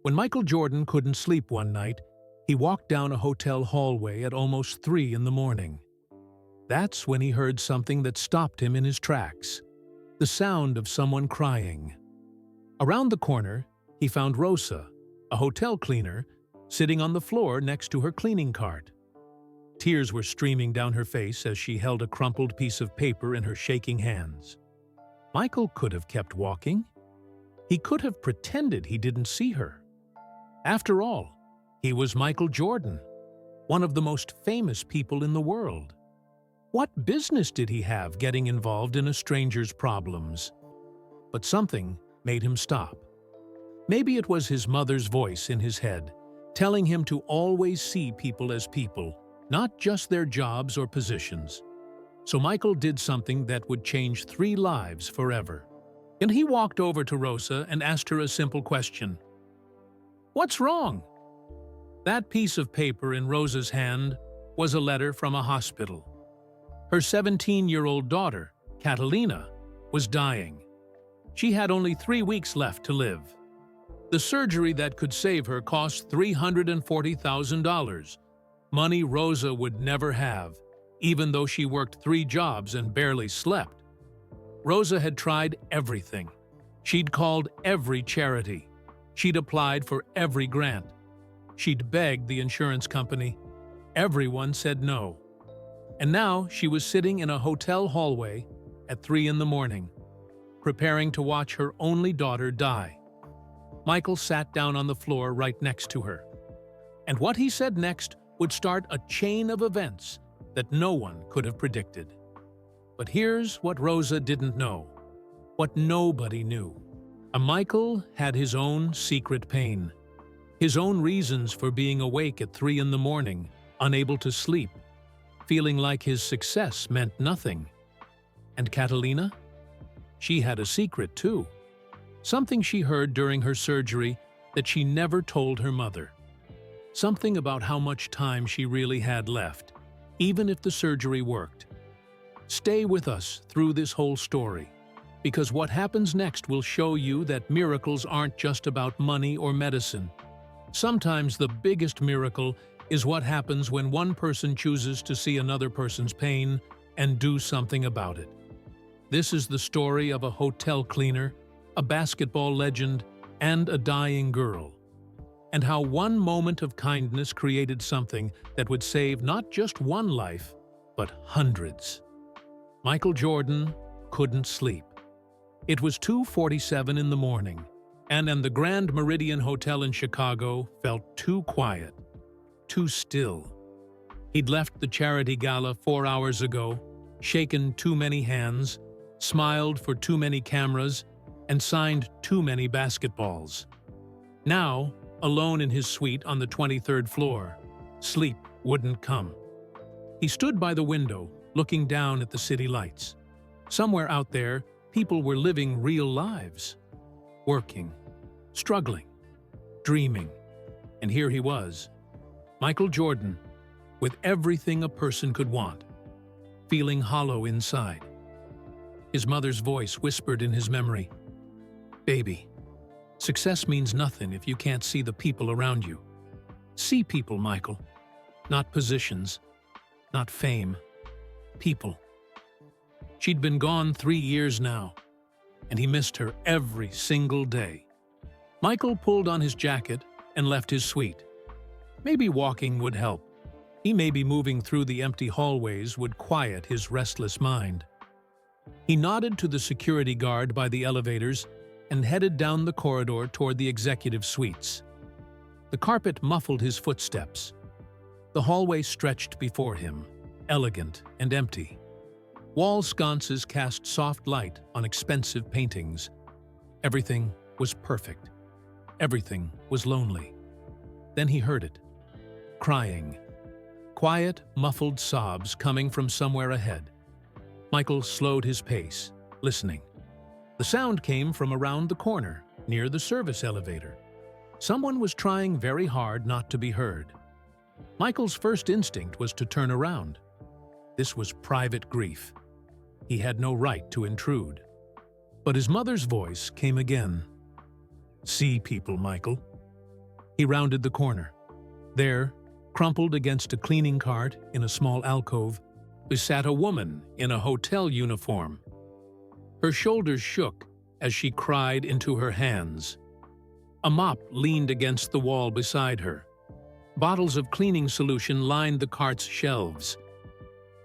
When Michael Jordan couldn't sleep one night, he walked down a hotel hallway at almost 3 in the morning. That's when he heard something that stopped him in his tracks. The sound of someone crying. Around the corner, he found Rosa, a hotel cleaner, sitting on the floor next to her cleaning cart. Tears were streaming down her face as she held a crumpled piece of paper in her shaking hands. Michael could have kept walking. He could have pretended he didn't see her. After all, he was Michael Jordan, one of the most famous people in the world. What business did he have getting involved in a stranger's problems? But something made him stop. Maybe it was his mother's voice in his head, telling him to always see people as people, not just their jobs or positions. So Michael did something that would change 3 lives forever. And he walked over to Rosa and asked her a simple question. "What's wrong?" That piece of paper in Rosa's hand was a letter from a hospital. Her 17-year-old daughter, Catalina, was dying. She had only 3 weeks left to live. The surgery that could save her cost $340,000, money Rosa would never have, even though she worked 3 jobs and barely slept. Rosa had tried everything. She'd called every charity. She'd applied for every grant. She'd begged the insurance company. Everyone said no. And now she was sitting in a hotel hallway at 3 in the morning, preparing to watch her only daughter die. Michael sat down on the floor right next to her. And what he said next would start a chain of events that no one could have predicted. But here's what Rosa didn't know, what nobody knew. Michael had his own secret pain, his own reasons for being awake at 3 in the morning, unable to sleep, feeling like his success meant nothing. And Catalina? She had a secret too. Something she heard during her surgery that she never told her mother. Something about how much time she really had left, even if the surgery worked. Stay with us through this whole story, because what happens next will show you that miracles aren't just about money or medicine. Sometimes the biggest miracle is what happens when one person chooses to see another person's pain and do something about it. This is the story of a hotel cleaner, a basketball legend, and a dying girl, and how one moment of kindness created something that would save not just one life, but hundreds. Michael Jordan couldn't sleep. It was 2:47 in the morning, and the Grand Meridian Hotel in Chicago felt too quiet, too still. He'd left the charity gala 4 hours ago, shaken too many hands, smiled for too many cameras, and signed too many basketballs. Now, alone in his suite on the 23rd floor, sleep wouldn't come. He stood by the window, looking down at the city lights. Somewhere out there, people were living real lives. Working, struggling, dreaming. And here he was, Michael Jordan, with everything a person could want, feeling hollow inside. His mother's voice whispered in his memory, "Baby, success means nothing if you can't see the people around you. See people, Michael. Not positions, not fame. People." She'd been gone 3 years now, and he missed her every single day. Michael pulled on his jacket and left his suite. Maybe walking would help. Maybe moving through the empty hallways would quiet his restless mind. He nodded to the security guard by the elevators and headed down the corridor toward the executive suites. The carpet muffled his footsteps. The hallway stretched before him, elegant and empty. Wall sconces cast soft light on expensive paintings. Everything was perfect. Everything was lonely. Then he heard it. Crying. Quiet, muffled sobs coming from somewhere ahead. Michael slowed his pace, listening. The sound came from around the corner, near the service elevator. Someone was trying very hard not to be heard. Michael's first instinct was to turn around. This was private grief. He had no right to intrude. But his mother's voice came again. "See people, Michael. He rounded the corner. There, crumpled against a cleaning cart in a small alcove, sat a woman in a hotel uniform. Her shoulders shook as she cried into her hands. A mop leaned against the wall beside her. Bottles of cleaning solution lined the cart's shelves.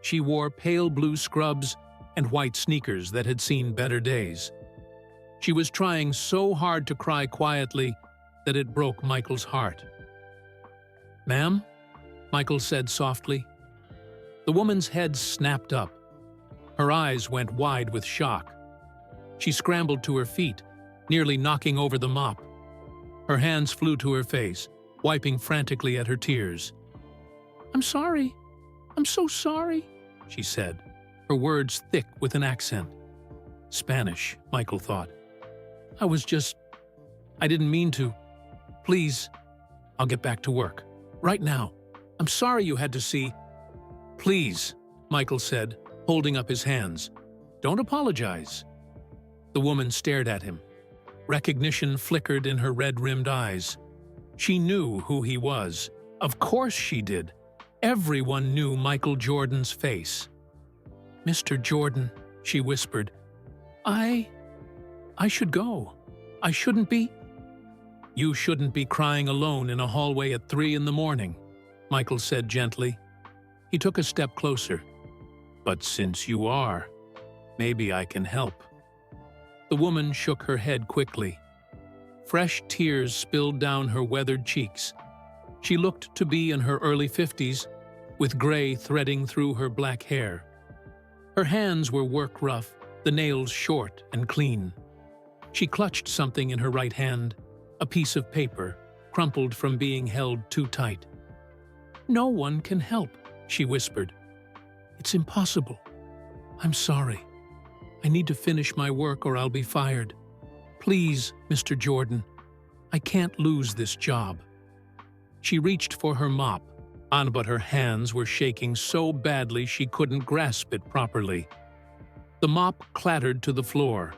She wore pale blue scrubs and white sneakers that had seen better days. She was trying so hard to cry quietly that it broke Michael's heart. "Ma'am?" Michael said softly. The woman's head snapped up. Her eyes went wide with shock. She scrambled to her feet, nearly knocking over the mop. Her hands flew to her face, wiping frantically at her tears. "I'm sorry. I'm so sorry," she said, her words thick with an accent. Spanish, Michael thought. I didn't mean to. Please, I'll get back to work. Right now. I'm sorry you had to see." "Please," Michael said, holding up his hands. "Don't apologize." The woman stared at him. Recognition flickered in her red-rimmed eyes. She knew who he was. Of course she did. Everyone knew Michael Jordan's face. "Mr. Jordan," she whispered, I should go. I shouldn't be." "You shouldn't be crying alone in a hallway at 3 in the morning," Michael said gently. He took a step closer. "But since you are, maybe I can help." The woman shook her head quickly. Fresh tears spilled down her weathered cheeks. She looked to be in her early 50s, with gray threading through her black hair. Her hands were work rough, the nails short and clean. She clutched something in her right hand, a piece of paper, crumpled from being held too tight. "No one can help," she whispered. "It's impossible. I'm sorry. I need to finish my work or I'll be fired. Please, Mr. Jordan, I can't lose this job." She reached for her mop, but her hands were shaking so badly she couldn't grasp it properly. The mop clattered to the floor.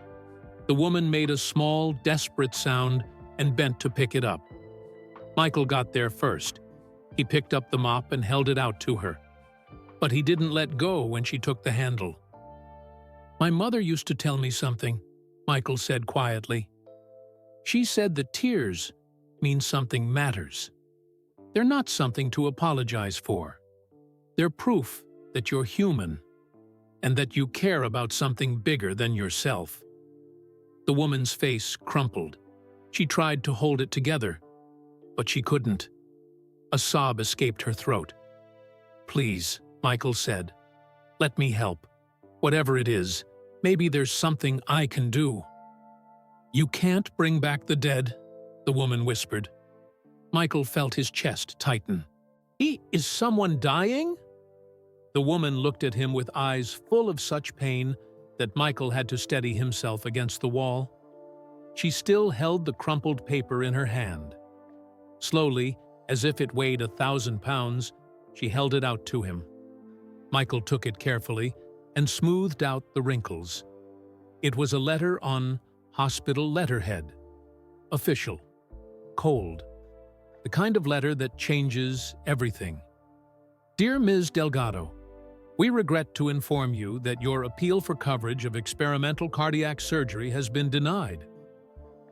The woman made a small, desperate sound and bent to pick it up. Michael got there first. He picked up the mop and held it out to her. But he didn't let go when she took the handle. "My mother used to tell me something," Michael said quietly. "She said that tears mean something matters. They're not something to apologize for. They're proof that you're human and that you care about something bigger than yourself." The woman's face crumpled. She tried to hold it together, but she couldn't. A sob escaped her throat. "Please," Michael said, "let me help. Whatever it is, maybe there's something I can do." "You can't bring back the dead," the woman whispered. Michael felt his chest tighten. Is someone dying?" The woman looked at him with eyes full of such pain that Michael had to steady himself against the wall. She still held the crumpled paper in her hand. Slowly, as if it weighed 1,000 pounds, she held it out to him. Michael took it carefully and smoothed out the wrinkles. It was a letter on hospital letterhead. Official. Cold. The kind of letter that changes everything. "Dear Ms. Delgado, we regret to inform you that your appeal for coverage of experimental cardiac surgery has been denied."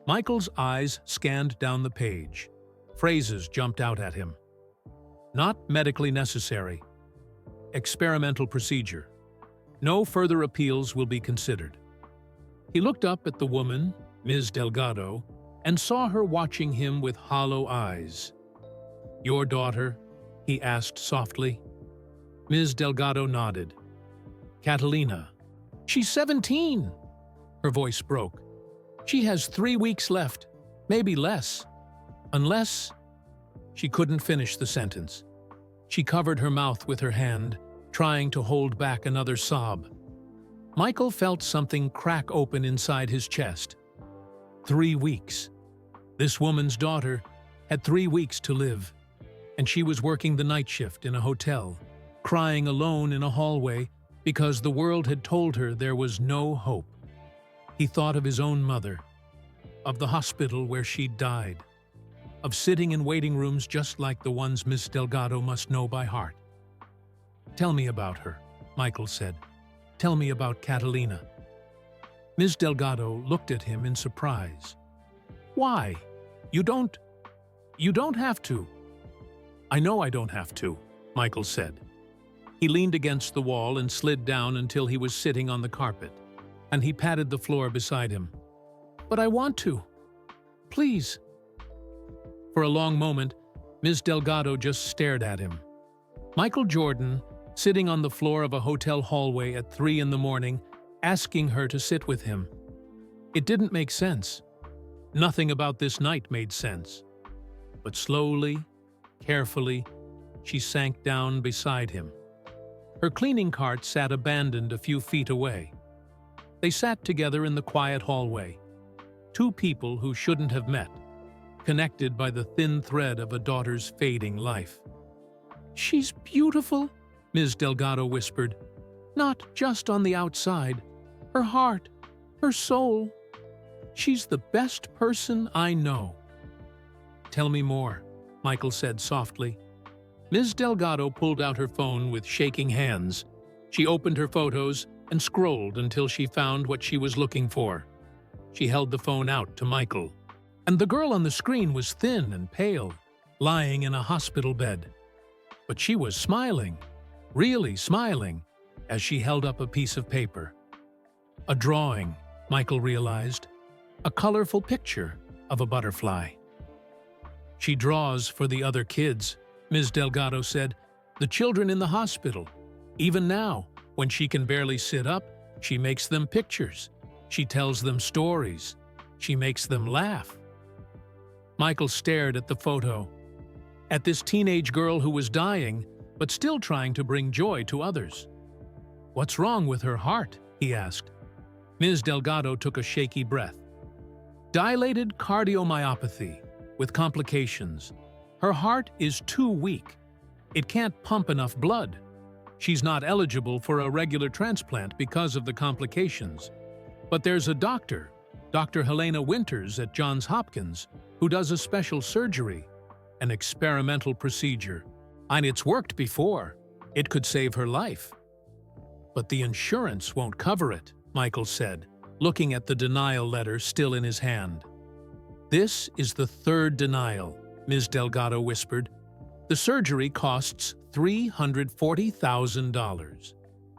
Michael's eyes scanned down the page. Phrases jumped out at him. "Not medically necessary. Experimental procedure. No further appeals will be considered." He looked up at the woman, Ms. Delgado, and saw her watching him with hollow eyes. "Your daughter?" he asked softly. Ms. Delgado nodded. "Catalina. She's 17. Her voice broke. "She has 3 weeks left, maybe less. Unless—" She couldn't finish the sentence. She covered her mouth with her hand, trying to hold back another sob. Michael felt something crack open inside his chest. 3 weeks. This woman's daughter had 3 weeks to live, and she was working the night shift in a hotel, crying alone in a hallway because the world had told her there was no hope. He thought of his own mother, of the hospital where she'd died, of sitting in waiting rooms just like the ones Miss Delgado must know by heart. "Tell me about her," Michael said. "Tell me about Catalina." Ms. Delgado looked at him in surprise. "Why? You don't have to." "I know I don't have to," Michael said. He leaned against the wall and slid down until he was sitting on the carpet, and he patted the floor beside him. "But I want to. Please." For a long moment, Ms. Delgado just stared at him. Michael Jordan, sitting on the floor of a hotel hallway at 3 in the morning, asking her to sit with him. It didn't make sense. Nothing about this night made sense. But slowly, carefully, she sank down beside him. Her cleaning cart sat abandoned a few feet away. They sat together in the quiet hallway. Two people who shouldn't have met, connected by the thin thread of a daughter's fading life. "She's beautiful," Ms. Delgado whispered. "Not just on the outside. Her heart, her soul. She's the best person I know." "Tell me more," Michael said softly. Ms. Delgado pulled out her phone with shaking hands. She opened her photos and scrolled until she found what she was looking for. She held the phone out to Michael. And the girl on the screen was thin and pale, lying in a hospital bed. But she was smiling, really smiling, as she held up a piece of paper. A drawing, Michael realized, a colorful picture of a butterfly. "She draws for the other kids," Ms. Delgado said, "the children in the hospital. Even now, when she can barely sit up, she makes them pictures. She tells them stories. She makes them laugh." Michael stared at the photo, at this teenage girl who was dying, but still trying to bring joy to others. "What's wrong with her heart?" he asked. Ms. Delgado took a shaky breath. "Dilated cardiomyopathy, with complications. Her heart is too weak. It can't pump enough blood. She's not eligible for a regular transplant because of the complications. But there's a doctor, Dr. Helena Winters at Johns Hopkins, who does a special surgery, an experimental procedure. And it's worked before. It could save her life." "But the insurance won't cover it," Michael said, looking at the denial letter still in his hand. "This is the third denial," Ms. Delgado whispered. "The surgery costs $340,000.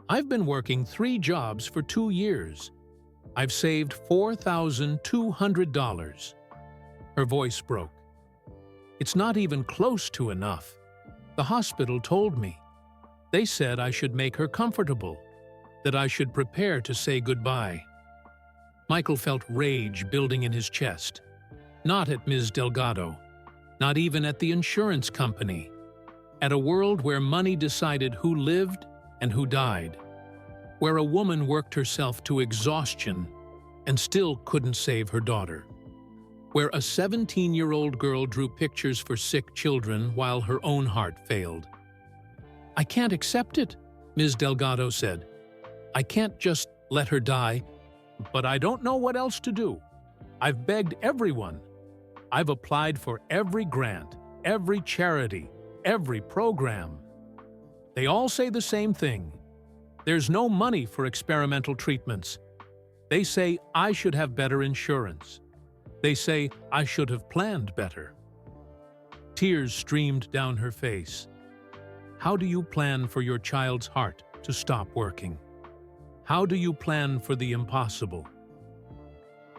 I've been working 3 jobs for 2 years. I've saved $4,200. Her voice broke. "It's not even close to enough. The hospital told me. They said I should make her comfortable, that I should prepare to say goodbye." Michael felt rage building in his chest. Not at Ms. Delgado, not even at the insurance company, at a world where money decided who lived and who died, where a woman worked herself to exhaustion and still couldn't save her daughter, where a 17-year-old girl drew pictures for sick children while her own heart failed. "I can't accept it," Ms. Delgado said. "I can't just let her die, but I don't know what else to do. I've begged everyone. I've applied for every grant, every charity, every program. They all say the same thing. There's no money for experimental treatments. They say I should have better insurance. They say I should have planned better." Tears streamed down her face. How do you plan for your child's heart to stop working? How do you plan for the impossible?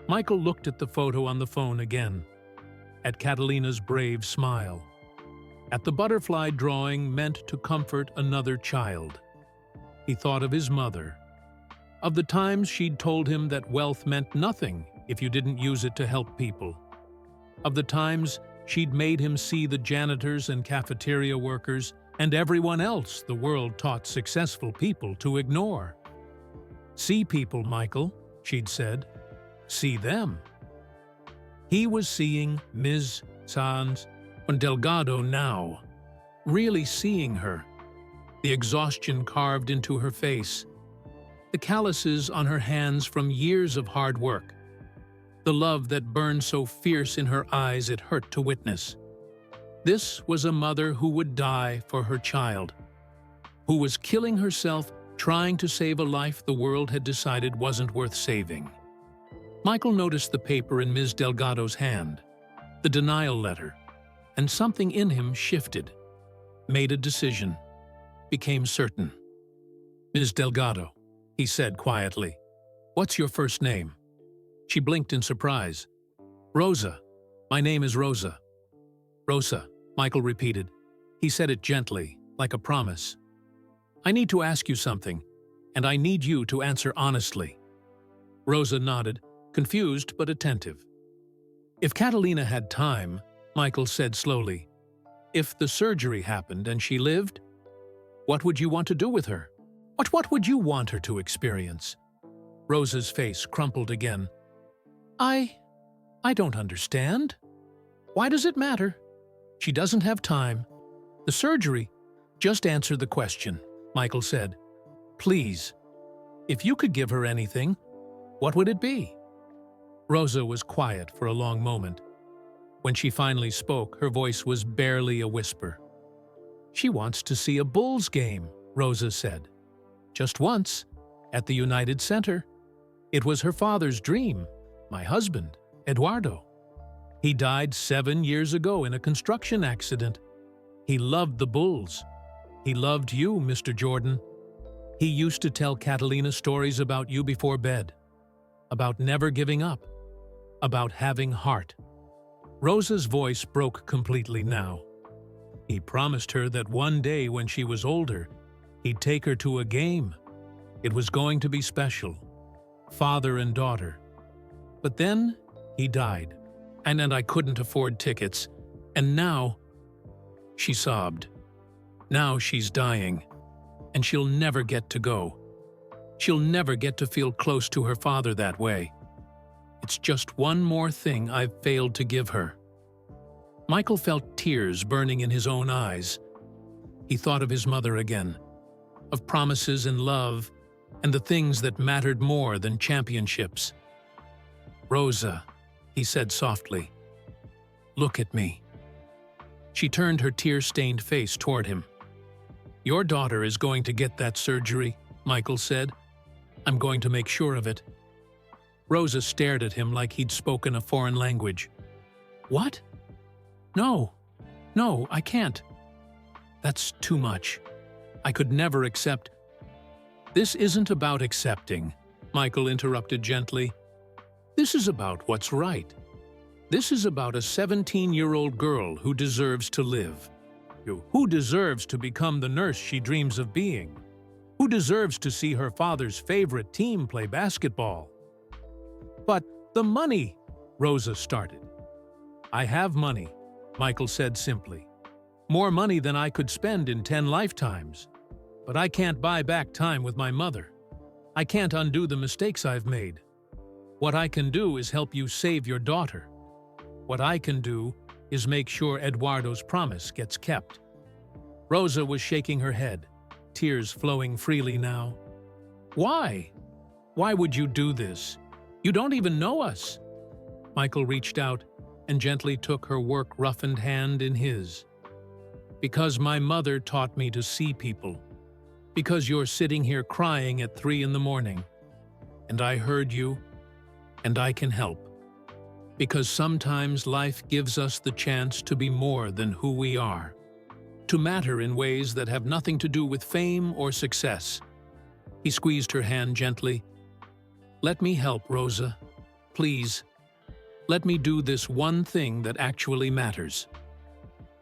Michael looked at the photo on the phone again, at Catalina's brave smile, at the butterfly drawing meant to comfort another child. He thought of his mother, of the times she'd told him that wealth meant nothing if you didn't use it to help people, of the times she'd made him see the janitors and cafeteria workers and everyone else the world taught successful people to ignore. "See people, Michael," she'd said. "See them." He was seeing Ms. Delgado now, really seeing her, the exhaustion carved into her face, the calluses on her hands from years of hard work, the love that burned so fierce in her eyes it hurt to witness. This was a mother who would die for her child, who was killing herself trying to save a life the world had decided wasn't worth saving. Michael noticed the paper in Ms. Delgado's hand, the denial letter, and something in him shifted, made a decision, became certain. "Ms. Delgado," he said quietly, "what's your first name?" She blinked in surprise. "Rosa. My name is Rosa." "Rosa," Michael repeated. He said it gently, like a promise. "I need to ask you something, and I need you to answer honestly." Rosa nodded, confused but attentive. "If Catalina had time," Michael said slowly, "if the surgery happened and she lived, what would you want to do with her? What would you want her to experience?" Rosa's face crumpled again. I don't understand. Why does it matter? She doesn't have time. The surgery. Just answer the question," Michael said. "Please. If you could give her anything, what would it be?" Rosa was quiet for a long moment. When she finally spoke, her voice was barely a whisper. "She wants to see a Bulls game," Rosa said. "Just once, at the United Center. It was her father's dream, my husband, Eduardo. He died 7 years ago in a construction accident. He loved the Bulls. He loved you, Mr. Jordan. He used to tell Catalina stories about you before bed, about never giving up, about having heart." Rosa's voice broke completely now. He promised her that one day when she was older, he'd take her to a game. It was going to be special, father and daughter. But then he died, and I couldn't afford tickets. And now, she sobbed, now she's dying, and she'll never get to go. She'll never get to feel close to her father that way. It's just one more thing I've failed to give her. Michael felt tears burning in his own eyes. He thought of his mother again, of promises and love, and the things that mattered more than championships. "Rosa," he said softly, "look at me." She turned her tear-stained face toward him. "Your daughter is going to get that surgery," Michael said. "I'm going to make sure of it." Rosa stared at him like he'd spoken a foreign language. "What? No, I can't. That's too much. I could never accept." "This isn't about accepting," Michael interrupted gently. "This is about what's right. This is about a 17-year-old girl who deserves to live, who deserves to become the nurse she dreams of being, who deserves to see her father's favorite team play basketball." "But the money," Rosa started. "I have money," Michael said simply. "More money than I could spend in 10 lifetimes. But I can't buy back time with my mother. I can't undo the mistakes I've made. What I can do is help you save your daughter. What I can do is make sure Eduardo's promise gets kept." Rosa was shaking her head, tears flowing freely now. "Why? Why would you do this? You don't even know us." Michael reached out and gently took her work-roughened hand in his. "Because my mother taught me to see people. Because you're sitting here crying at 3 in the morning. And I heard you, and I can help. Because sometimes life gives us the chance to be more than who we are, to matter in ways that have nothing to do with fame or success." He squeezed her hand gently. "Let me help, Rosa. Please. Let me do this one thing that actually matters."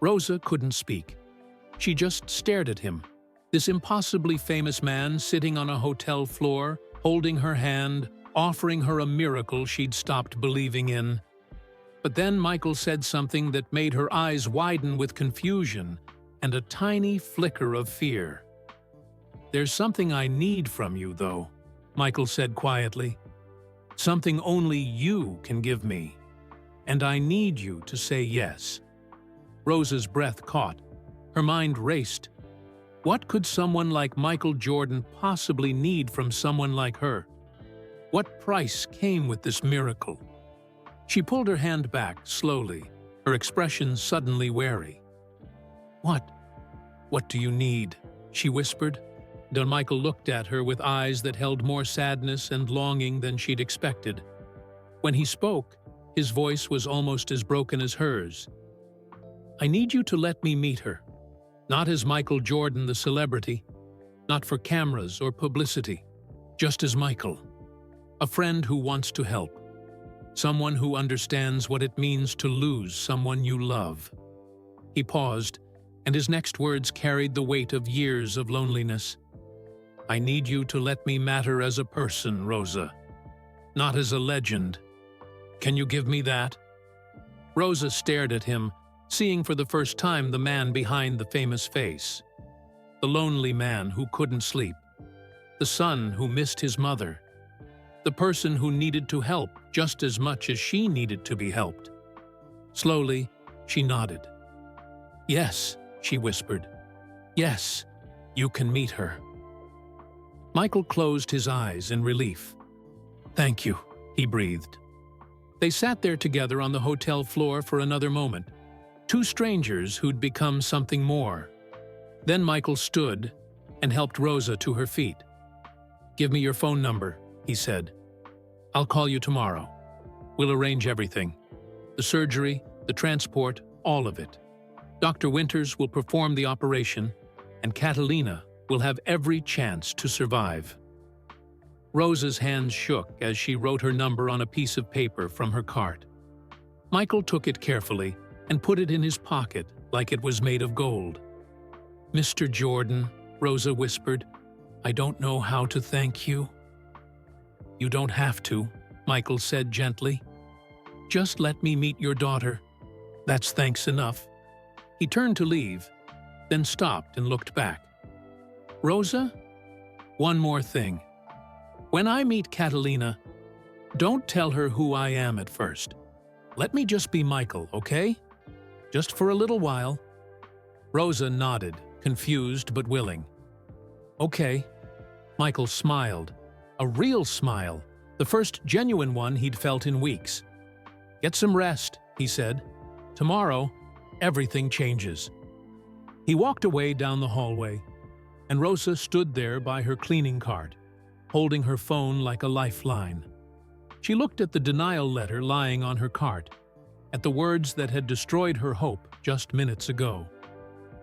Rosa couldn't speak. She just stared at him, this impossibly famous man sitting on a hotel floor, holding her hand, offering her a miracle she'd stopped believing in. But then Michael said something that made her eyes widen with confusion and a tiny flicker of fear. "There's something I need from you, though," Michael said quietly. "Something only you can give me. And I need you to say yes." Rosa's breath caught. Her mind raced. What could someone like Michael Jordan possibly need from someone like her? What price came with this miracle? She pulled her hand back slowly, her expression suddenly wary. "What? What do you need?" she whispered. Del Michael looked at her with eyes that held more sadness and longing than she'd expected. When he spoke, his voice was almost as broken as hers. "I need you to let me meet her. Not as Michael Jordan, the celebrity. Not for cameras or publicity. Just as Michael. A friend who wants to help. Someone who understands what it means to lose someone you love." He paused, and his next words carried the weight of years of loneliness. "I need you to let me matter as a person, Rosa. Not as a legend. Can you give me that?" Rosa stared at him, seeing for the first time the man behind the famous face. The lonely man who couldn't sleep. The son who missed his mother. The person who needed to help just as much as she needed to be helped. Slowly, she nodded. "Yes," she whispered. "Yes, you can meet her." Michael closed his eyes in relief. "Thank you," he breathed. They sat there together on the hotel floor for another moment, two strangers who'd become something more. Then Michael stood and helped Rosa to her feet. "Give me your phone number," he said. "I'll call you tomorrow. We'll arrange everything. The surgery, the transport, all of it. Dr. Winters will perform the operation, and Catalina will have every chance to survive." Rosa's hands shook as she wrote her number on a piece of paper from her cart. Michael took it carefully and put it in his pocket like it was made of gold. "Mr. Jordan," Rosa whispered, "I don't know how to thank you." "You don't have to," Michael said gently. "Just let me meet your daughter. That's thanks enough." He turned to leave, then stopped and looked back. "Rosa, one more thing. When I meet Catalina, don't tell her who I am at first. Let me just be Michael, okay? Just for a little while." Rosa nodded, confused but willing. "Okay." Michael smiled. A real smile, the first genuine one he'd felt in weeks. "Get some rest," he said. "Tomorrow, everything changes." He walked away down the hallway, and Rosa stood there by her cleaning cart, holding her phone like a lifeline. She looked at the denial letter lying on her cart, at the words that had destroyed her hope just minutes ago.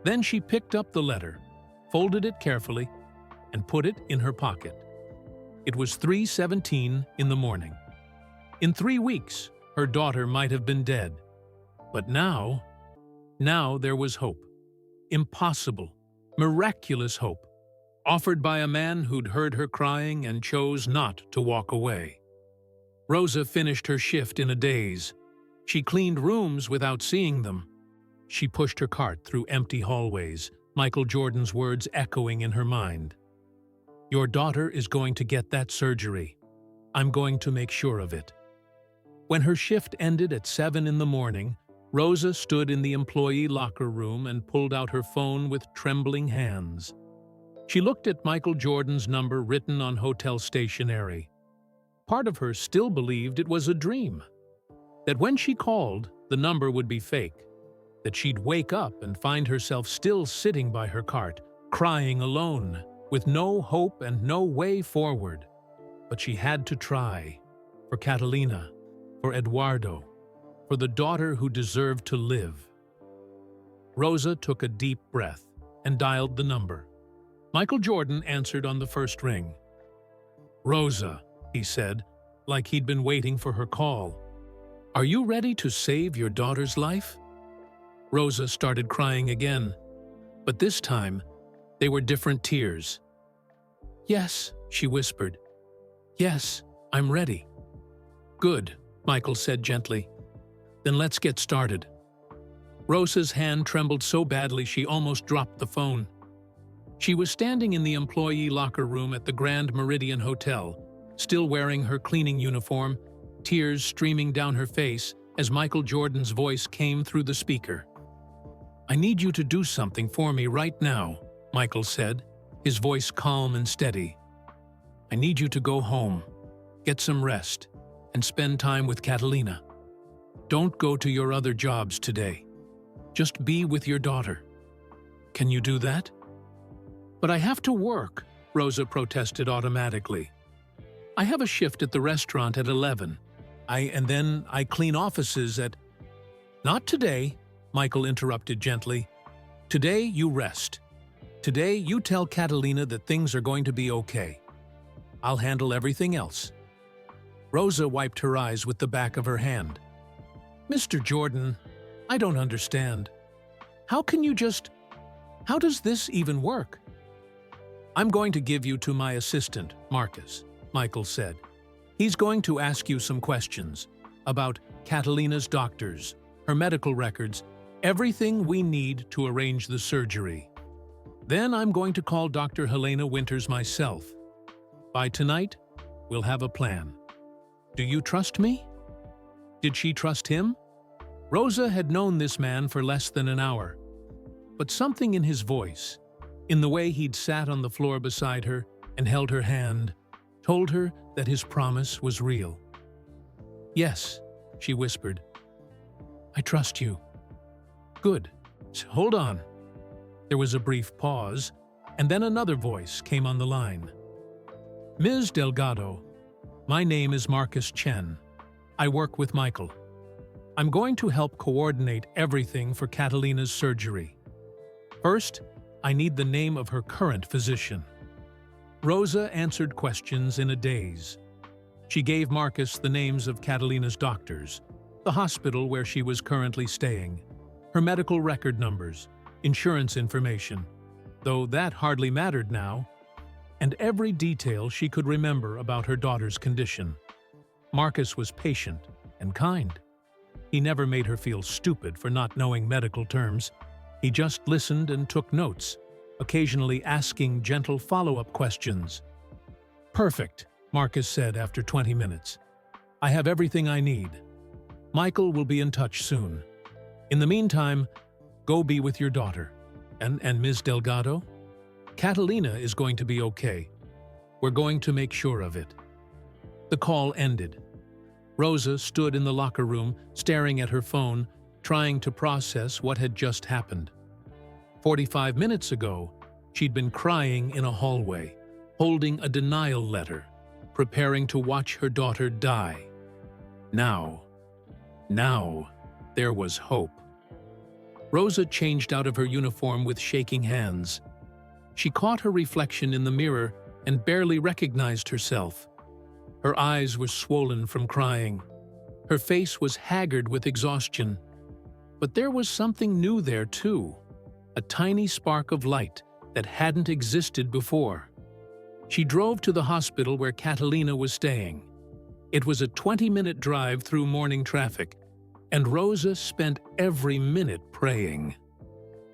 Then she picked up the letter, folded it carefully, and put it in her pocket. It was 3:17 in the morning. In 3 weeks, her daughter might have been dead. But now there was hope. Impossible, miraculous hope, offered by a man who'd heard her crying and chose not to walk away. Rosa finished her shift in a daze. She cleaned rooms without seeing them. She pushed her cart through empty hallways, Michael Jordan's words echoing in her mind. "Your daughter is going to get that surgery. I'm going to make sure of it." When her shift ended at 7 in the morning, Rosa stood in the employee locker room and pulled out her phone with trembling hands. She looked at Michael Jordan's number written on hotel stationery. Part of her still believed it was a dream. That when she called, the number would be fake. That she'd wake up and find herself still sitting by her cart, crying alone, with no hope and no way forward. But she had to try. For Catalina, for Eduardo, for the daughter who deserved to live. Rosa took a deep breath and dialed the number. Michael Jordan answered on the first ring. "Rosa," he said, like he'd been waiting for her call. "Are you ready to save your daughter's life?" Rosa started crying again, but this time they were different tears. "Yes," she whispered. "Yes, I'm ready." "Good," Michael said gently. "Then let's get started." Rosa's hand trembled so badly she almost dropped the phone. She was standing in the employee locker room at the Grand Meridian Hotel, still wearing her cleaning uniform, tears streaming down her face as Michael Jordan's voice came through the speaker. "I need you to do something for me right now," Michael said, his voice calm and steady. "I need you to go home, get some rest, and spend time with Catalina. Don't go to your other jobs today. Just be with your daughter. Can you do that? But I have to work, Rosa protested automatically. I have a shift at the restaurant at 11. And then I clean offices at... Not today, Michael interrupted gently. Today you rest. Today you tell Catalina that things are going to be okay. I'll handle everything else. Rosa wiped her eyes with the back of her hand. Mr. Jordan, I don't understand. How does this even work? I'm going to give you to my assistant, Marcus, Michael said. He's going to ask you some questions about Catalina's doctors, her medical records, everything we need to arrange the surgery. Then I'm going to call Dr. Helena Winters myself. By tonight, we'll have a plan. Do you trust me? Did she trust him? Rosa had known this man for less than an hour, but something in his voice, in the way he'd sat on the floor beside her and held her hand, told her that his promise was real. Yes, she whispered. I trust you. Good. Hold on. There was a brief pause, and then another voice came on the line. Ms. Delgado, my name is Marcus Chen. I work with Michael. I'm going to help coordinate everything for Catalina's surgery. First, I need the name of her current physician. Rosa answered questions in a daze. She gave Marcus the names of Catalina's doctors, the hospital where she was currently staying, her medical record numbers, insurance information, though that hardly mattered now, and every detail she could remember about her daughter's condition. Marcus was patient and kind. He never made her feel stupid for not knowing medical terms. He just listened and took notes, occasionally asking gentle follow-up questions. Perfect, Marcus said after 20 minutes. I have everything I need. Michael will be in touch soon. In the meantime, go be with your daughter. And Ms. Delgado? Catalina is going to be okay. We're going to make sure of it. The call ended. Rosa stood in the locker room, staring at her phone, trying to process what had just happened. 45 minutes ago, she'd been crying in a hallway, holding a denial letter, preparing to watch her daughter die. Now, there was hope. Rosa changed out of her uniform with shaking hands. She caught her reflection in the mirror and barely recognized herself. Her eyes were swollen from crying. Her face was haggard with exhaustion. But there was something new there, too. A tiny spark of light that hadn't existed before. She drove to the hospital where Catalina was staying. It was a 20-minute drive through morning traffic, and Rosa spent every minute praying.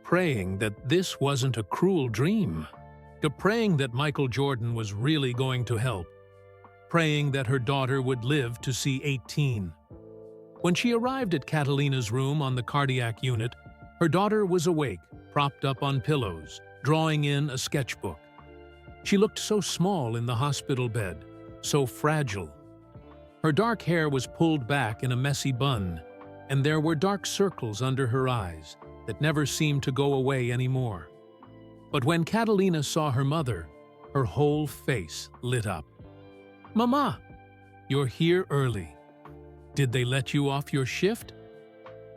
Praying that this wasn't a cruel dream. Praying that Michael Jordan was really going to help. Praying that her daughter would live to see 18. When she arrived at Catalina's room on the cardiac unit, her daughter was awake, propped up on pillows, drawing in a sketchbook. She looked so small in the hospital bed, so fragile. Her dark hair was pulled back in a messy bun, and there were dark circles under her eyes that never seemed to go away anymore. But when Catalina saw her mother, her whole face lit up. Mama, you're here early. Did they let you off your shift?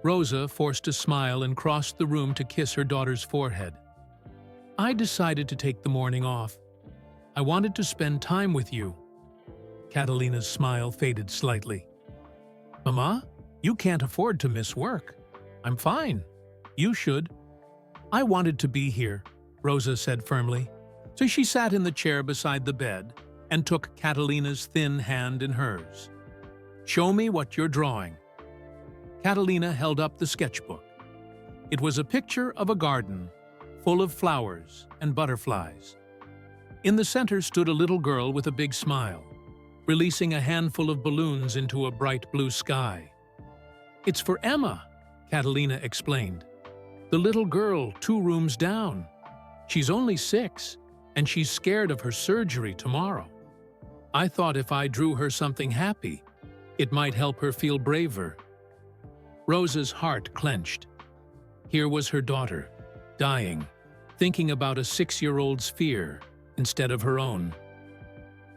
Rosa forced a smile and crossed the room to kiss her daughter's forehead. I decided to take the morning off. I wanted to spend time with you. Catalina's smile faded slightly. Mama, you can't afford to miss work. I'm fine. You should. I wanted to be here, Rosa said firmly. So she sat in the chair beside the bed and took Catalina's thin hand in hers. Show me what you're drawing. Catalina held up the sketchbook. It was a picture of a garden, full of flowers and butterflies. In the center stood a little girl with a big smile, releasing a handful of balloons into a bright blue sky. It's for Emma, Catalina explained. The little girl 2 rooms down. She's only 6, and she's scared of her surgery tomorrow. I thought if I drew her something happy, it might help her feel braver. Rosa's heart clenched. Here was her daughter, dying, thinking about a 6-year-old's fear instead of her own.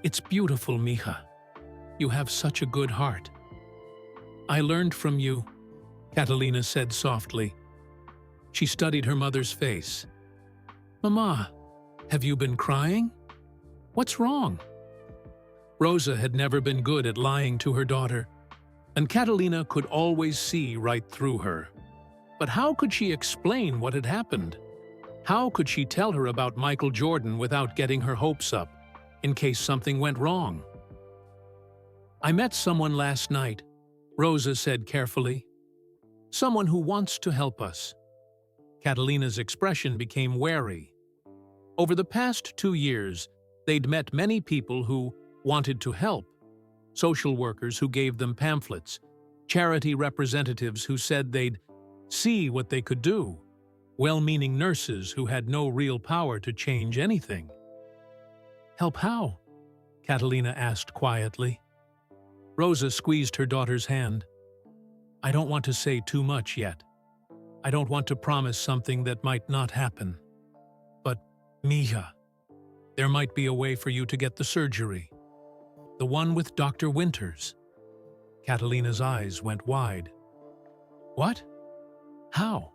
"It's beautiful, mija. You have such a good heart." "I learned from you," Catalina said softly. She studied her mother's face. "Mama, have you been crying? What's wrong?" Rosa had never been good at lying to her daughter, and Catalina could always see right through her. But how could she explain what had happened? How could she tell her about Michael Jordan without getting her hopes up, in case something went wrong? "I met someone last night," Rosa said carefully. "Someone who wants to help us." Catalina's expression became wary. Over the past 2 years, they'd met many people who wanted to help. Social workers who gave them pamphlets, charity representatives who said they'd see what they could do, well-meaning nurses who had no real power to change anything. "Help how?" Catalina asked quietly. Rosa squeezed her daughter's hand. "I don't want to say too much yet. I don't want to promise something that might not happen. But, mija, there might be a way for you to get the surgery. The one with Dr. Winters." Catalina's eyes went wide. "What? How?"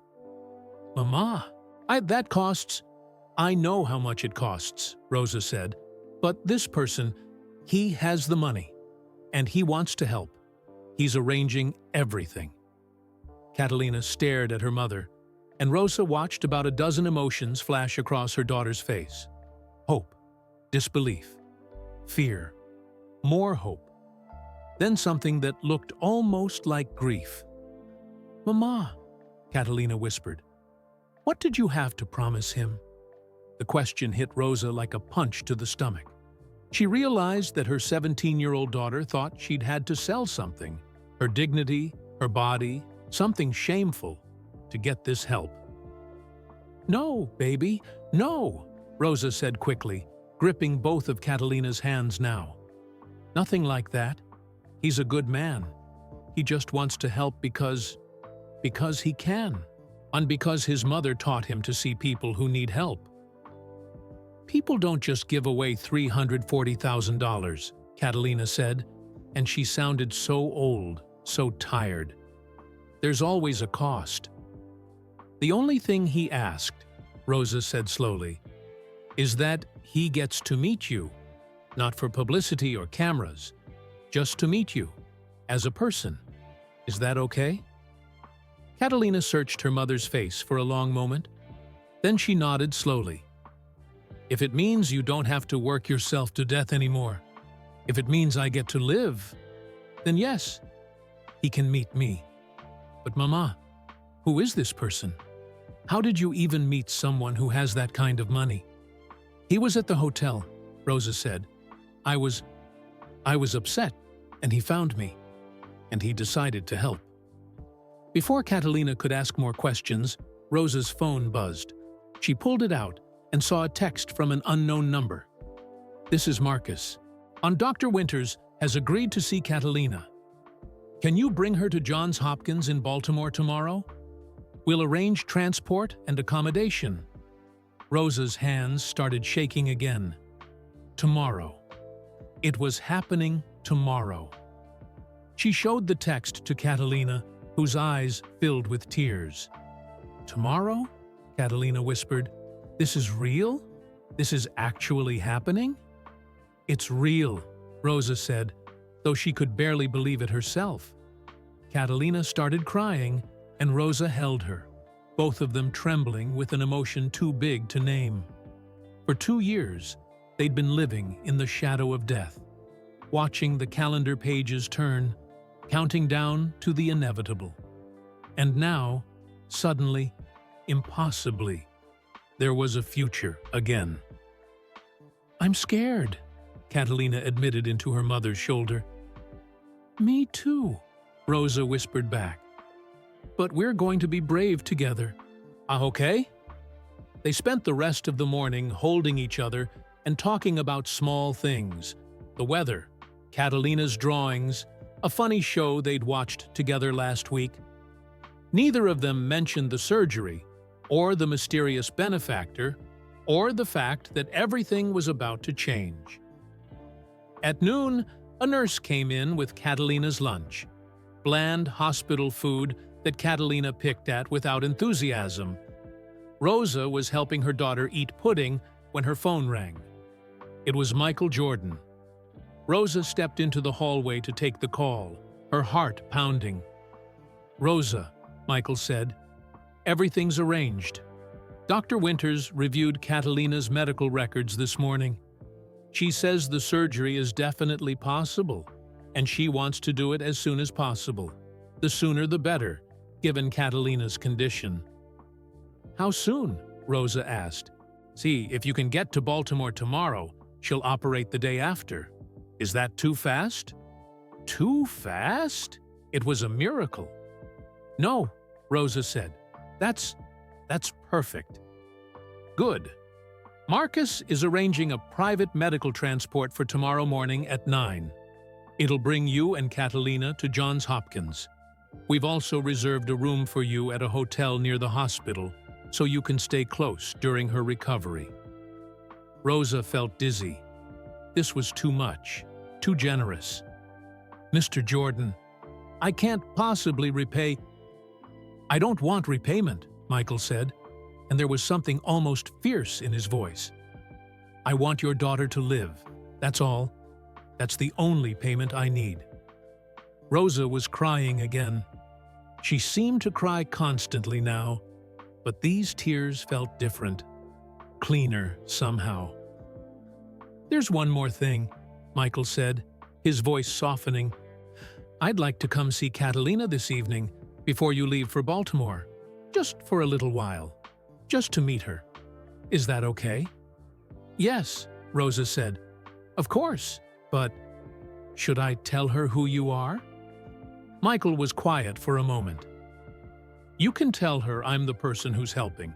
"Mama, that costs—" "I know how much it costs," Rosa said. "But this person, he has the money, and he wants to help. He's arranging everything." Catalina stared at her mother, and Rosa watched about a dozen emotions flash across her daughter's face. Hope, disbelief, fear, more hope, then something that looked almost like grief. "Mama," Catalina whispered, "what did you have to promise him?" The question hit Rosa like a punch to the stomach. She realized that her 17-year-old daughter thought she'd had to sell something, her dignity, her body, something shameful, to get this help. "No, baby, no," Rosa said quickly, gripping both of Catalina's hands now. "Nothing like that. He's a good man. He just wants to help because he can, and because his mother taught him to see people who need help." "People don't just give away $340,000, Catalina said, and she sounded so old, so tired. "There's always a cost." "The only thing he asked," Rosa said slowly, "is that he gets to meet you, not for publicity or cameras, just to meet you, as a person. Is that okay?" Catalina searched her mother's face for a long moment. Then she nodded slowly. "If it means you don't have to work yourself to death anymore, if it means I get to live, then yes, he can meet me. But Mama, who is this person? How did you even meet someone who has that kind of money?" "He was at the hotel," Rosa said. I was upset, and he found me, and he decided to help." Before Catalina could ask more questions, Rosa's phone buzzed. She pulled it out and saw a text from an unknown number. "This is Marcus. Dr. Winters has agreed to see Catalina. Can you bring her to Johns Hopkins in Baltimore tomorrow? We'll arrange transport and accommodation." Rosa's hands started shaking again. Tomorrow. It was happening tomorrow. She showed the text to Catalina, whose eyes filled with tears. "Tomorrow?" Catalina whispered. "This is real? This is actually happening?" "It's real," Rosa said, though she could barely believe it herself. Catalina started crying, and Rosa held her, both of them trembling with an emotion too big to name. For 2 years, they'd been living in the shadow of death, watching the calendar pages turn, counting down to the inevitable. And now, suddenly, impossibly, there was a future again. "I'm scared," Catalina admitted into her mother's shoulder. "Me too," Rosa whispered back. "But we're going to be brave together. Okay?" They spent the rest of the morning holding each other and talking about small things, the weather, Catalina's drawings, a funny show they'd watched together last week. Neither of them mentioned the surgery, or the mysterious benefactor, or the fact that everything was about to change. At noon, a nurse came in with Catalina's lunch, bland hospital food that Catalina picked at without enthusiasm. Rosa was helping her daughter eat pudding when her phone rang. It was Michael Jordan. Rosa stepped into the hallway to take the call, her heart pounding. "Rosa," Michael said, "everything's arranged. Dr. Winters reviewed Catalina's medical records this morning. She says the surgery is definitely possible, and she wants to do it as soon as possible. The sooner the better, given Catalina's condition." "How soon?" Rosa asked. "See, if you can get to Baltimore tomorrow, she'll operate the day after. Is that too fast?" "Too fast?" It was a miracle. "No," Rosa said. That's perfect." "Good. Marcus is arranging a private medical transport for tomorrow morning at 9. It'll bring you and Catalina to Johns Hopkins. We've also reserved a room for you at a hotel near the hospital, so you can stay close during her recovery." Rosa felt dizzy. This was too much, too generous. "Mr. Jordan, I can't possibly repay—" "I don't want repayment," Michael said, and there was something almost fierce in his voice. "I want your daughter to live. That's all. That's the only payment I need." Rosa was crying again. She seemed to cry constantly now, but these tears felt different, cleaner somehow. "There's one more thing," Michael said, his voice softening. "I'd like to come see Catalina this evening before you leave for Baltimore, just for a little while, just to meet her. Is that okay?" "Yes," Rosa said. "Of course, but should I tell her who you are?" Michael was quiet for a moment. "You can tell her I'm the person who's helping.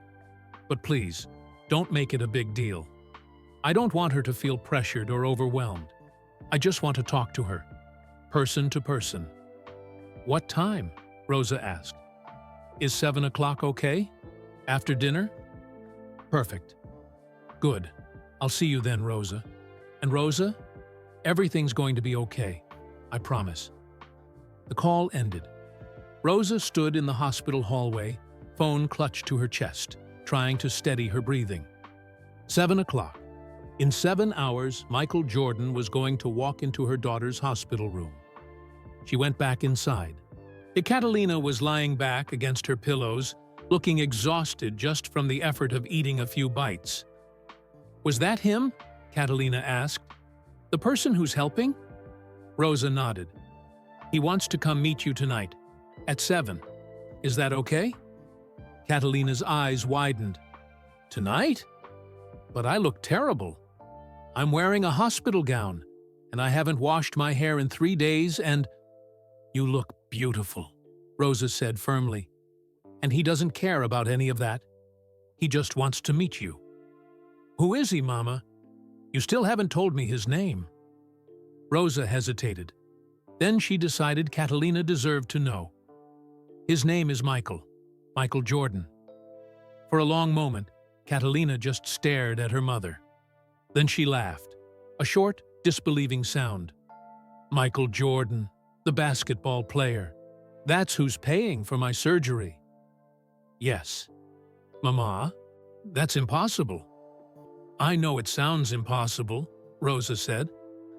But please, don't make it a big deal. I don't want her to feel pressured or overwhelmed. I just want to talk to her, person to person." "What time?" Rosa asked. "Is 7 o'clock okay? After dinner?" "Perfect. Good. I'll see you then, Rosa. And Rosa, everything's going to be okay. I promise." The call ended. Rosa stood in the hospital hallway, phone clutched to her chest, trying to steady her breathing. 7 o'clock. In 7 hours, Michael Jordan was going to walk into her daughter's hospital room. She went back inside. Catalina was lying back against her pillows, looking exhausted just from the effort of eating a few bites. "Was that him?" Catalina asked. "The person who's helping?" Rosa nodded. "He wants to come meet you tonight, at 7. Is that okay?" Catalina's eyes widened. "Tonight? But I look terrible. I'm wearing a hospital gown, and I haven't washed my hair in 3 days, and—" "You look beautiful," Rosa said firmly. "And he doesn't care about any of that. He just wants to meet you." "Who is he, Mama? You still haven't told me his name." Rosa hesitated. Then she decided Catalina deserved to know. "His name is Michael Jordan." For a long moment, Catalina just stared at her mother. Then she laughed, a short, disbelieving sound. "Michael Jordan, the basketball player. That's who's paying for my surgery." "Yes." "Mama, that's impossible." "I know it sounds impossible," Rosa said,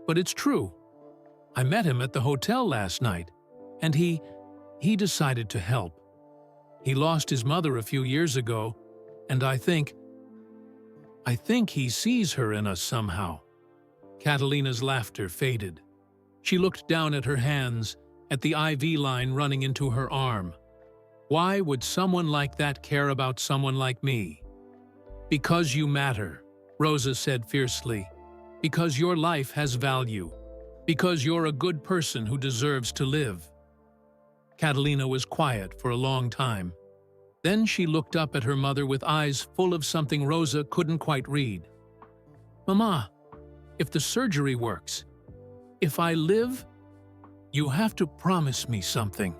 "but it's true. I met him at the hotel last night, and he decided to help. He lost his mother a few years ago, and I think he sees her in us somehow." Catalina's laughter faded. She looked down at her hands, at the IV line running into her arm. "Why would someone like that care about someone like me?" "Because you matter," Rosa said fiercely. "Because your life has value. Because you're a good person who deserves to live." Catalina was quiet for a long time. Then she looked up at her mother with eyes full of something Rosa couldn't quite read. "Mama, if the surgery works, if I live, you have to promise me something."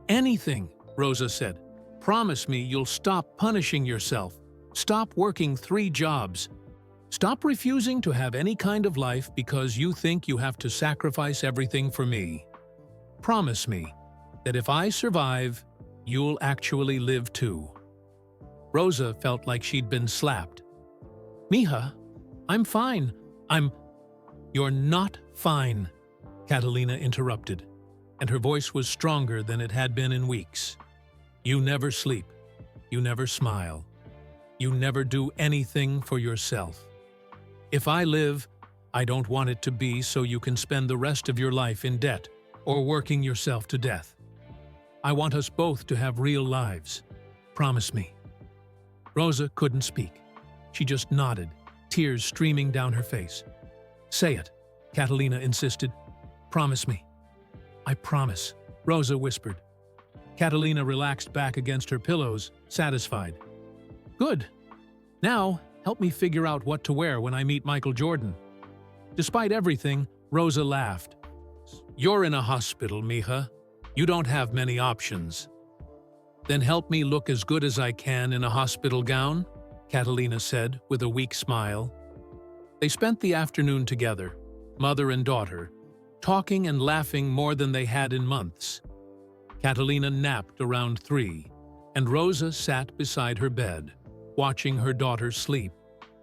"Anything," Rosa said. Promise me you'll stop punishing yourself. Stop working 3 jobs. Stop refusing to have any kind of life because you think you have to sacrifice everything for me. Promise me that if I survive, you'll actually live too. Rosa felt like she'd been slapped. Mija, I'm fine. You're not fine, Catalina interrupted, and her voice was stronger than it had been in weeks. You never sleep. You never smile. You never do anything for yourself. If I live, I don't want it to be so you can spend the rest of your life in debt or working yourself to death. I want us both to have real lives. Promise me. Rosa couldn't speak. She just nodded, tears streaming down her face. Say it, Catalina insisted. Promise me. I promise, Rosa whispered. Catalina relaxed back against her pillows, satisfied. Good. Now, help me figure out what to wear when I meet Michael Jordan. Despite everything, Rosa laughed. You're in a hospital, Mija. You don't have many options. Then help me look as good as I can in a hospital gown, Catalina said with a weak smile. They spent the afternoon together, mother and daughter, talking and laughing more than they had in months. Catalina napped around 3, and Rosa sat beside her bed, watching her daughter sleep,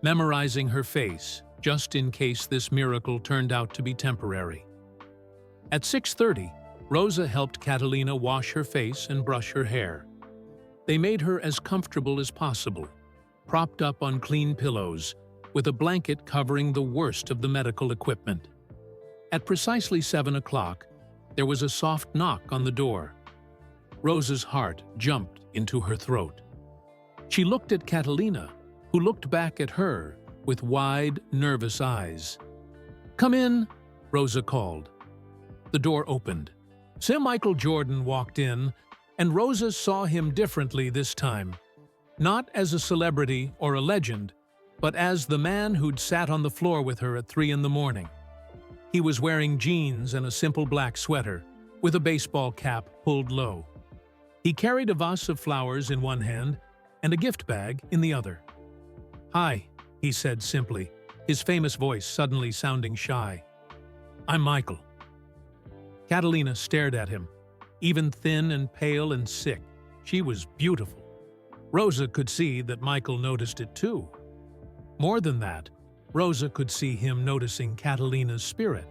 memorizing her face, just in case this miracle turned out to be temporary. At 6:30, Rosa helped Catalina wash her face and brush her hair. They made her as comfortable as possible, propped up on clean pillows, with a blanket covering the worst of the medical equipment. At precisely 7 o'clock, there was a soft knock on the door. Rosa's heart jumped into her throat. She looked at Catalina, who looked back at her with wide, nervous eyes. Come in, Rosa called. The door opened. Sir Michael Jordan walked in, and Rosa saw him differently this time. Not as a celebrity or a legend, but as the man who'd sat on the floor with her at 3 in the morning. He was wearing jeans and a simple black sweater, with a baseball cap pulled low. He carried a vase of flowers in one hand and a gift bag in the other. Hi, he said simply, his famous voice suddenly sounding shy. I'm Michael. Catalina stared at him, even thin and pale and sick. She was beautiful. Rosa could see that Michael noticed it too. More than that, Rosa could see him noticing Catalina's spirit,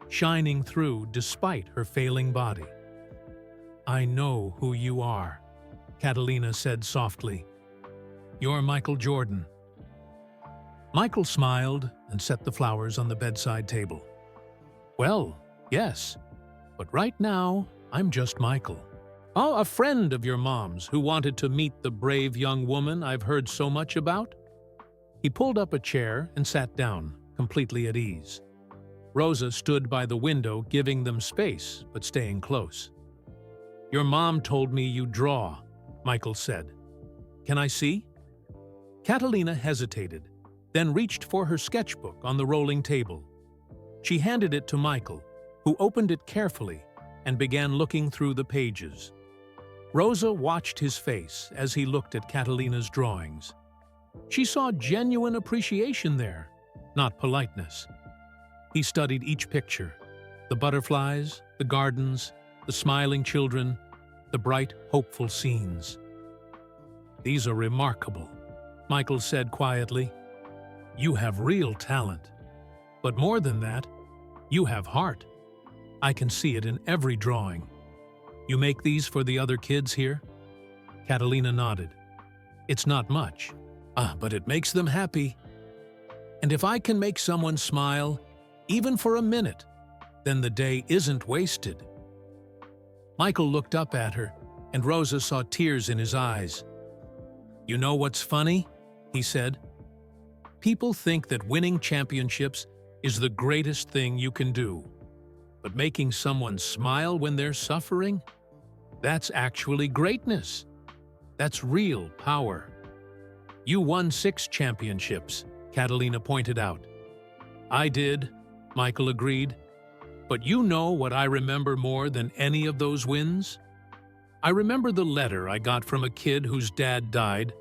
shining through despite her failing body. I know who you are, Catalina said softly. You're Michael Jordan. Michael smiled and set the flowers on the bedside table. Well, yes, but right now, I'm just Michael. Oh, a friend of your mom's who wanted to meet the brave young woman I've heard so much about? He pulled up a chair and sat down, completely at ease. Rosa stood by the window, giving them space, but staying close. Your mom told me you draw, Michael said. Can I see? Catalina hesitated, then reached for her sketchbook on the rolling table. She handed it to Michael, who opened it carefully and began looking through the pages. Rosa watched his face as he looked at Catalina's drawings. She saw genuine appreciation there, not politeness. He studied each picture, the butterflies, the gardens, the smiling children, the bright, hopeful scenes. These are remarkable, Michael said quietly. You have real talent. But more than that, you have heart. I can see it in every drawing. You make these for the other kids here? Catalina nodded. It's not much, but it makes them happy. And if I can make someone smile, even for a minute, then the day isn't wasted. Michael looked up at her, and Rosa saw tears in his eyes. You know what's funny? He said. People think that winning championships is the greatest thing you can do. But making someone smile when they're suffering? That's actually greatness. That's real power. You won 6 championships, Catalina pointed out. I did, Michael agreed. But you know what I remember more than any of those wins? I remember the letter I got from a kid whose dad died,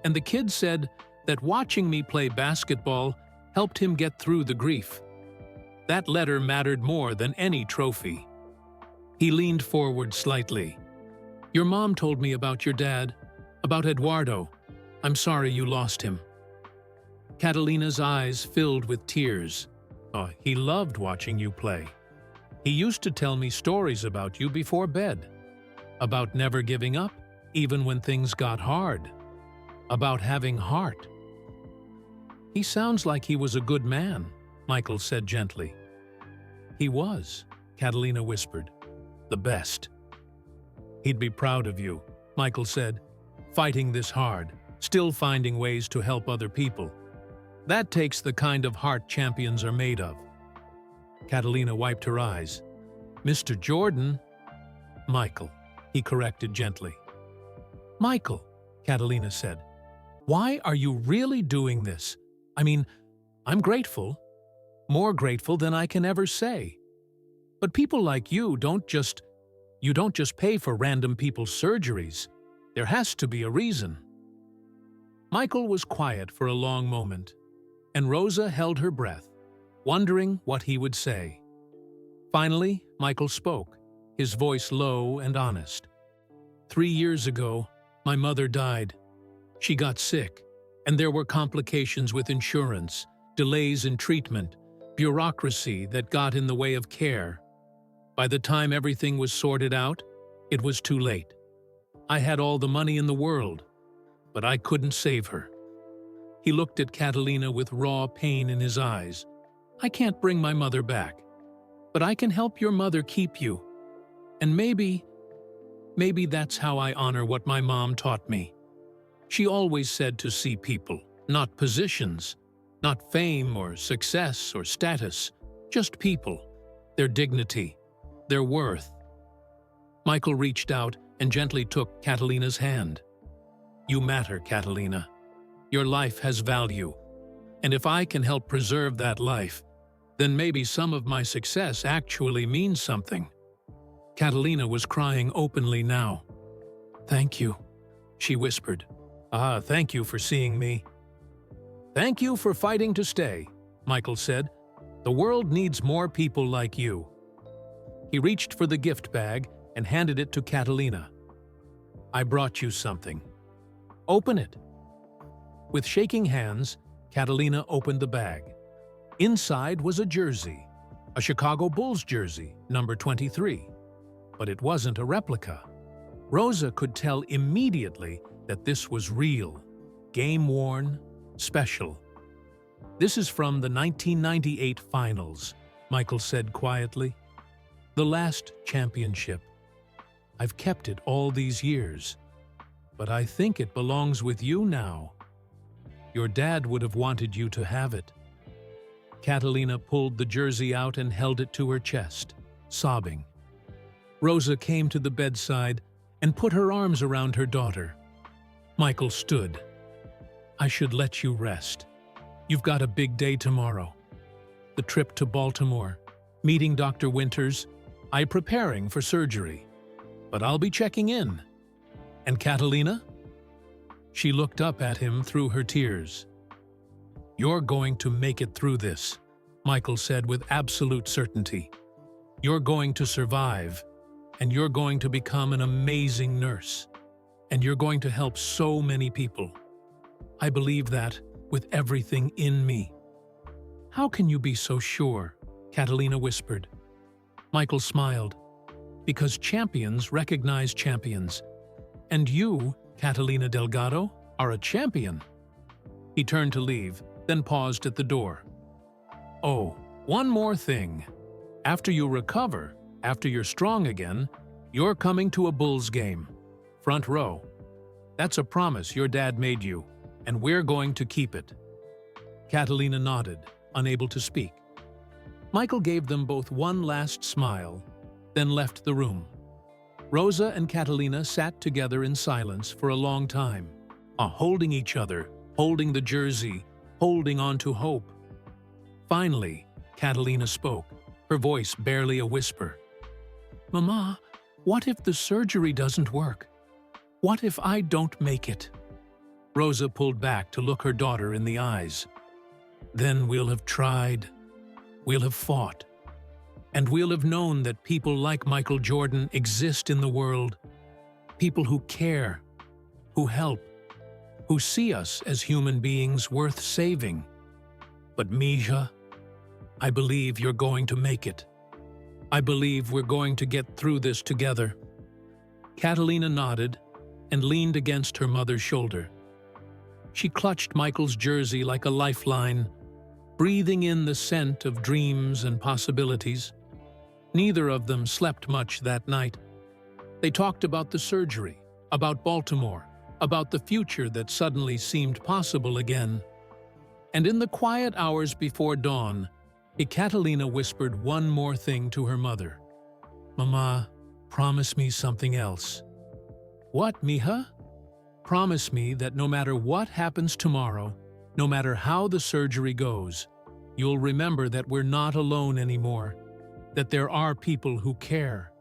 and the kid said that watching me play basketball helped him get through the grief. That letter mattered more than any trophy. He leaned forward slightly. Your mom told me about your dad, about Eduardo. I'm sorry you lost him. Catalina's eyes filled with tears. Oh, he loved watching you play. He used to tell me stories about you before bed. About never giving up, even when things got hard. About having heart. He sounds like he was a good man, Michael said gently. He was, Catalina whispered. The best. He'd be proud of you, Michael said, fighting this hard, still finding ways to help other people. That takes the kind of heart champions are made of. Catalina wiped her eyes. Mr. Jordan. Michael, he corrected gently. Michael, Catalina said, why are you really doing this? I mean, I'm grateful. More grateful than I can ever say. But people like you don't just pay for random people's surgeries. There has to be a reason. Michael was quiet for a long moment, and Rosa held her breath, wondering what he would say. Finally, Michael spoke, his voice low and honest. 3 years ago, my mother died. She got sick, and there were complications with insurance, delays in treatment, bureaucracy that got in the way of care. By the time everything was sorted out, it was too late. I had all the money in the world, but I couldn't save her. He looked at Catalina with raw pain in his eyes. I can't bring my mother back, but I can help your mother keep you. And maybe that's how I honor what my mom taught me. She always said to see people, not positions, not fame or success or status, just people, their dignity, their worth. Michael reached out and gently took Catalina's hand. You matter, Catalina. Your life has value, and if I can help preserve that life, then maybe some of my success actually means something. Catalina was crying openly now. Thank you, she whispered. Thank you for seeing me. Thank you for fighting to stay, Michael said. The world needs more people like you. He reached for the gift bag and handed it to Catalina. I brought you something. Open it. With shaking hands, Catalina opened the bag. Inside was a jersey, a Chicago Bulls jersey, number 23. But it wasn't a replica. Rosa could tell immediately that this was real, game-worn, special. This is from the 1998 finals, Michael said quietly. The last championship. I've kept it all these years, but I think it belongs with you now. Your dad would have wanted you to have it. Catalina pulled the jersey out and held it to her chest, sobbing. Rosa came to the bedside and put her arms around her daughter. Michael stood. I should let you rest. You've got a big day tomorrow. The trip to Baltimore, meeting Dr. Winters. I'm preparing for surgery, but I'll be checking in. And Catalina? She looked up at him through her tears. You're going to make it through this, Michael said with absolute certainty. You're going to survive, and you're going to become an amazing nurse, and you're going to help so many people. I believe that with everything in me. How can you be so sure? Catalina whispered. Michael smiled. Because champions recognize champions. And you, Catalina Delgado, are a champion. He turned to leave, then paused at the door. Oh, one more thing. After you recover, after you're strong again, you're coming to a Bulls game. Front row. That's a promise your dad made you, and we're going to keep it. Catalina nodded, unable to speak. Michael gave them both one last smile, then left the room. Rosa and Catalina sat together in silence for a long time, holding each other, holding the jersey, holding on to hope. Finally, Catalina spoke, her voice barely a whisper. Mama, What if the surgery doesn't work? What if I don't make it? Rosa pulled back to look her daughter in the eyes. Then we'll have tried, we'll have fought, and we'll have known that people like Michael Jordan exist in the world. People who care, who help, who see us as human beings worth saving. But Mija, I believe you're going to make it. I believe we're going to get through this together. Catalina nodded and leaned against her mother's shoulder. She clutched Michael's jersey like a lifeline, breathing in the scent of dreams and possibilities. Neither of them slept much that night. They talked about the surgery, about Baltimore, about the future that suddenly seemed possible again. And in the quiet hours before dawn, Catalina whispered one more thing to her mother. "Mama, promise me something else." "What, Mija?" "Promise me that no matter what happens tomorrow, no matter how the surgery goes, you'll remember that we're not alone anymore, that there are people who care.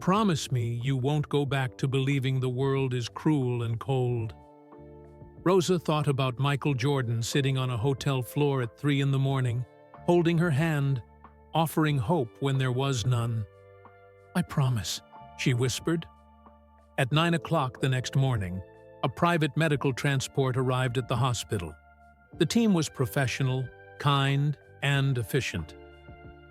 Promise me you won't go back to believing the world is cruel and cold." Rosa thought about Michael Jordan sitting on a hotel floor at 3 in the morning, holding her hand, offering hope when there was none. "I promise," she whispered. At 9 o'clock the next morning, a private medical transport arrived at the hospital. The team was professional, kind, and efficient.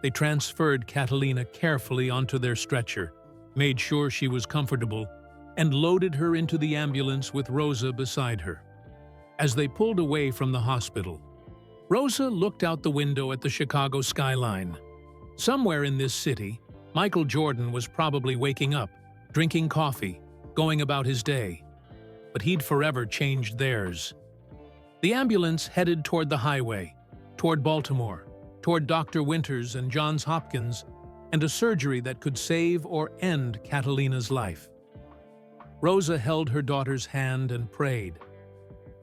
They transferred Catalina carefully onto their stretcher, made sure she was comfortable, and loaded her into the ambulance with Rosa beside her. As they pulled away from the hospital, Rosa looked out the window at the Chicago skyline. Somewhere in this city, Michael Jordan was probably waking up, drinking coffee, going about his day. But he'd forever changed theirs. The ambulance headed toward the highway, toward Baltimore, toward Dr. Winters and Johns Hopkins, and a surgery that could save or end Catalina's life. Rosa held her daughter's hand and prayed.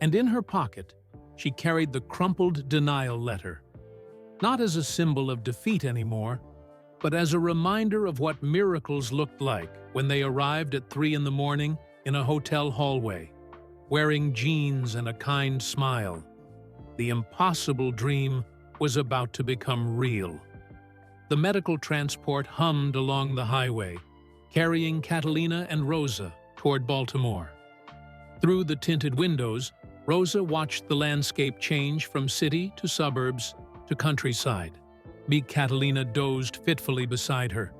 And in her pocket, she carried the crumpled denial letter, not as a symbol of defeat anymore, but as a reminder of what miracles looked like when they arrived at 3 in the morning in a hotel hallway, wearing jeans and a kind smile. The impossible dream was about to become real. The medical transport hummed along the highway, carrying Catalina and Rosa toward Baltimore. Through the tinted windows, Rosa watched the landscape change from city to suburbs to countryside. Big Catalina dozed fitfully beside her,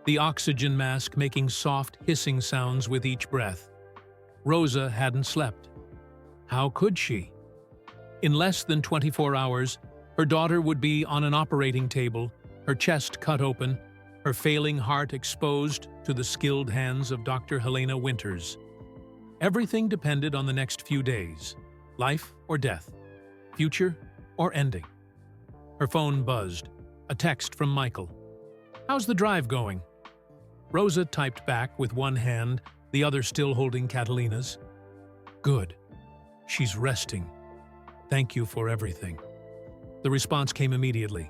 the oxygen mask making soft hissing sounds with each breath. Rosa hadn't slept. How could she? In less than 24 hours, her daughter would be on an operating table, her chest cut open, her failing heart exposed to the skilled hands of Dr. Helena Winters. Everything depended on the next few days. Life or death, future or ending. Her phone buzzed, a text from Michael. "How's the drive going?" Rosa typed back with one hand, the other still holding Catalina's. "Good. She's resting. Thank you for everything." The response came immediately.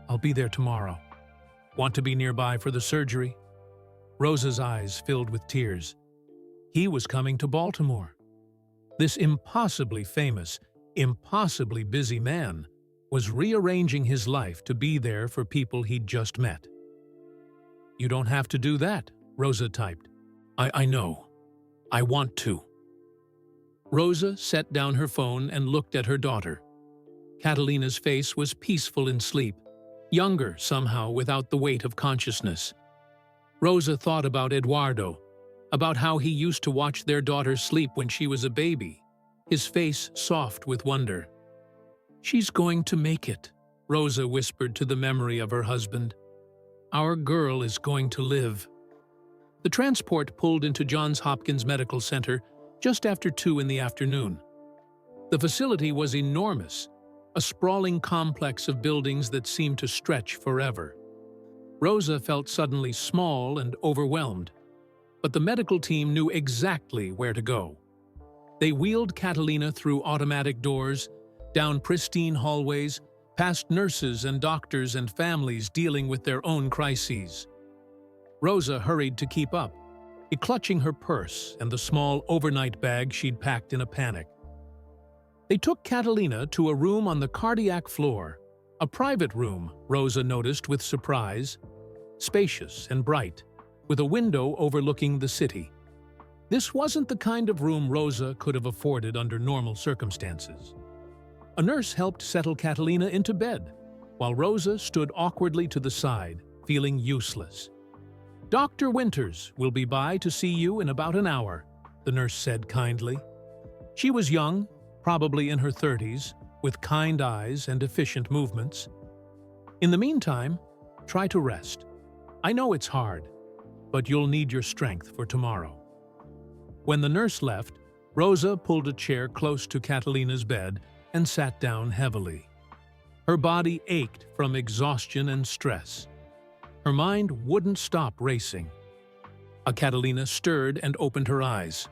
"I'll be there tomorrow. Want to be nearby for the surgery?" Rosa's eyes filled with tears. He was coming to Baltimore. This impossibly famous, impossibly busy man was rearranging his life to be there for people he'd just met. "You don't have to do that," Rosa typed. I know. I want to." Rosa set down her phone and looked at her daughter. Catalina's face was peaceful in sleep, younger somehow without the weight of consciousness. Rosa thought about Eduardo, about how he used to watch their daughter sleep when she was a baby, his face soft with wonder. "She's going to make it," Rosa whispered to the memory of her husband. "Our girl is going to live." The transport pulled into Johns Hopkins Medical Center just after 2 in the afternoon. The facility was enormous, a sprawling complex of buildings that seemed to stretch forever. Rosa felt suddenly small and overwhelmed, but the medical team knew exactly where to go. They wheeled Catalina through automatic doors, down pristine hallways, past nurses and doctors and families dealing with their own crises. Rosa hurried to keep up, clutching her purse and the small overnight bag she'd packed in a panic. They took Catalina to a room on the cardiac floor, a private room, Rosa noticed with surprise, spacious and bright, with a window overlooking the city. This wasn't the kind of room Rosa could have afforded under normal circumstances. A nurse helped settle Catalina into bed, while Rosa stood awkwardly to the side, feeling useless. "Dr. Winters will be by to see you in about an hour," the nurse said kindly. She was young, probably in her 30s, with kind eyes and efficient movements. "In the meantime, try to rest. I know it's hard, but you'll need your strength for tomorrow." When the nurse left, Rosa pulled a chair close to Catalina's bed and sat down heavily. Her body ached from exhaustion and stress. Her mind wouldn't stop racing. Catalina stirred and opened her eyes.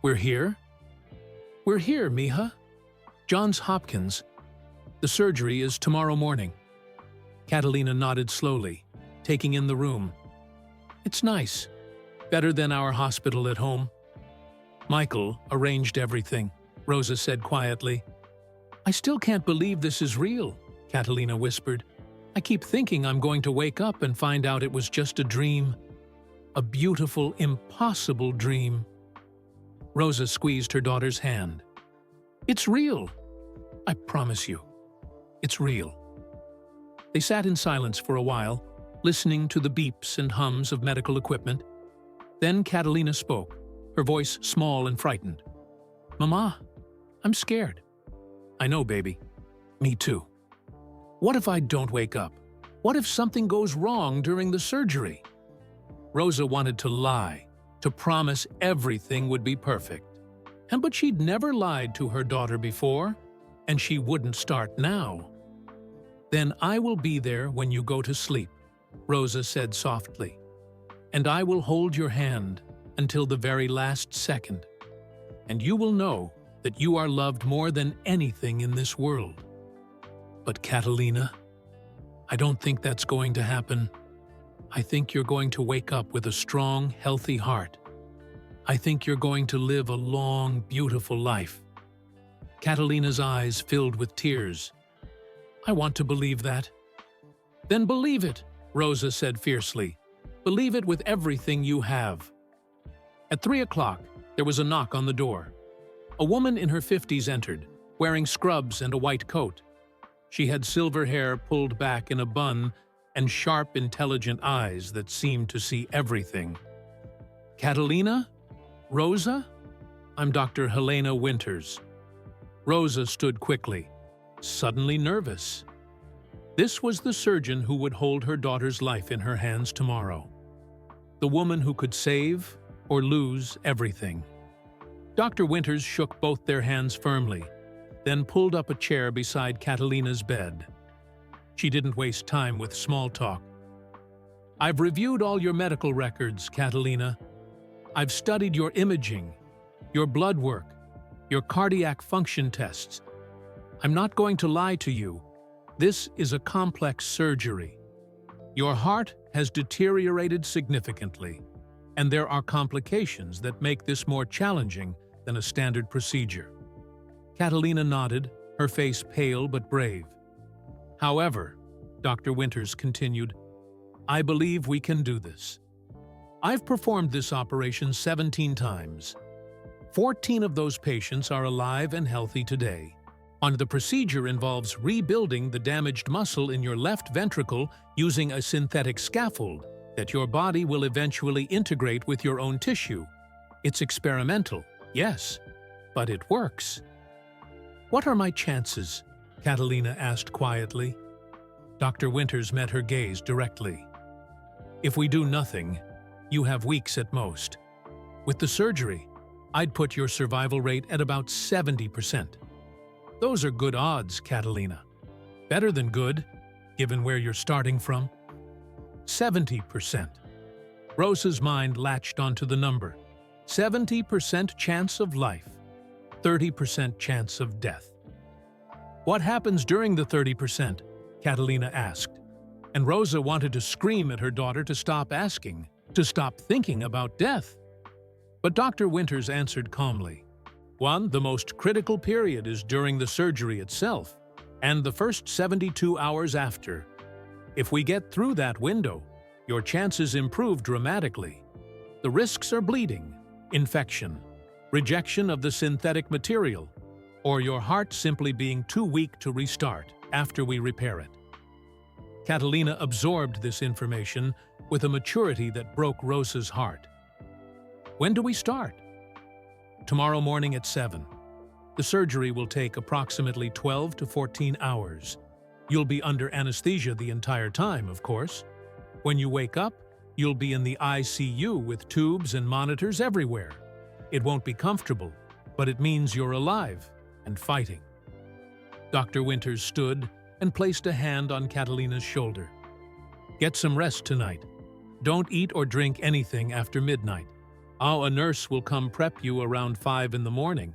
"We're here?" "We're here, mija. Johns Hopkins. The surgery is tomorrow morning." Catalina nodded slowly, taking in the room. "It's nice. Better than our hospital at home." "Michael arranged everything," Rosa said quietly. "I still can't believe this is real," Catalina whispered. "I keep thinking I'm going to wake up and find out it was just a dream. A beautiful, impossible dream." Rosa squeezed her daughter's hand. "It's real. I promise you. It's real." They sat in silence for a while, listening to the beeps and hums of medical equipment. Then Catalina spoke, her voice small and frightened. "Mama, I'm scared." "I know, baby. Me too. What if I don't wake up? What if something goes wrong during the surgery?" Rosa wanted to lie, to promise everything would be perfect. But she'd never lied to her daughter before, and she wouldn't start now. "Then I will be there when you go to sleep," Rosa said softly. "And I will hold your hand until the very last second. And you will know that you are loved more than anything in this world." "But Catalina, I don't think that's going to happen. I think you're going to wake up with a strong, healthy heart. I think you're going to live a long, beautiful life." Catalina's eyes filled with tears. "I want to believe that." "Then believe it," Rosa said fiercely. "Believe it with everything you have." At 3 o'clock, there was a knock on the door. A woman in her 50s entered, wearing scrubs and a white coat. She had silver hair pulled back in a bun and sharp, intelligent eyes that seemed to see everything. "Catalina? Rosa? I'm Dr. Helena Winters." Rosa stood quickly, suddenly nervous. This was the surgeon who would hold her daughter's life in her hands tomorrow. The woman who could save or lose everything. Dr. Winters shook both their hands firmly, then pulled up a chair beside Catalina's bed. She didn't waste time with small talk. "I've reviewed all your medical records, Catalina. I've studied your imaging, your blood work, your cardiac function tests. I'm not going to lie to you. This is a complex surgery. Your heart has deteriorated significantly, and there are complications that make this more challenging than a standard procedure." Catalina nodded, her face pale but brave. "However," Dr. Winters continued, "I believe we can do this. I've performed this operation 17 times. 14 of those patients are alive and healthy today. And the procedure involves rebuilding the damaged muscle in your left ventricle using a synthetic scaffold that your body will eventually integrate with your own tissue. It's experimental, yes, but it works." "What are my chances?" Catalina asked quietly. Dr. Winters met her gaze directly. "If we do nothing, you have weeks at most. With the surgery, I'd put your survival rate at about 70%. Those are good odds, Catalina. Better than good, given where you're starting from." 70%. Rosa's mind latched onto the number. 70% chance of life, 30% chance of death. "What happens during the 30%? Catalina asked. And Rosa wanted to scream at her daughter to stop asking, to stop thinking about death. But Dr. Winters answered calmly. 1. The most critical period is during the surgery itself, and the first 72 hours after. If we get through that window, your chances improve dramatically. The risks are bleeding, infection, rejection of the synthetic material, or your heart simply being too weak to restart after we repair it. Catalina absorbed this information with a maturity that broke Rosa's heart. When do we start? Tomorrow morning at 7. The surgery will take approximately 12 to 14 hours. You'll be under anesthesia the entire time, of course. When you wake up, you'll be in the ICU with tubes and monitors everywhere. It won't be comfortable, but it means you're alive and fighting. Dr. Winters stood and placed a hand on Catalina's shoulder. Get some rest tonight. Don't eat or drink anything after midnight. A nurse will come prep you around 5 in the morning.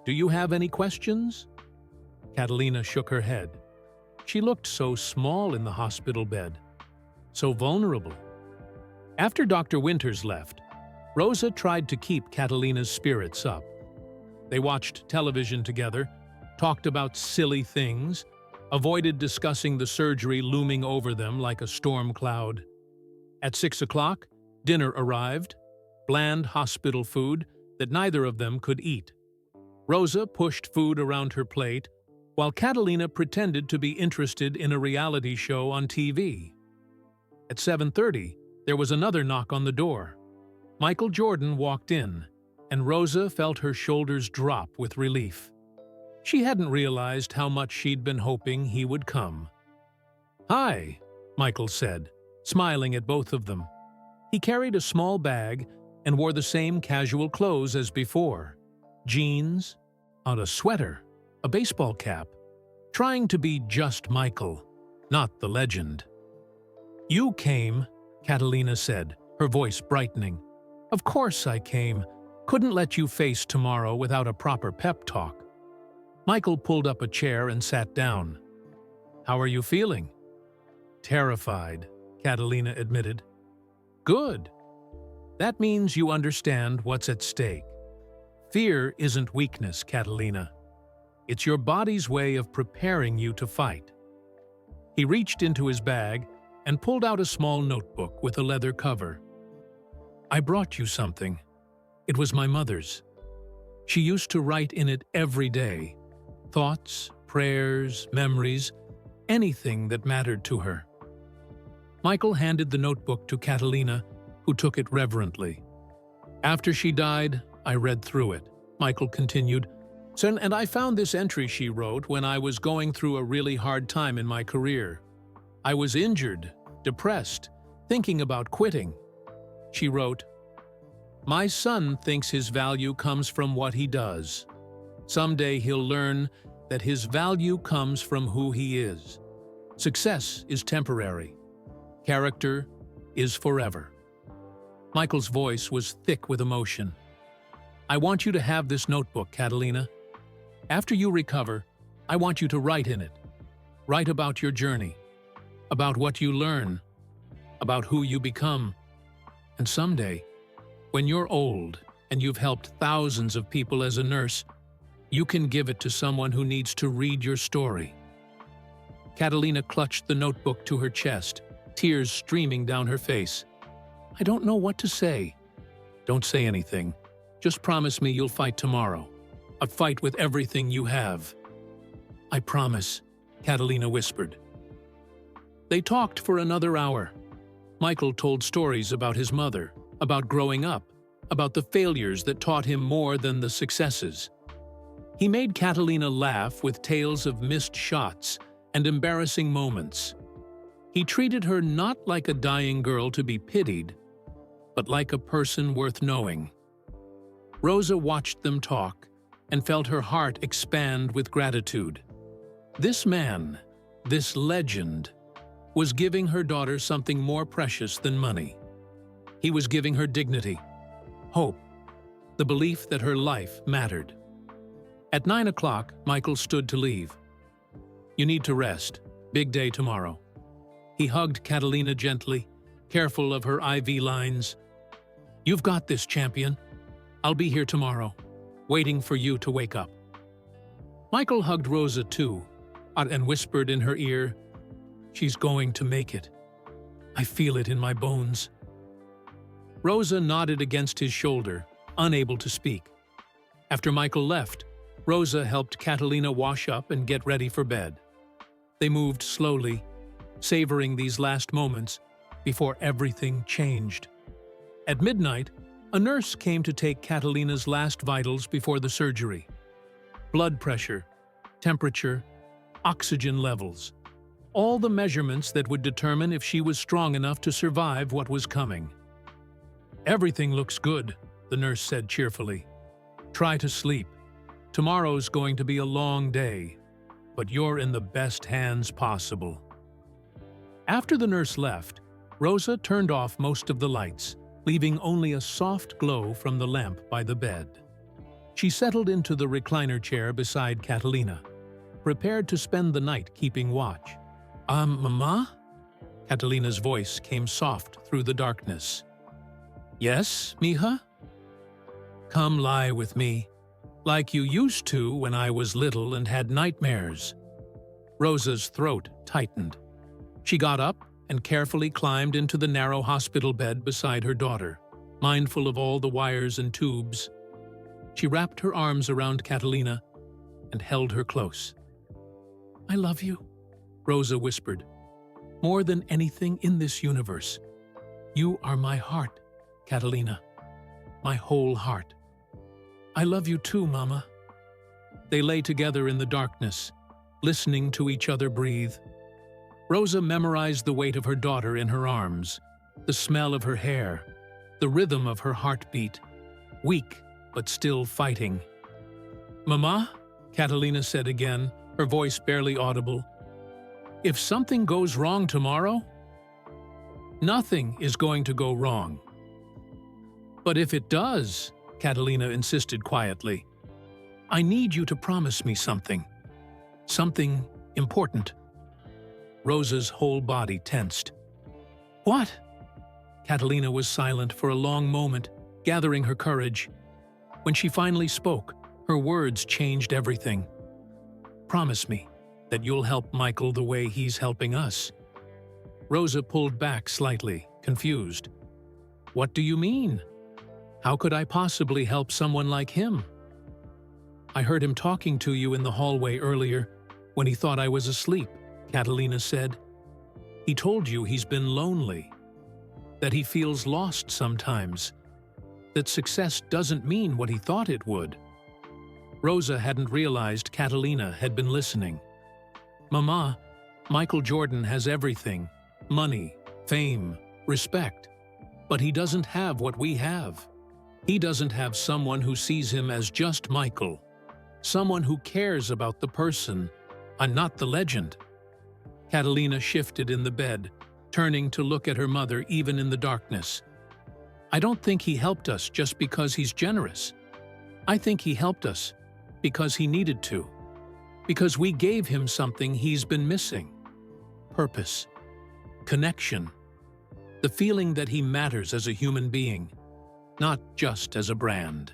Do you have any questions? Catalina shook her head. She looked so small in the hospital bed, so vulnerable. After Dr. Winters left, Rosa tried to keep Catalina's spirits up. They watched television together, talked about silly things, avoided discussing the surgery looming over them like a storm cloud. At 6 o'clock, dinner arrived, bland hospital food that neither of them could eat. Rosa pushed food around her plate, while Catalina pretended to be interested in a reality show on TV. At 7:30, there was another knock on the door. Michael Jordan walked in, and Rosa felt her shoulders drop with relief. She hadn't realized how much she'd been hoping he would come. "Hi," Michael said, smiling at both of them. He carried a small bag and wore the same casual clothes as before. Jeans, a sweater, a baseball cap, trying to be just Michael, not the legend. "You came," Catalina said, her voice brightening. "Of course I came. Couldn't let you face tomorrow without a proper pep talk." Michael pulled up a chair and sat down. "How are you feeling?" "Terrified," Catalina admitted. "Good. That means you understand what's at stake. Fear isn't weakness, Catalina. It's your body's way of preparing you to fight." He reached into his bag and pulled out a small notebook with a leather cover. "I brought you something. It was my mother's. She used to write in it every day. Thoughts, prayers, memories, anything that mattered to her." Michael handed the notebook to Catalina, who took it reverently. "After she died, I read through it," Michael continued. "And I found this entry she wrote when I was going through a really hard time in my career. I was injured, depressed, thinking about quitting. She wrote, 'My son thinks his value comes from what he does. Someday he'll learn that his value comes from who he is. Success is temporary. Character is forever.'" Michael's voice was thick with emotion. "I want you to have this notebook, Catalina. After you recover, I want you to write in it. Write about your journey, about what you learn, about who you become. And someday, when you're old and you've helped thousands of people as a nurse, you can give it to someone who needs to read your story." Catalina clutched the notebook to her chest, tears streaming down her face. "I don't know what to say." "Don't say anything. Just promise me you'll fight tomorrow. A fight with everything you have." "I promise," Catalina whispered. They talked for another hour. Michael told stories about his mother, about growing up, about the failures that taught him more than the successes. He made Catalina laugh with tales of missed shots and embarrassing moments. He treated her not like a dying girl to be pitied, but like a person worth knowing. Rosa watched them talk and felt her heart expand with gratitude. This man, this legend, was giving her daughter something more precious than money. He was giving her dignity, hope, the belief that her life mattered. At 9 o'clock, Michael stood to leave. "You need to rest. Big day tomorrow." He hugged Catalina gently, careful of her IV lines. "You've got this, champion. I'll be here tomorrow, waiting for you to wake up." Michael hugged Rosa too, and whispered in her ear, "She's going to make it. I feel it in my bones." Rosa nodded against his shoulder, unable to speak. After Michael left, Rosa helped Catalina wash up and get ready for bed. They moved slowly, savoring these last moments before everything changed. At midnight, a nurse came to take Catalina's last vitals before the surgery. Blood pressure, temperature, oxygen levels. All the measurements that would determine if she was strong enough to survive what was coming. "Everything looks good," the nurse said cheerfully. "Try to sleep. Tomorrow's going to be a long day, but you're in the best hands possible." After the nurse left, Rosa turned off most of the lights, leaving only a soft glow from the lamp by the bed. She settled into the recliner chair beside Catalina, prepared to spend the night keeping watch. Mama?" Catalina's voice came soft through the darkness. "Yes, mija? Come lie with me, like you used to when I was little and had nightmares." Rosa's throat tightened. She got up and carefully climbed into the narrow hospital bed beside her daughter, mindful of all the wires and tubes. She wrapped her arms around Catalina and held her close. "I love you," Rosa whispered. "More than anything in this universe. You are my heart, Catalina. My whole heart." "I love you too, Mama." They lay together in the darkness, listening to each other breathe. Rosa memorized the weight of her daughter in her arms, the smell of her hair, the rhythm of her heartbeat, weak but still fighting. "Mama?" Catalina said again, her voice barely audible. "If something goes wrong tomorrow?" "Nothing is going to go wrong." "But if it does," Catalina insisted quietly, "I need you to promise me something. Something important." Rosa's whole body tensed. "What?" Catalina was silent for a long moment, gathering her courage. When she finally spoke, her words changed everything. "Promise me that you'll help Michael the way he's helping us." Rosa pulled back slightly, confused. "What do you mean? How could I possibly help someone like him?" "I heard him talking to you in the hallway earlier, when he thought I was asleep," Catalina said. "He told you he's been lonely, that he feels lost sometimes, that success doesn't mean what he thought it would." Rosa hadn't realized Catalina had been listening. "Mama, Michael Jordan has everything, money, fame, respect, but he doesn't have what we have. He doesn't have someone who sees him as just Michael, someone who cares about the person and not the legend." Catalina shifted in the bed, turning to look at her mother even in the darkness. "I don't think he helped us just because he's generous. I think he helped us because he needed to, because we gave him something he's been missing. Purpose, connection, the feeling that he matters as a human being, not just as a brand."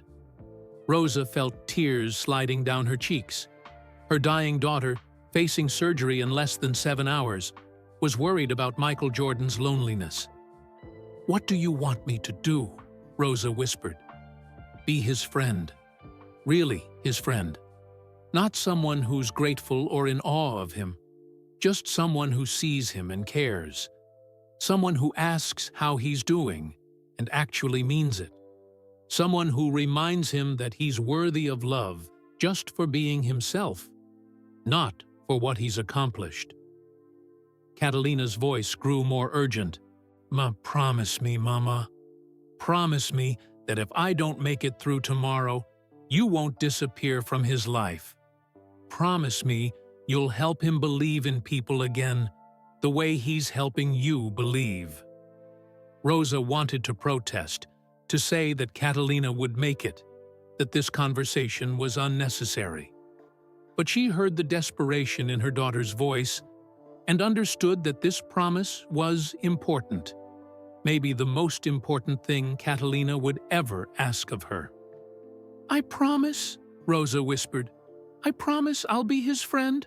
Rosa felt tears sliding down her cheeks. Her dying daughter, facing surgery in less than 7 hours, was worried about Michael Jordan's loneliness. "What do you want me to do?" Rosa whispered. "Be his friend. Really his friend. Not someone who's grateful or in awe of him. Just someone who sees him and cares. Someone who asks how he's doing and actually means it. Someone who reminds him that he's worthy of love just for being himself, not for what he's accomplished." Catalina's voice grew more urgent. Promise me, Mama. Promise me that if I don't make it through tomorrow, you won't disappear from his life. Promise me you'll help him believe in people again, the way he's helping you believe." Rosa wanted to protest, to say that Catalina would make it, that this conversation was unnecessary. But she heard the desperation in her daughter's voice, and understood that this promise was important. Maybe the most important thing Catalina would ever ask of her. "I promise," Rosa whispered. "I promise I'll be his friend.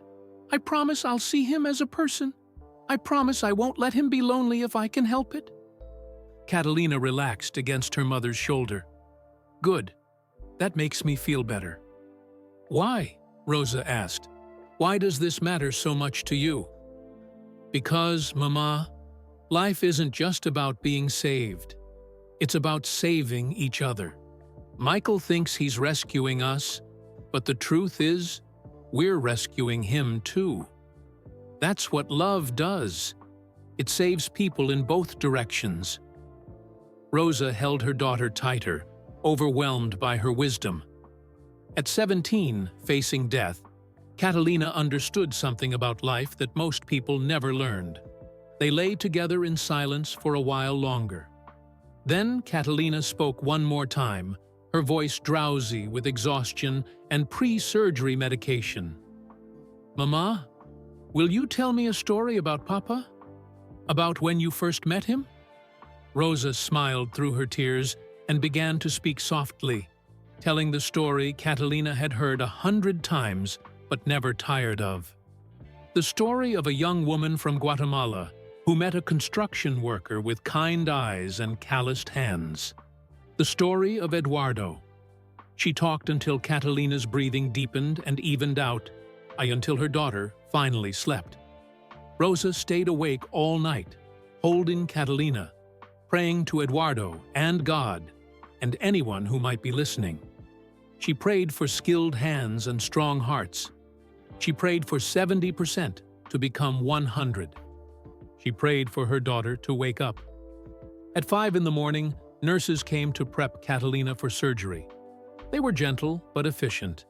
I promise I'll see him as a person. I promise I won't let him be lonely if I can help it." Catalina relaxed against her mother's shoulder. "Good. That makes me feel better." "Why?" Rosa asked. "Why does this matter so much to you?" "Because, Mama, life isn't just about being saved. It's about saving each other. Michael thinks he's rescuing us, but the truth is, we're rescuing him too. That's what love does. It saves people in both directions." Rosa held her daughter tighter, overwhelmed by her wisdom. At 17, facing death, Catalina understood something about life that most people never learned. They lay together in silence for a while longer. Then Catalina spoke one more time, her voice drowsy with exhaustion and pre-surgery medication. "Mama, will you tell me a story about Papa? About when you first met him?" Rosa smiled through her tears and began to speak softly, telling the story Catalina had heard 100 times but never tired of. The story of a young woman from Guatemala who met a construction worker with kind eyes and calloused hands. The story of Eduardo. She talked until Catalina's breathing deepened and evened out, until her daughter finally slept. Rosa stayed awake all night, holding Catalina, praying to Eduardo and God, and anyone who might be listening. She prayed for skilled hands and strong hearts. She prayed for 70% to become 100. She prayed for her daughter to wake up. At 5 in the morning, nurses came to prep Catalina for surgery. They were gentle but efficient,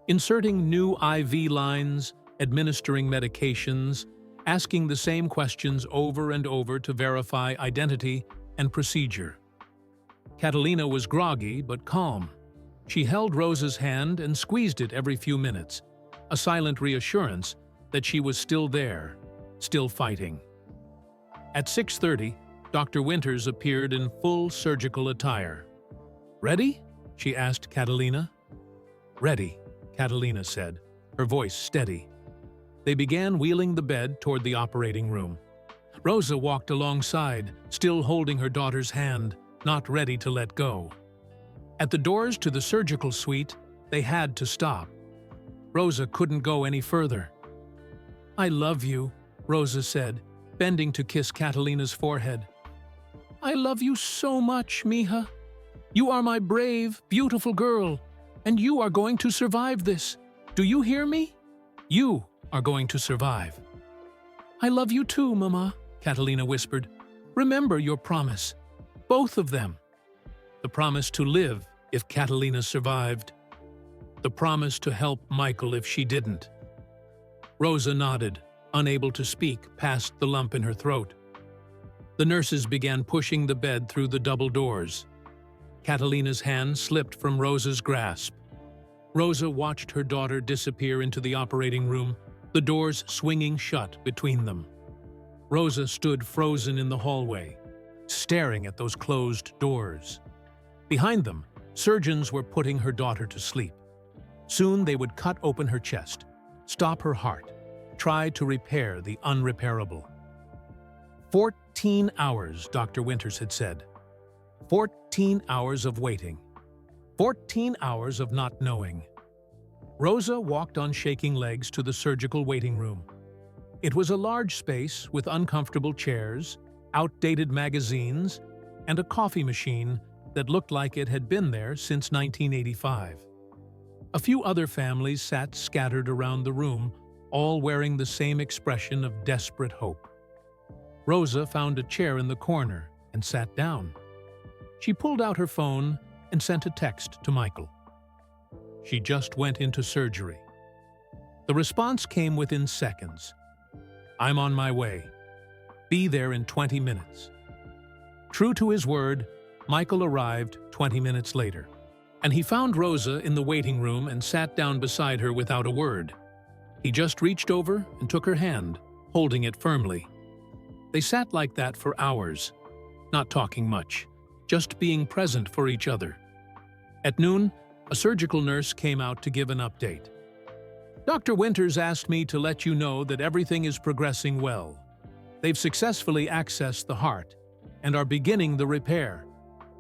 inserting new IV lines, administering medications, asking the same questions over and over to verify identity and procedure. Catalina was groggy but calm. She held Rosa's hand and squeezed it every few minutes, a silent reassurance that she was still there, still fighting. At 6:30, Dr. Winters appeared in full surgical attire. "Ready?" she asked Catalina. "Ready," Catalina said, her voice steady. They began wheeling the bed toward the operating room. Rosa walked alongside, still holding her daughter's hand, not ready to let go. At the doors to the surgical suite, they had to stop. Rosa couldn't go any further. "I love you," Rosa said, bending to kiss Catalina's forehead. "I love you so much, Mija. You are my brave, beautiful girl, and you are going to survive this. Do you hear me? You are going to survive." "I love you too, Mama," Catalina whispered. "Remember your promise. Both of them. The promise to live if Catalina survived. The promise to help Michael if she didn't." Rosa nodded, unable to speak past the lump in her throat. The nurses began pushing the bed through the double doors. Catalina's hand slipped from Rosa's grasp. Rosa watched her daughter disappear into the operating room, the doors swinging shut between them. Rosa stood frozen in the hallway, staring at those closed doors. Behind them, surgeons were putting her daughter to sleep. Soon they would cut open her chest, stop her heart, try to repair the unrepairable. 14 hours, Dr. Winters had said. 14 hours of waiting. 14 hours of not knowing. Rosa walked on shaking legs to the surgical waiting room. It was a large space with uncomfortable chairs, outdated magazines, and a coffee machine that looked like it had been there since 1985. A few other families sat scattered around the room, all wearing the same expression of desperate hope. Rosa found a chair in the corner and sat down. She pulled out her phone and sent a text to Michael. She just went into surgery. The response came within seconds. "I'm on my way. Be there in 20 minutes." True to his word, Michael arrived 20 minutes later, and he found Rosa in the waiting room and sat down beside her without a word. He just reached over and took her hand, holding it firmly. They sat like that for hours, not talking much, just being present for each other. At noon, a surgical nurse came out to give an update. "Dr. Winters asked me to let you know that everything is progressing well. They've successfully accessed the heart and are beginning the repair.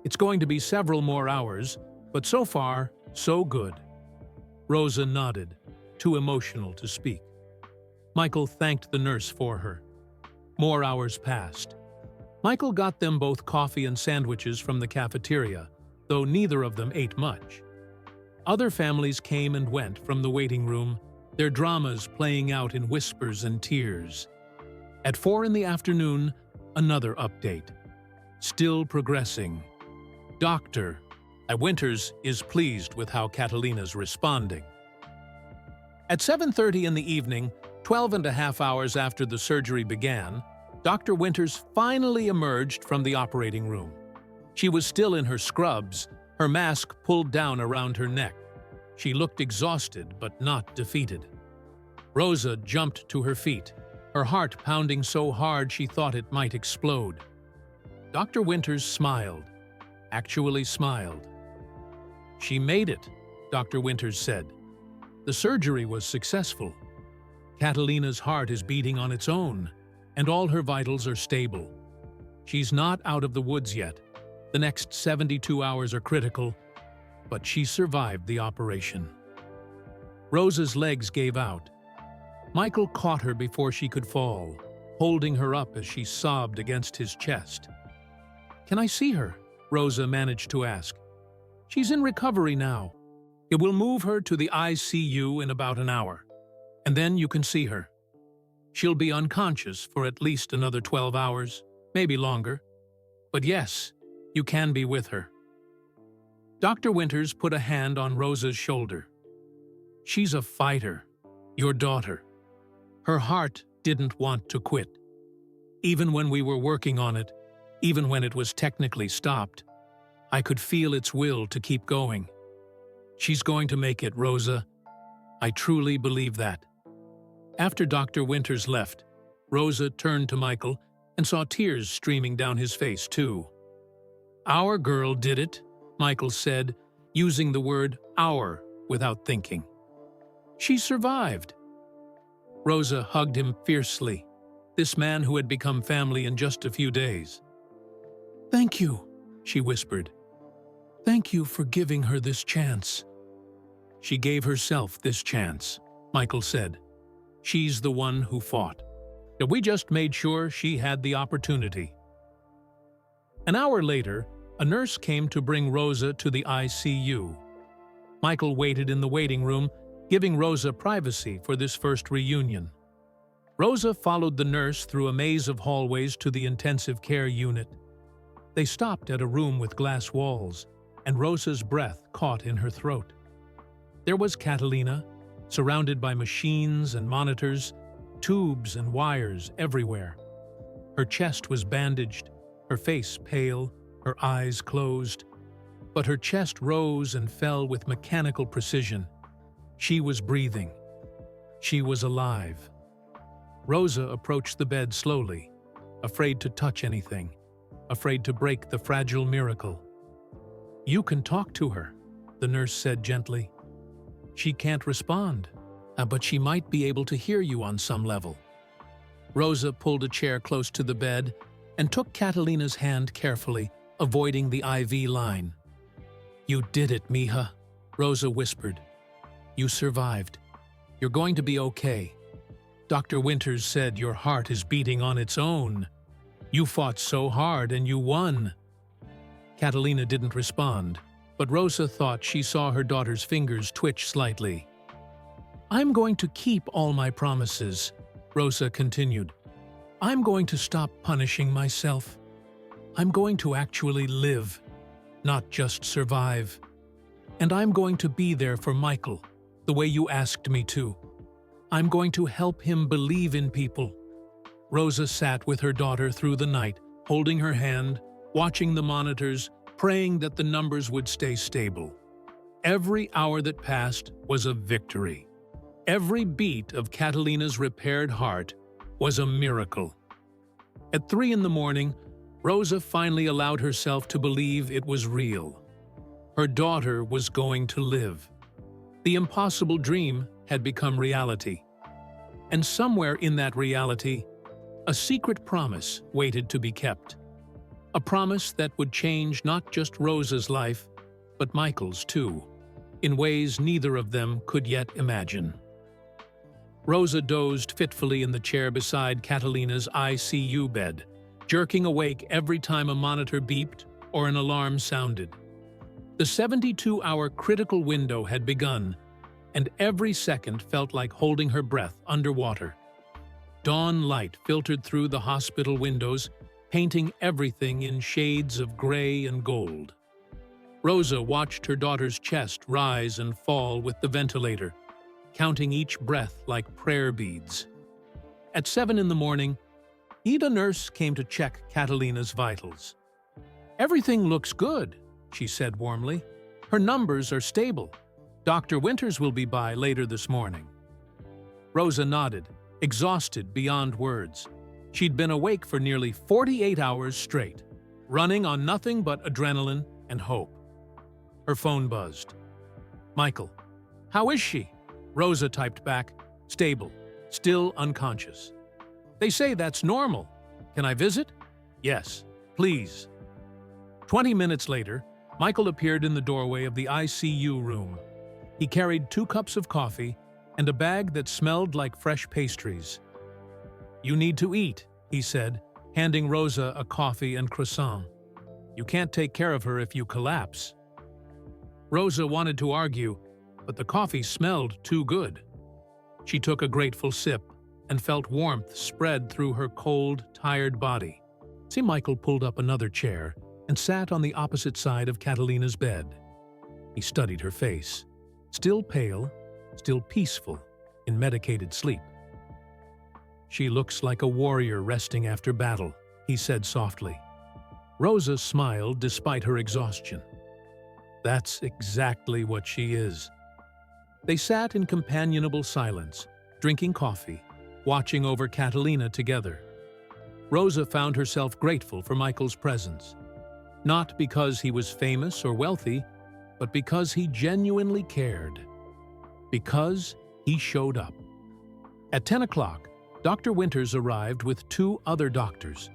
It's going to be several more hours, but so far, so good." Rosa nodded, too emotional to speak. Michael thanked the nurse for her. More hours passed. Michael got them both coffee and sandwiches from the cafeteria, though neither of them ate much. Other families came and went from the waiting room, their dramas playing out in whispers and tears. At 4 in the afternoon, another update. Still progressing. Dr. Winters is pleased with how Catalina's responding. At 7:30 in the evening, 12 and a half hours after the surgery began, Dr. Winters finally emerged from the operating room. She was still in her scrubs, her mask pulled down around her neck. She looked exhausted but not defeated. Rosa jumped to her feet, her heart pounding so hard she thought it might explode. Dr. Winters smiled, actually smiled. "She made it," Dr. Winters said. "The surgery was successful. Catalina's heart is beating on its own, and all her vitals are stable. She's not out of the woods yet. The next 72 hours are critical, but she survived the operation." Rosa's legs gave out. Michael caught her before she could fall, holding her up as she sobbed against his chest. "Can I see her?" Rosa managed to ask. "She's in recovery now. It will move her to the ICU in about an hour, and then you can see her. She'll be unconscious for at least another 12 hours, maybe longer. But yes, you can be with her." Dr. Winters put a hand on Rosa's shoulder. "She's a fighter, your daughter. Her heart didn't want to quit. Even when we were working on it, even when it was technically stopped, I could feel its will to keep going. She's going to make it, Rosa. I truly believe that." After Dr. Winters left, Rosa turned to Michael and saw tears streaming down his face, too. "Our girl did it," Michael said, using the word "our" without thinking. "She survived." Rosa hugged him fiercely, this man who had become family in just a few days. "Thank you," she whispered. "Thank you for giving her this chance." "She gave herself this chance," Michael said. "She's the one who fought. We just made sure she had the opportunity." An hour later, a nurse came to bring Rosa to the ICU. Michael waited in the waiting room, giving Rosa privacy for this first reunion. Rosa followed the nurse through a maze of hallways to the intensive care unit. They stopped at a room with glass walls, and Rosa's breath caught in her throat. There was Catalina, surrounded by machines and monitors, tubes and wires everywhere. Her chest was bandaged, her face pale, her eyes closed, but her chest rose and fell with mechanical precision. She was breathing. She was alive. Rosa approached the bed slowly, afraid to touch anything, afraid to break the fragile miracle. "You can talk to her," the nurse said gently. "She can't respond, but she might be able to hear you on some level." Rosa pulled a chair close to the bed and took Catalina's hand carefully, avoiding the IV line. "You did it, mija," Rosa whispered. "You survived. You're going to be okay. Dr. Winters said your heart is beating on its own. You fought so hard and you won." Catalina didn't respond, but Rosa thought she saw her daughter's fingers twitch slightly. "I'm going to keep all my promises," Rosa continued. "I'm going to stop punishing myself. I'm going to actually live, not just survive. And I'm going to be there for Michael, the way you asked me to. I'm going to help him believe in people." Rosa sat with her daughter through the night, holding her hand, watching the monitors, praying that the numbers would stay stable. Every hour that passed was a victory. Every beat of Catalina's repaired heart was a miracle. At 3 in the morning, Rosa finally allowed herself to believe it was real. Her daughter was going to live. The impossible dream had become reality. And somewhere in that reality, a secret promise waited to be kept. A promise that would change not just Rosa's life, but Michael's too, in ways neither of them could yet imagine. Rosa dozed fitfully in the chair beside Catalina's ICU bed, jerking awake every time a monitor beeped or an alarm sounded. The 72-hour critical window had begun, and every second felt like holding her breath underwater. Dawn light filtered through the hospital windows, painting everything in shades of gray and gold. Rosa watched her daughter's chest rise and fall with the ventilator, counting each breath like prayer beads. At 7 in the morning, a nurse came to check Catalina's vitals. "Everything looks good," she said warmly. "Her numbers are stable. Dr. Winters will be by later this morning." Rosa nodded, exhausted beyond words. She'd been awake for nearly 48 hours straight, running on nothing but adrenaline and hope. Her phone buzzed. "Michael, how is she?" Rosa typed back, "Stable, still unconscious." "They say that's normal. Can I visit?" "Yes, please." 20 minutes later, Michael appeared in the doorway of the ICU room. He carried 2 cups of coffee and a bag that smelled like fresh pastries. "You need to eat," he said, handing Rosa a coffee and croissant. "You can't take care of her if you collapse." Rosa wanted to argue, but the coffee smelled too good. She took a grateful sip and felt warmth spread through her cold, tired body. Michael pulled up another chair and sat on the opposite side of Catalina's bed. He studied her face, still pale, still peaceful, in medicated sleep. "She looks like a warrior resting after battle," he said softly. Rosa smiled despite her exhaustion. "That's exactly what she is." They sat in companionable silence, drinking coffee, watching over Catalina together. Rosa found herself grateful for Michael's presence, not because he was famous or wealthy, but because he genuinely cared. Because he showed up. At 10 o'clock, Dr. Winters arrived with 2 other doctors.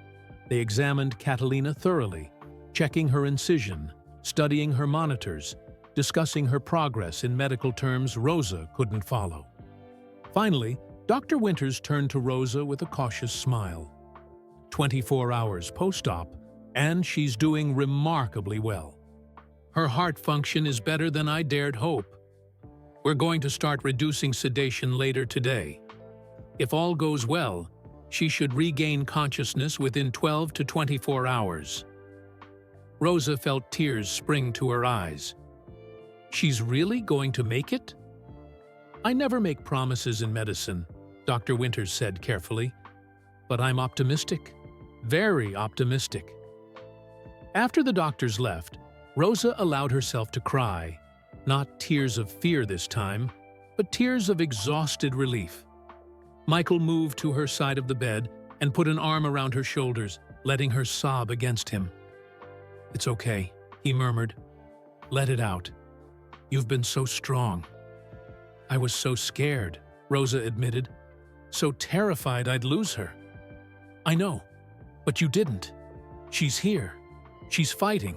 They examined Catalina thoroughly, checking her incision, studying her monitors, discussing her progress in medical terms Rosa couldn't follow. Finally, Dr. Winters turned to Rosa with a cautious smile. 24 hours post-op, and she's doing remarkably well. Her heart function is better than I dared hope. We're going to start reducing sedation later today. If all goes well, she should regain consciousness within 12 to 24 hours. Rosa felt tears spring to her eyes. She's really going to make it? "I never make promises in medicine," Dr. Winters said carefully. "But I'm optimistic. Very optimistic." After the doctors left, Rosa allowed herself to cry. Not tears of fear this time, but tears of exhausted relief. Michael moved to her side of the bed and put an arm around her shoulders, letting her sob against him. "It's okay," he murmured. "Let it out. You've been so strong." "I was so scared," Rosa admitted. "So terrified I'd lose her." "I know, but you didn't. She's here. She's fighting."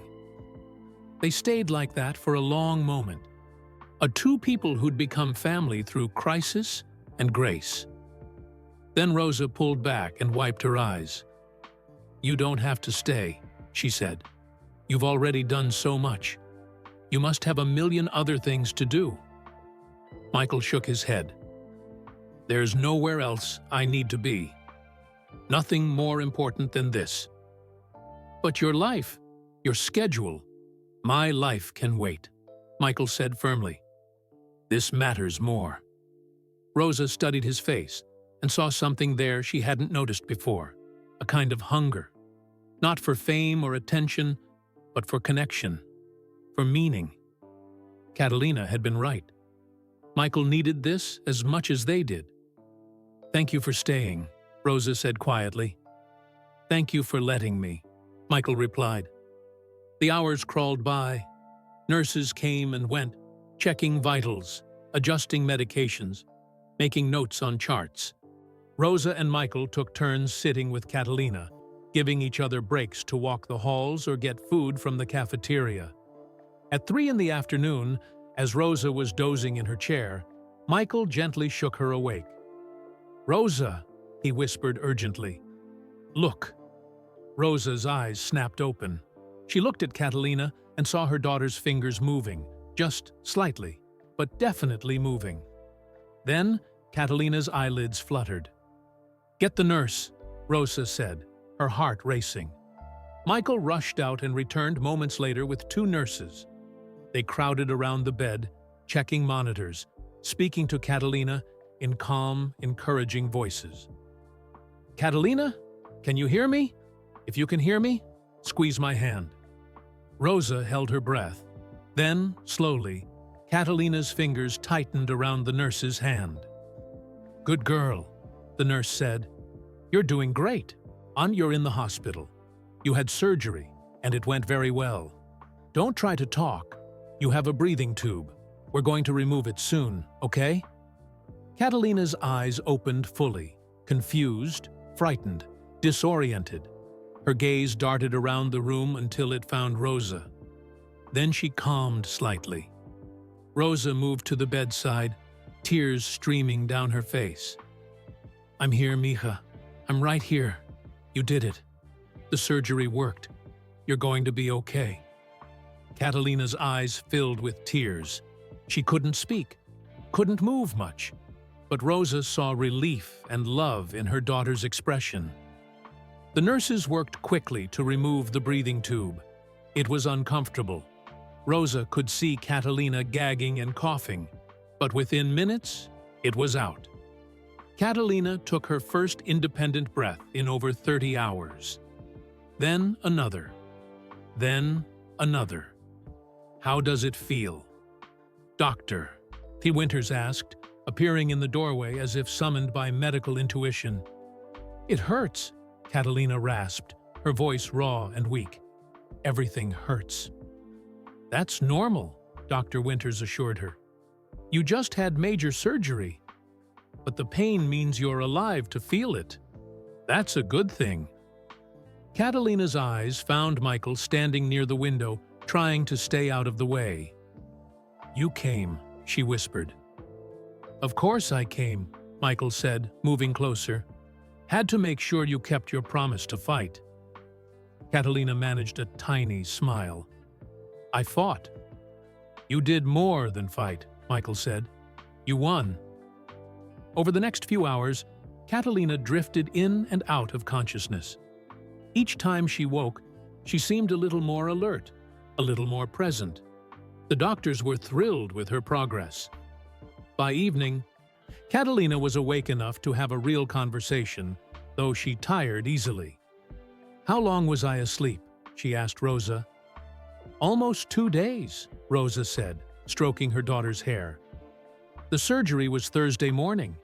They stayed like that for a long moment. 2 people who'd become family through crisis and grace. Then Rosa pulled back and wiped her eyes. "You don't have to stay," she said. "You've already done so much. You must have a million other things to do." Michael shook his head. "There's nowhere else I need to be. Nothing more important than this." "But your life, your schedule, my life can wait," Michael said firmly. "This matters more." Rosa studied his face and saw something there she hadn't noticed before, a kind of hunger. Not for fame or attention, but for connection, for meaning. Catalina had been right. Michael needed this as much as they did. "Thank you for staying," Rosa said quietly. "Thank you for letting me," Michael replied. The hours crawled by. Nurses came and went, checking vitals, adjusting medications, making notes on charts. Rosa and Michael took turns sitting with Catalina, giving each other breaks to walk the halls or get food from the cafeteria. At 3 in the afternoon, as Rosa was dozing in her chair, Michael gently shook her awake. "Rosa," he whispered urgently. "Look." Rosa's eyes snapped open. She looked at Catalina and saw her daughter's fingers moving, just slightly, but definitely moving. Then Catalina's eyelids fluttered. "Get the nurse," Rosa said, her heart racing. Michael rushed out and returned moments later with 2 nurses. They crowded around the bed, checking monitors, speaking to Catalina in calm, encouraging voices. "Catalina, can you hear me? If you can hear me, squeeze my hand." Rosa held her breath. Then, slowly, Catalina's fingers tightened around the nurse's hand. "Good girl," the nurse said. "You're doing great. You're in the hospital. You had surgery, and it went very well. Don't try to talk. You have a breathing tube. We're going to remove it soon, okay?" Catalina's eyes opened fully, confused, frightened, disoriented. Her gaze darted around the room until it found Rosa. Then she calmed slightly. Rosa moved to the bedside, tears streaming down her face. "I'm here, mija. I'm right here. You did it. The surgery worked. You're going to be okay." Catalina's eyes filled with tears. She couldn't speak, couldn't move much, but Rosa saw relief and love in her daughter's expression. The nurses worked quickly to remove the breathing tube. It was uncomfortable. Rosa could see Catalina gagging and coughing, but within minutes, it was out. Catalina took her first independent breath in over 30 hours. Then another. Then another. "How does it feel?" "Doctor," T. Winters asked, appearing in the doorway as if summoned by medical intuition. "It hurts," Catalina rasped, her voice raw and weak. "Everything hurts." "That's normal," Dr. Winters assured her. "You just had major surgery. But the pain means you're alive to feel it. That's a good thing." Catalina's eyes found Michael standing near the window, trying to stay out of the way. "You came," she whispered. "Of course I came," Michael said, moving closer. "Had to make sure you kept your promise to fight." Catalina managed a tiny smile. "I fought." "You did more than fight," Michael said. "You won." Over the next few hours, Catalina drifted in and out of consciousness. Each time she woke, she seemed a little more alert, a little more present. The doctors were thrilled with her progress. By evening, Catalina was awake enough to have a real conversation, though she tired easily. "How long was I asleep?" she asked Rosa. "Almost 2 days," Rosa said, stroking her daughter's hair. "The surgery was Thursday morning.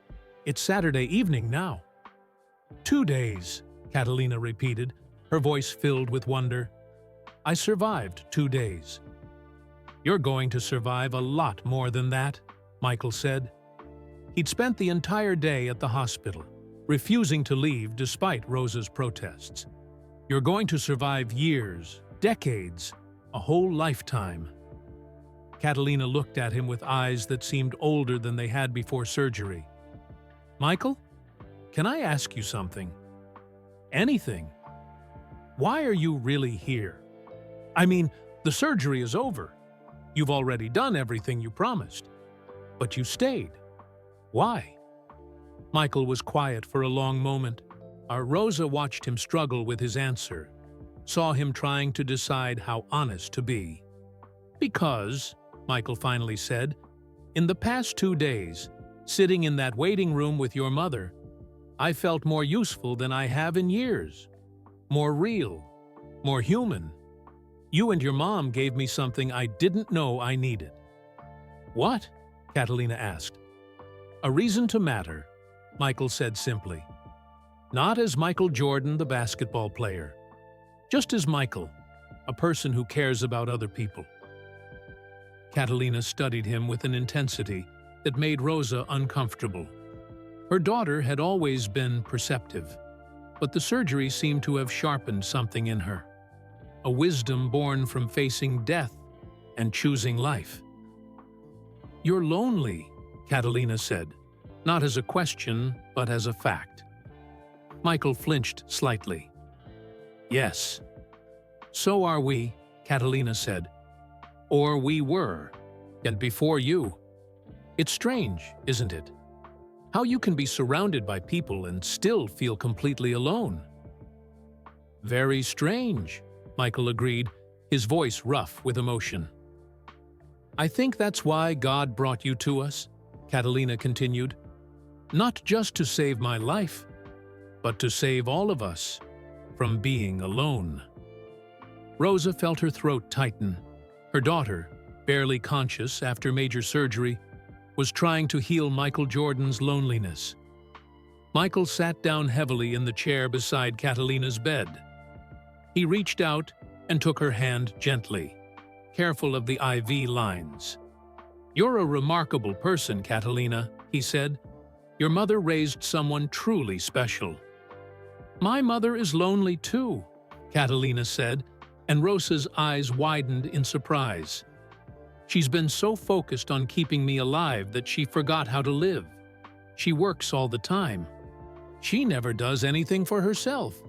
It's Saturday evening now." "2 days," Catalina repeated, her voice filled with wonder. "I survived 2 days." "You're going to survive a lot more than that," Michael said. He'd spent the entire day at the hospital, refusing to leave despite Rosa's protests. "You're going to survive years, decades, a whole lifetime." Catalina looked at him with eyes that seemed older than they had before surgery. "Michael, can I ask you something?" "Anything." "Why are you really here? I mean, the surgery is over. You've already done everything you promised. But you stayed. Why?" Michael was quiet for a long moment. Rosa watched him struggle with his answer, saw him trying to decide how honest to be. "Because," Michael finally said, "in the past 2 days, sitting in that waiting room with your mother, I felt more useful than I have in years. More real, more human. You and your mom gave me something I didn't know I needed." "What?" Catalina asked. "A reason to matter," Michael said simply. Not as Michael Jordan, the basketball player. Just as Michael, a person who cares about other people. Catalina studied him with an intensity that made Rosa uncomfortable. Her daughter had always been perceptive, but the surgery seemed to have sharpened something in her. A wisdom born from facing death and choosing life. "You're lonely," Catalina said, not as a question, but as a fact. Michael flinched slightly. "Yes." "So are we," Catalina said. "Or we were, and before you. It's strange, isn't it? How you can be surrounded by people and still feel completely alone." "Very strange," Michael agreed, his voice rough with emotion. "I think that's why God brought you to us," Catalina continued. "Not just to save my life, but to save all of us from being alone." Rosa felt her throat tighten. Her daughter, barely conscious after major surgery, was trying to heal Michael Jordan's loneliness. Michael sat down heavily in the chair beside Catalina's bed. He reached out and took her hand gently, careful of the IV lines. "You're a remarkable person, Catalina," he said. "Your mother raised someone truly special." "My mother is lonely too," Catalina said, and Rosa's eyes widened in surprise. "She's been so focused on keeping me alive that she forgot how to live. She works all the time. She never does anything for herself.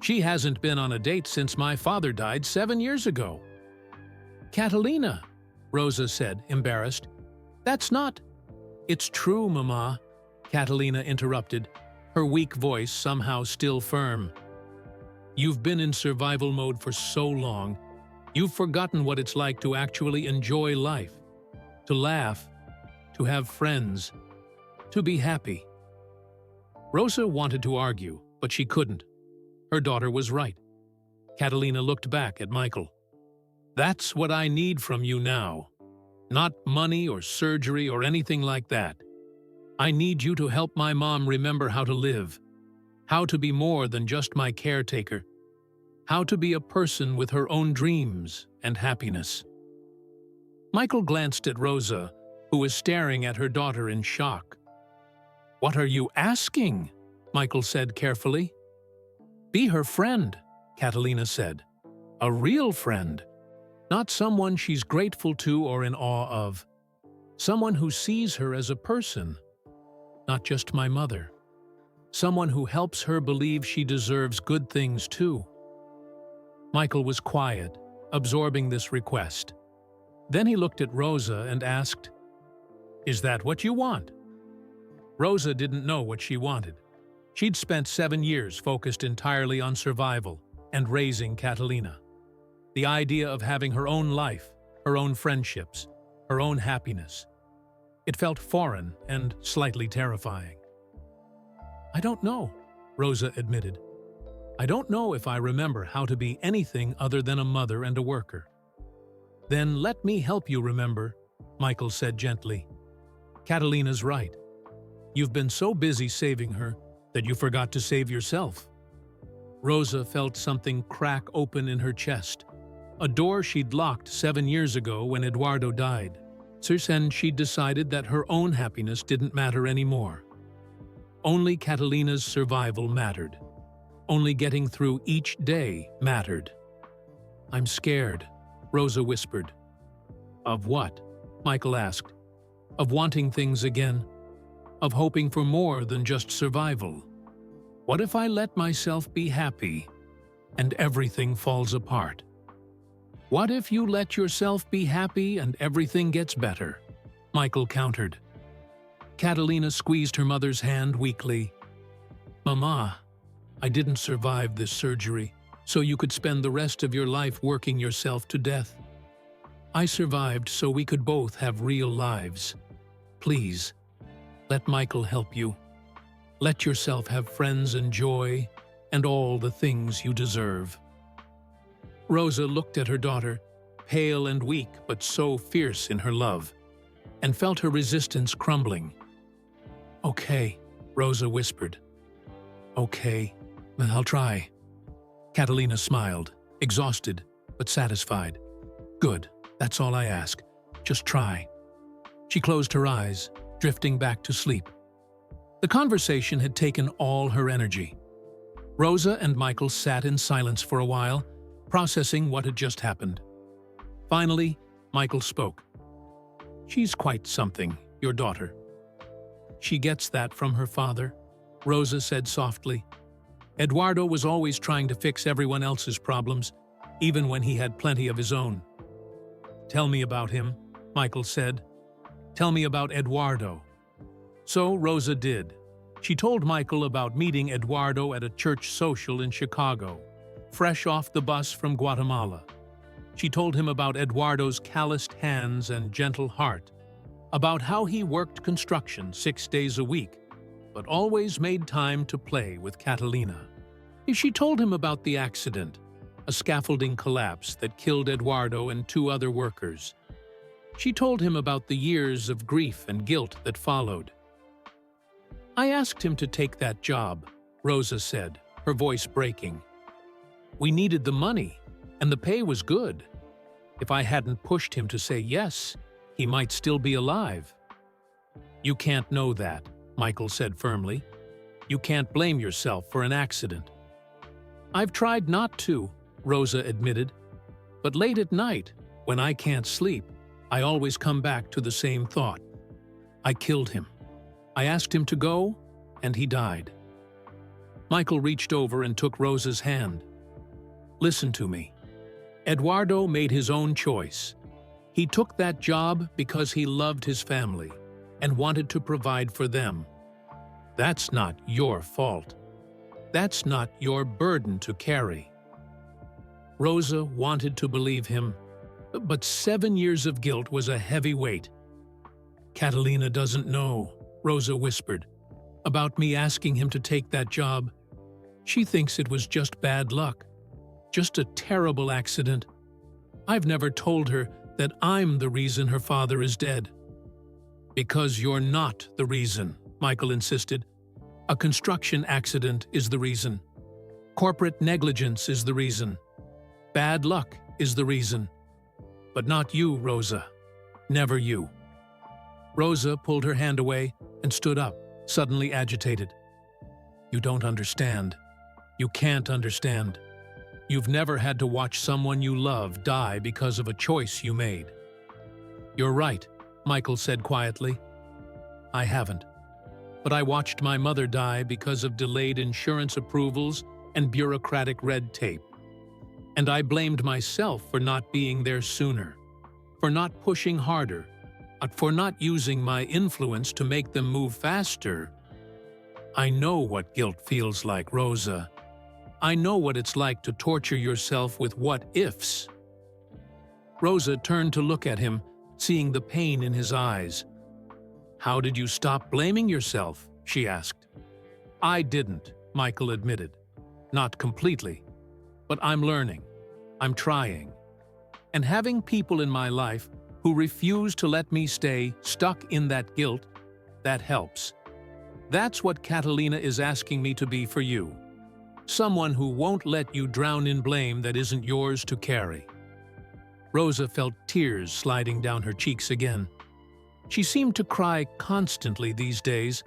She hasn't been on a date since my father died 7 years ago." "Catalina," Rosa said, embarrassed. "That's not—" "It's true, Mama," Catalina interrupted, her weak voice somehow still firm. "You've been in survival mode for so long, you've forgotten what it's like to actually enjoy life, to laugh, to have friends, to be happy." Rosa wanted to argue, but she couldn't. Her daughter was right. Catalina looked back at Michael. "That's what I need from you now. Not money or surgery or anything like that. I need you to help my mom remember how to live, how to be more than just my caretaker, how to be a person with her own dreams and happiness." Michael glanced at Rosa, who was staring at her daughter in shock. "What are you asking?" Michael said carefully. "Be her friend," Catalina said. "A real friend. Not someone she's grateful to or in awe of. Someone who sees her as a person, not just my mother. Someone who helps her believe she deserves good things too." Michael was quiet, absorbing this request. Then he looked at Rosa and asked, "Is that what you want?" Rosa didn't know what she wanted. She'd spent 7 years focused entirely on survival and raising Catalina. The idea of having her own life, her own friendships, her own happiness. It felt foreign and slightly terrifying. "I don't know," Rosa admitted. "I don't know if I remember how to be anything other than a mother and a worker." "Then let me help you remember," Michael said gently. "Catalina's right. You've been so busy saving her that you forgot to save yourself." Rosa felt something crack open in her chest, a door she'd locked 7 years ago when Eduardo died. And she'd decided that her own happiness didn't matter anymore. Only Catalina's survival mattered. Only getting through each day mattered. "I'm scared," Rosa whispered. "Of what?" Michael asked. "Of wanting things again. Of hoping for more than just survival. What if I let myself be happy and everything falls apart? What if you let yourself be happy and everything gets better?" Michael countered. Catalina squeezed her mother's hand weakly. "Mama, I didn't survive this surgery so you could spend the rest of your life working yourself to death. I survived so we could both have real lives. Please, let Michael help you. Let yourself have friends and joy and all the things you deserve." Rosa looked at her daughter, pale and weak but so fierce in her love, and felt her resistance crumbling. "Okay," Rosa whispered. Okay, I'll try. Catalina smiled, exhausted but satisfied. Good, that's all I ask. Just try. She closed her eyes, drifting back to sleep. The conversation had taken all her energy. Rosa and Michael sat in silence for a while, processing what had just happened. Finally, Michael spoke. She's quite something, your daughter. She gets that from her father, Rosa said softly. Eduardo was always trying to fix everyone else's problems, even when he had plenty of his own. Tell me about him, Michael said. Tell me about Eduardo. So Rosa did. She told Michael about meeting Eduardo at a church social in Chicago, fresh off the bus from Guatemala. She told him about Eduardo's calloused hands and gentle heart, about how he worked construction 6 days a week, but always made time to play with Catalina. She told him about the accident, a scaffolding collapse that killed Eduardo and 2 other workers. She told him about the years of grief and guilt that followed. I asked him to take that job, Rosa said, her voice breaking. We needed the money, and the pay was good. If I hadn't pushed him to say yes, he might still be alive. You can't know that, Michael said firmly. You can't blame yourself for an accident. I've tried not to, Rosa admitted. But late at night, when I can't sleep, I always come back to the same thought. I killed him. I asked him to go, and he died. Michael reached over and took Rosa's hand. Listen to me. Eduardo made his own choice. He took that job because he loved his family and wanted to provide for them. That's not your fault. That's not your burden to carry. Rosa wanted to believe him, but 7 years of guilt was a heavy weight. Catalina doesn't know, Rosa whispered, about me asking him to take that job. She thinks it was just bad luck, just a terrible accident. I've never told her that I'm the reason her father is dead. Because you're not the reason, Michael insisted. A construction accident is the reason. Corporate negligence is the reason. Bad luck is the reason. But not you, Rosa. Never you. Rosa pulled her hand away and stood up, suddenly agitated. You don't understand. You can't understand. You've never had to watch someone you love die because of a choice you made. You're right, Michael said quietly. I haven't. But I watched my mother die because of delayed insurance approvals and bureaucratic red tape. And I blamed myself for not being there sooner, for not pushing harder, for not using my influence to make them move faster. I know what guilt feels like, Rosa. I know what it's like to torture yourself with what-ifs. Rosa turned to look at him, seeing the pain in his eyes. How did you stop blaming yourself? She asked. I didn't, Michael admitted. Not completely. But I'm learning. I'm trying. And having people in my life who refuse to let me stay stuck in that guilt, that helps. That's what Catalina is asking me to be for you. Someone who won't let you drown in blame that isn't yours to carry. Rosa felt tears sliding down her cheeks again. She seemed to cry constantly these days,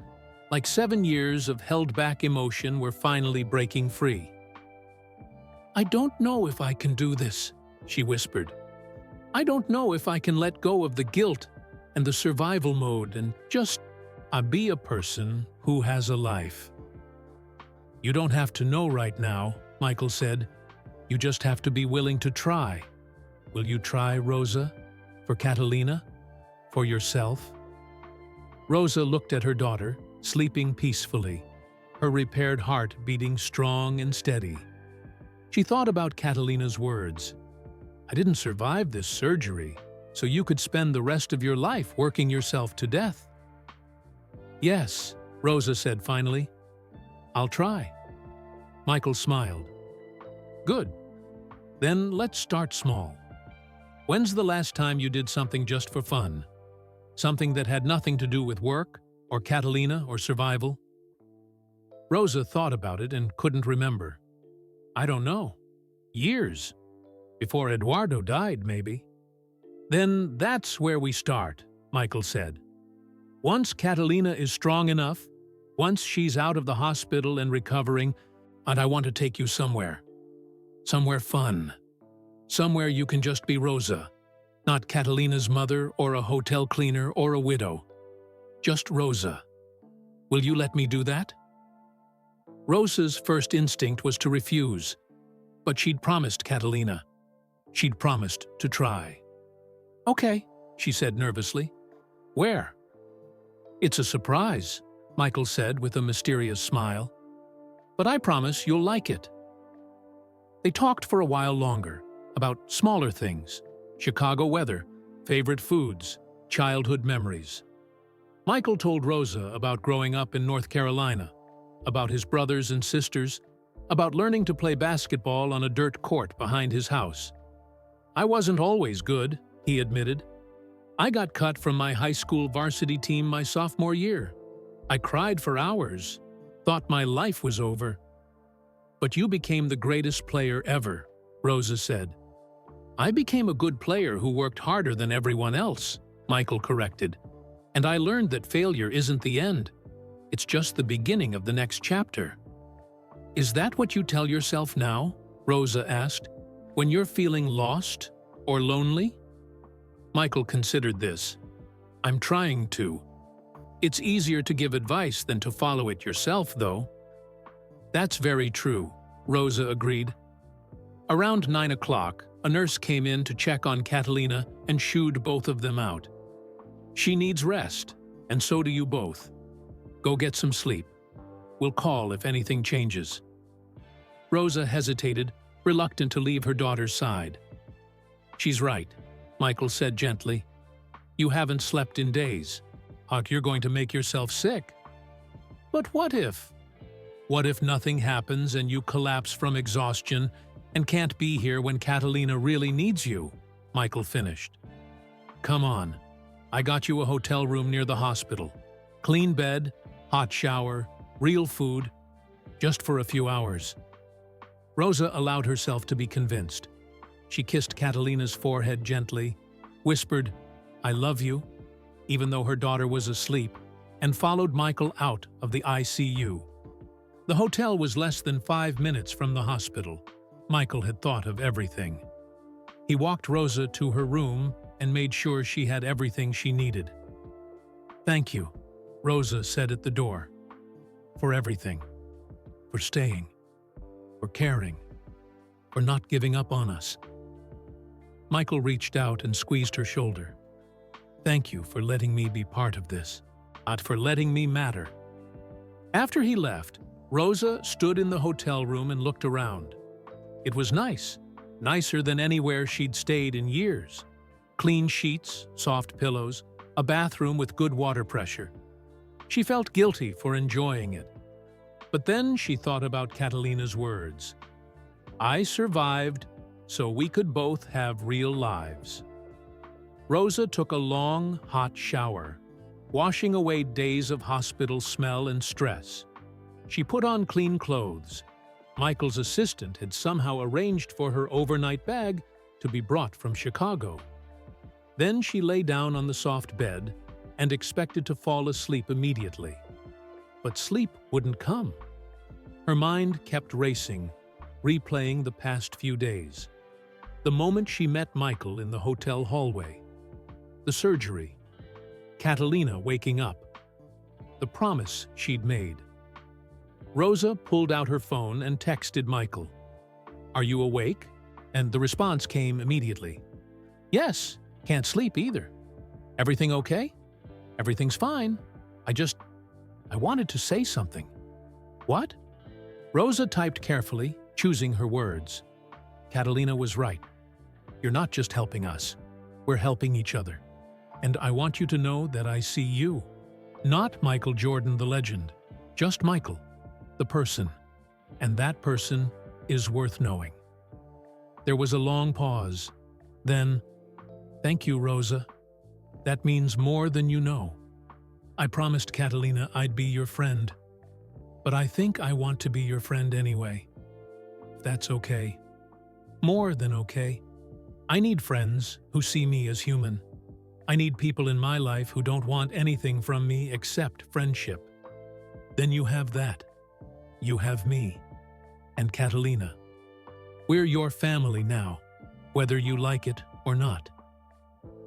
like 7 years of held-back emotion were finally breaking free. I don't know if I can do this, she whispered. I don't know if I can let go of the guilt and the survival mode and just be a person who has a life. You don't have to know right now, Michael said. You just have to be willing to try. Will you try, Rosa? For Catalina? For yourself? Rosa looked at her daughter, sleeping peacefully, her repaired heart beating strong and steady. She thought about Catalina's words. I didn't survive this surgery, so you could spend the rest of your life working yourself to death. Yes, Rosa said finally. I'll try. Michael smiled. Good. Then let's start small. When's the last time you did something just for fun? Something that had nothing to do with work, or Catalina, or survival? Rosa thought about it and couldn't remember. I don't know. Years. Before Eduardo died, maybe. Then that's where we start, Michael said. Once Catalina is strong enough, once she's out of the hospital and recovering, and I want to take you somewhere. Somewhere fun. Somewhere you can just be Rosa, not Catalina's mother or a hotel cleaner or a widow. Just Rosa. Will you let me do that? Rosa's first instinct was to refuse, but she'd promised Catalina. She'd promised to try. Okay, she said nervously. Where? It's a surprise, Michael said with a mysterious smile. But I promise you'll like it. They talked for a while longer, about smaller things, Chicago weather, favorite foods, childhood memories. Michael told Rosa about growing up in North Carolina, about his brothers and sisters, about learning to play basketball on a dirt court behind his house. I wasn't always good, he admitted. I got cut from my high school varsity team my sophomore year. I cried for hours, thought my life was over. But you became the greatest player ever, Rosa said. I became a good player who worked harder than everyone else, Michael corrected. And I learned that failure isn't the end. It's just the beginning of the next chapter. Is that what you tell yourself now? Rosa asked. When you're feeling lost or lonely? Michael considered this. I'm trying to. It's easier to give advice than to follow it yourself, though. That's very true, Rosa agreed. Around 9 o'clock, a nurse came in to check on Catalina and shooed both of them out. She needs rest, and so do you both. Go get some sleep. We'll call if anything changes. Rosa hesitated, reluctant to leave her daughter's side. She's right, Michael said gently. You haven't slept in days. Huck, you're going to make yourself sick. But what if? What if nothing happens and you collapse from exhaustion and can't be here when Catalina really needs you? Michael finished. Come on. I got you a hotel room near the hospital. Clean bed, hot shower, real food, just for a few hours. Rosa allowed herself to be convinced. She kissed Catalina's forehead gently, whispered, I love you, even though her daughter was asleep, and followed Michael out of the ICU. The hotel was less than 5 minutes from the hospital. Michael had thought of everything. He walked Rosa to her room and made sure she had everything she needed. Thank you, Rosa said at the door. For everything. For staying. For caring. For not giving up on us. Michael reached out and squeezed her shoulder. Thank you for letting me be part of this. Not for letting me matter. After he left, Rosa stood in the hotel room and looked around. It was nice. Nicer than anywhere she'd stayed in years. Clean sheets, soft pillows, a bathroom with good water pressure. She felt guilty for enjoying it. But then she thought about Catalina's words. I survived, so we could both have real lives. Rosa took a long, hot shower, washing away days of hospital smell and stress. She put on clean clothes. Michael's assistant had somehow arranged for her overnight bag to be brought from Chicago. Then she lay down on the soft bed and expected to fall asleep immediately. But sleep wouldn't come. Her mind kept racing, replaying the past few days. The moment she met Michael in the hotel hallway. The surgery. Catalina waking up. The promise she'd made. Rosa pulled out her phone and texted Michael. Are you awake? And the response came immediately. Yes, can't sleep either. Everything okay? Everything's fine. I wanted to say something. What? Rosa typed carefully, choosing her words. Catalina was right. You're not just helping us. We're helping each other. And I want you to know that I see you. Not Michael Jordan, the legend. Just Michael, the person. And that person is worth knowing. There was a long pause. Then, thank you, Rosa. That means more than you know. I promised Catalina I'd be your friend. but I think I want to be your friend anyway. If that's okay. More than okay. I need friends who see me as human. I need people in my life who don't want anything from me except friendship. Then you have that. You have me. And Catalina. We're your family now, whether you like it or not.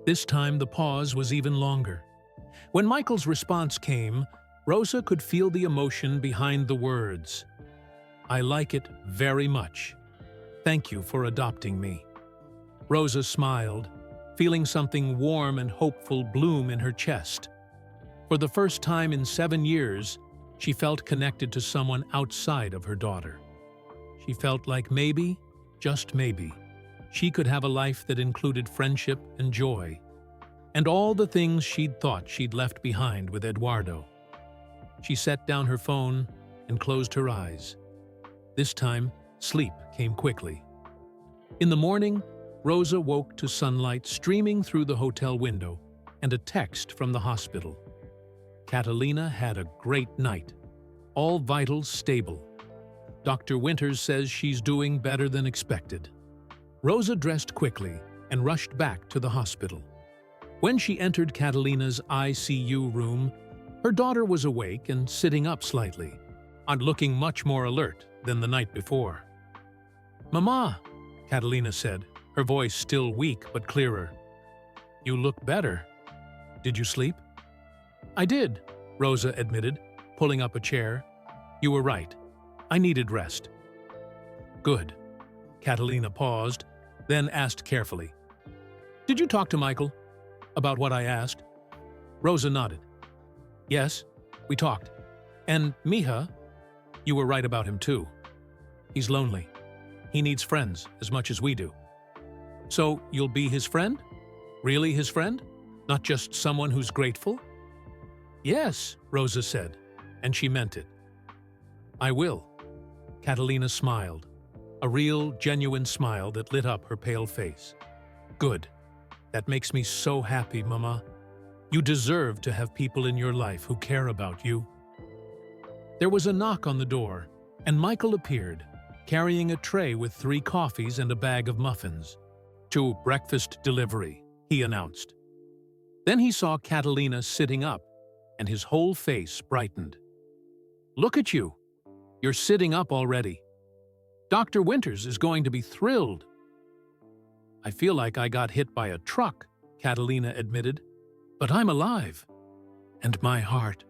This time the pause was even longer. When Michael's response came, Rosa could feel the emotion behind the words. I like it very much. Thank you for adopting me. Rosa smiled, feeling something warm and hopeful bloom in her chest. For the first time in 7 years, she felt connected to someone outside of her daughter. She felt like maybe, just maybe, she could have a life that included friendship and joy, and all the things she'd thought she'd left behind with Eduardo. She set down her phone and closed her eyes. This time, sleep came quickly. In the morning, Rosa woke to sunlight streaming through the hotel window and a text from the hospital. Catalina had a great night. All vitals stable. Dr. Winters says she's doing better than expected. Rosa dressed quickly and rushed back to the hospital. When she entered Catalina's ICU room, her daughter was awake and sitting up slightly, and looking much more alert than the night before. "Mama," Catalina said, her voice still weak but clearer. "You look better. Did you sleep?" "I did," Rosa admitted, pulling up a chair. "You were right. I needed rest." "Good." Catalina paused, then asked carefully, "Did you talk to Michael about what I asked?" Rosa nodded. "Yes, we talked. And Mija, you were right about him too. He's lonely. He needs friends as much as we do." "So you'll be his friend? Really his friend? Not just someone who's grateful?" "Yes," Rosa said, and she meant it. "I will." Catalina smiled, a real, genuine smile that lit up her pale face. "Good. That makes me so happy, Mama. You deserve to have people in your life who care about you." There was a knock on the door, and Michael appeared, carrying a tray with 3 coffees and a bag of muffins. "To breakfast delivery," he announced. Then he saw Catalina sitting up, and his whole face brightened. "Look at you. You're sitting up already. Dr. Winters is going to be thrilled." "I feel like I got hit by a truck," Catalina admitted. "But I'm alive. And my heart."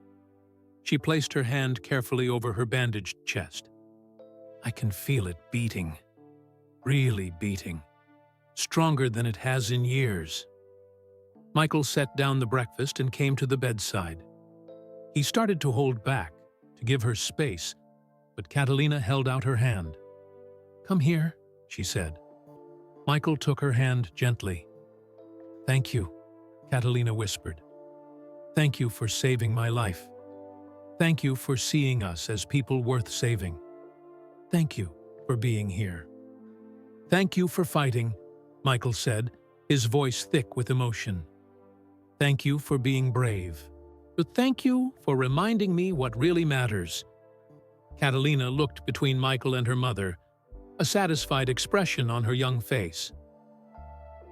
She placed her hand carefully over her bandaged chest. "I can feel it beating. Really beating. Stronger than it has in years." Michael set down the breakfast and came to the bedside. He started to hold back, to give her space, but Catalina held out her hand. "Come here," she said. Michael took her hand gently. "Thank you," Catalina whispered. "Thank you for saving my life. Thank you for seeing us as people worth saving. Thank you for being here." "Thank you for fighting," Michael said, his voice thick with emotion. "Thank you for being brave. But thank you for reminding me what really matters." Catalina looked between Michael and her mother, a satisfied expression on her young face.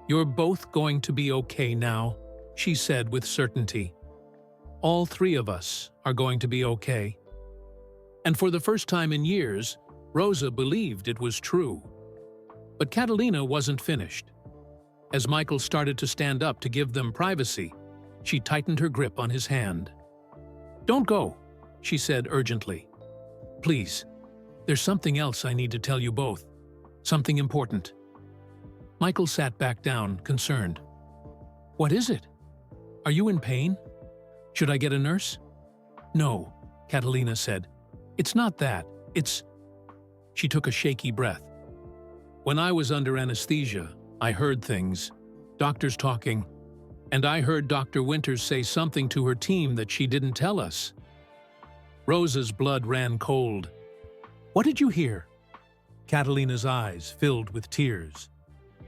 "You're both going to be okay now," she said with certainty. "All 3 of us are going to be okay." And for the first time in years, Rosa believed it was true. But Catalina wasn't finished. As Michael started to stand up to give them privacy, she tightened her grip on his hand. "Don't go," she said urgently. "Please, there's something else I need to tell you both. Something important." Michael sat back down, concerned. "What is it? Are you in pain? Should I get a nurse?" "No," Catalina said. "It's not that. It's—" She took a shaky breath. "When I was under anesthesia, I heard things, doctors talking, and I heard Dr. Winters say something to her team that she didn't tell us." Rosa's blood ran cold. "What did you hear?" Catalina's eyes filled with tears.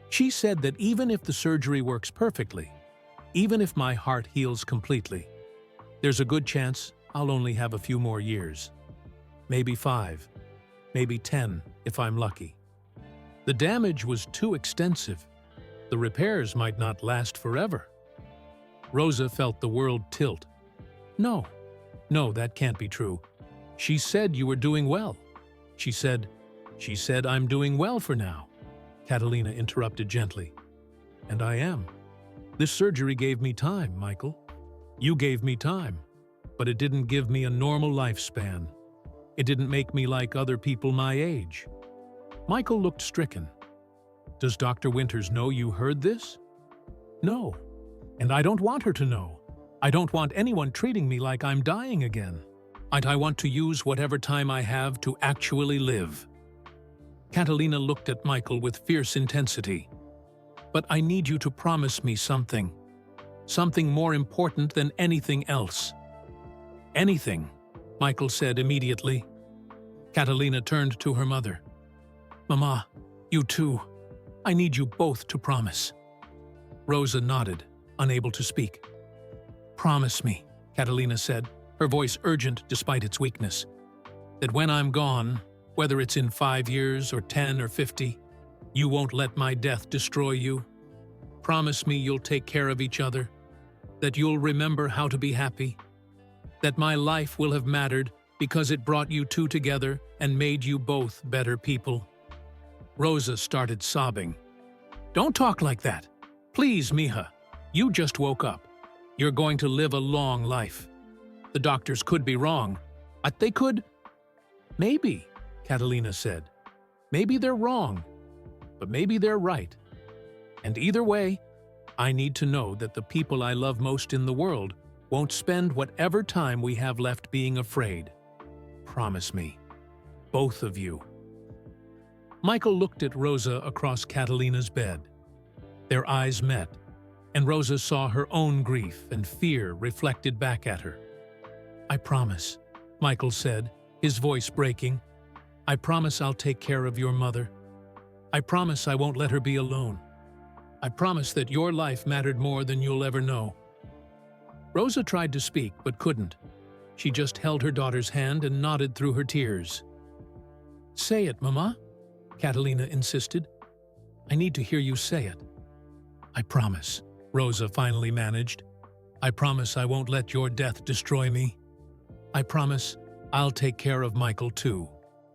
"She said that even if the surgery works perfectly, even if my heart heals completely, there's a good chance I'll only have a few more years." maybe 5, maybe 10 if I'm lucky. The damage was too extensive. The repairs might not last forever. Rosa felt the world tilt. No, that can't be true. She said you were doing well. She said I'm doing well for now. Catalina interrupted gently. And I am. This surgery gave me time, Michael. You gave me time, but it didn't give me a normal lifespan. It didn't make me like other people my age. Michael looked stricken. Does Dr. Winters know you heard this? No, and I don't want her to know. I don't want anyone treating me like I'm dying again. I want to use whatever time I have to actually live. Catalina looked at Michael with fierce intensity. But I need you to promise me something. Something more important than anything else. Anything, Michael said immediately. Catalina turned to her mother. Mama, you too. I need you both to promise. Rosa nodded, unable to speak. Promise me, Catalina said, her voice urgent despite its weakness, that when I'm gone, whether it's in 5 years or 10 or 50, you won't let my death destroy you. Promise me you'll take care of each other, that you'll remember how to be happy, that my life will have mattered because it brought you two together and made you both better people. Rosa started sobbing. Don't talk like that. Please, Mija. You just woke up. You're going to live a long life. The doctors could be wrong. They could... Maybe, Catalina said. Maybe they're wrong, but maybe they're right. And either way, I need to know that the people I love most in the world won't spend whatever time we have left being afraid. Promise me. Both of you. Michael looked at Rosa across Catalina's bed. Their eyes met, and Rosa saw her own grief and fear reflected back at her. I promise, Michael said, his voice breaking. I promise I'll take care of your mother. I promise I won't let her be alone. I promise that your life mattered more than you'll ever know. Rosa tried to speak, but couldn't. She just held her daughter's hand and nodded through her tears. Say it, Mama, Catalina insisted. I need to hear you say it. I promise, Rosa finally managed. I promise I won't let your death destroy me. I promise I'll take care of Michael too.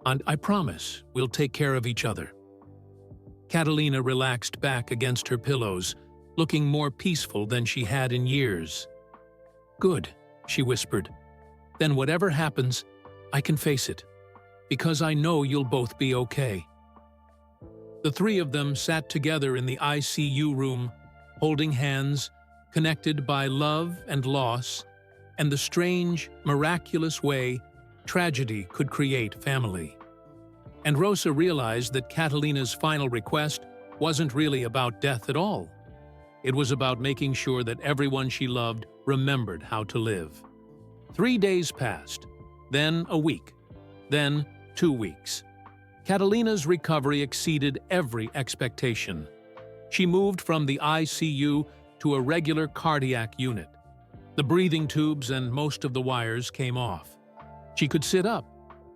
And I promise we'll take care of each other. Catalina relaxed back against her pillows, looking more peaceful than she had in years. Good, she whispered. Then whatever happens, I can face it, because I know you'll both be okay. The three of them sat together in the ICU room, holding hands, connected by love and loss, and the strange, miraculous way tragedy could create family. And Rosa realized that Catalina's final request wasn't really about death at all. It was about making sure that everyone she loved remembered how to live. 3 days passed, then a week, then 2 weeks. Catalina's recovery exceeded every expectation. She moved from the ICU to a regular cardiac unit. The breathing tubes and most of the wires came off. She could sit up,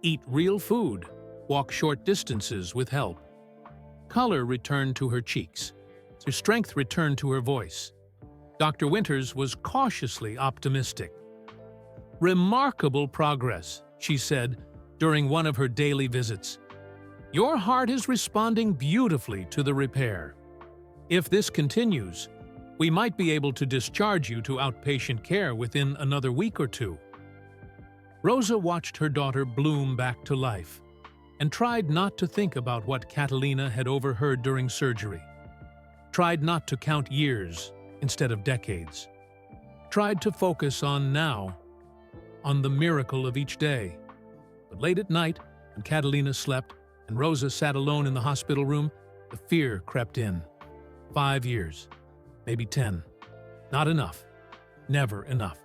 eat real food, walk short distances with help. Color returned to her cheeks. Her strength returned to her voice. Dr. Winters was cautiously optimistic. Remarkable progress, she said during one of her daily visits. Your heart is responding beautifully to the repair. If this continues, we might be able to discharge you to outpatient care within another week or two. Rosa watched her daughter bloom back to life and tried not to think about what Catalina had overheard during surgery. Tried not to count years instead of decades. Tried to focus on now, on the miracle of each day. But late at night, when Catalina slept and Rosa sat alone in the hospital room, the fear crept in. 5 years, maybe 10. Not enough. Never enough.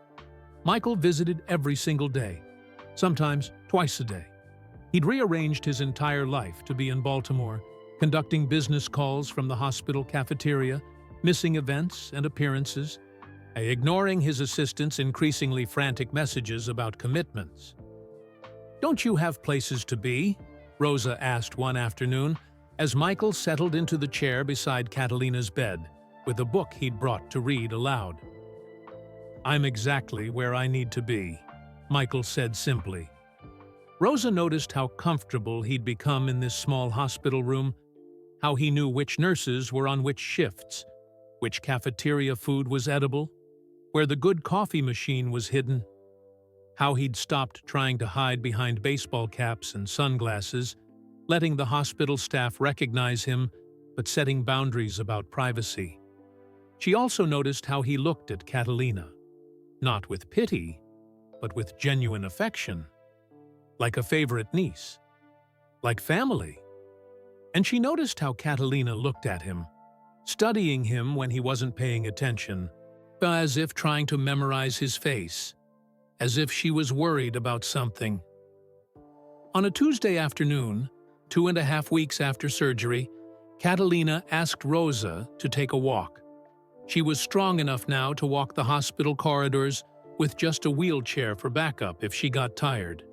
Michael visited every single day, sometimes twice a day. He'd rearranged his entire life to be in Baltimore, conducting business calls from the hospital cafeteria, missing events and appearances, ignoring his assistant's increasingly frantic messages about commitments. "Don't you have places to be?" Rosa asked one afternoon as Michael settled into the chair beside Catalina's bed with a book he'd brought to read aloud. "I'm exactly where I need to be," Michael said simply. Rosa noticed how comfortable he'd become in this small hospital room, how he knew which nurses were on which shifts, which cafeteria food was edible, where the good coffee machine was hidden, how he'd stopped trying to hide behind baseball caps and sunglasses, letting the hospital staff recognize him, but setting boundaries about privacy. She also noticed how he looked at Catalina, not with pity, but with genuine affection, like a favorite niece, like family. And she noticed how Catalina looked at him, studying him when he wasn't paying attention, as if trying to memorize his face, as if she was worried about something. On a Tuesday afternoon, 2.5 weeks after surgery, Catalina asked Rosa to take a walk. She was strong enough now to walk the hospital corridors with just a wheelchair for backup if she got tired.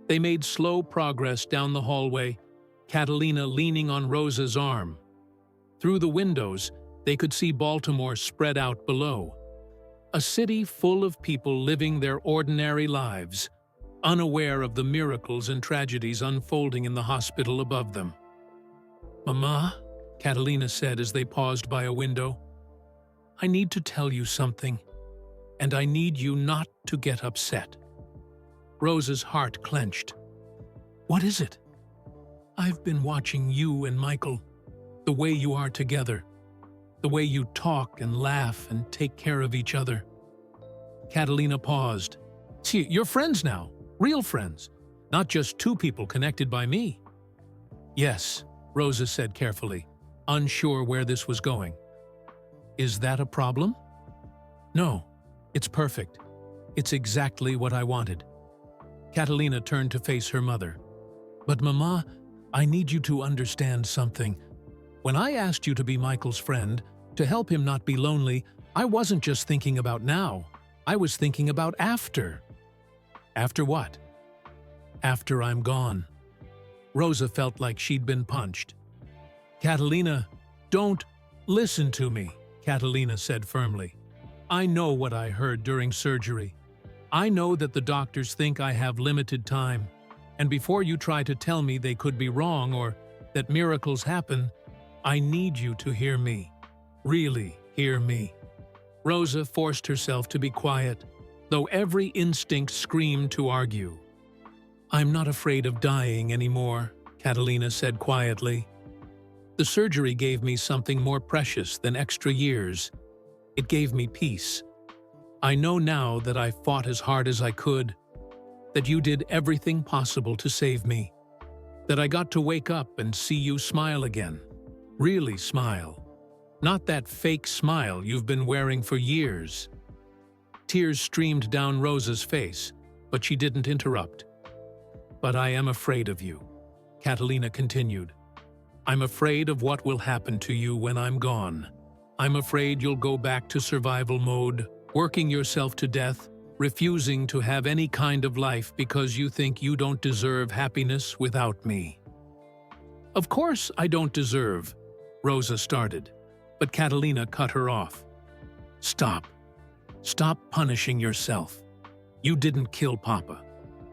They made slow progress down the hallway, Catalina leaning on Rosa's arm. Through the windows, they could see Baltimore spread out below. A city full of people living their ordinary lives, unaware of the miracles and tragedies unfolding in the hospital above them. "Mama," Catalina said as they paused by a window, "I need to tell you something, and I need you not to get upset." Rosa's heart clenched. "What is it?" "I've been watching you and Michael, the way you are together, the way you talk and laugh and take care of each other." Catalina paused. "See, you're friends now, real friends, not just two people connected by me." "Yes," Rosa said carefully, unsure where this was going. "Is that a problem?" "No, it's perfect. It's exactly what I wanted." Catalina turned to face her mother. "But Mama, I need you to understand something. When I asked you to be Michael's friend, to help him not be lonely, I wasn't just thinking about now. I was thinking about after." "After what?" "After I'm gone." Rosa felt like she'd been punched. "Catalina, don't listen to me," Catalina said firmly. "I know what I heard during surgery. I know that the doctors think I have limited time, and before you try to tell me they could be wrong or that miracles happen, I need you to hear me. Really hear me." Rosa forced herself to be quiet, though every instinct screamed to argue. "I'm not afraid of dying anymore," Catalina said quietly. "The surgery gave me something more precious than extra years. It gave me peace. I know now that I fought as hard as I could, that you did everything possible to save me, that I got to wake up and see you smile again. Really smile. Not that fake smile you've been wearing for years." Tears streamed down Rosa's face, but she didn't interrupt. "But I am afraid of you," Catalina continued. "I'm afraid of what will happen to you when I'm gone. I'm afraid you'll go back to survival mode, working yourself to death, refusing to have any kind of life because you think you don't deserve happiness without me." "Of course I don't deserve," Rosa started, but Catalina cut her off. "Stop. Stop punishing yourself. You didn't kill Papa.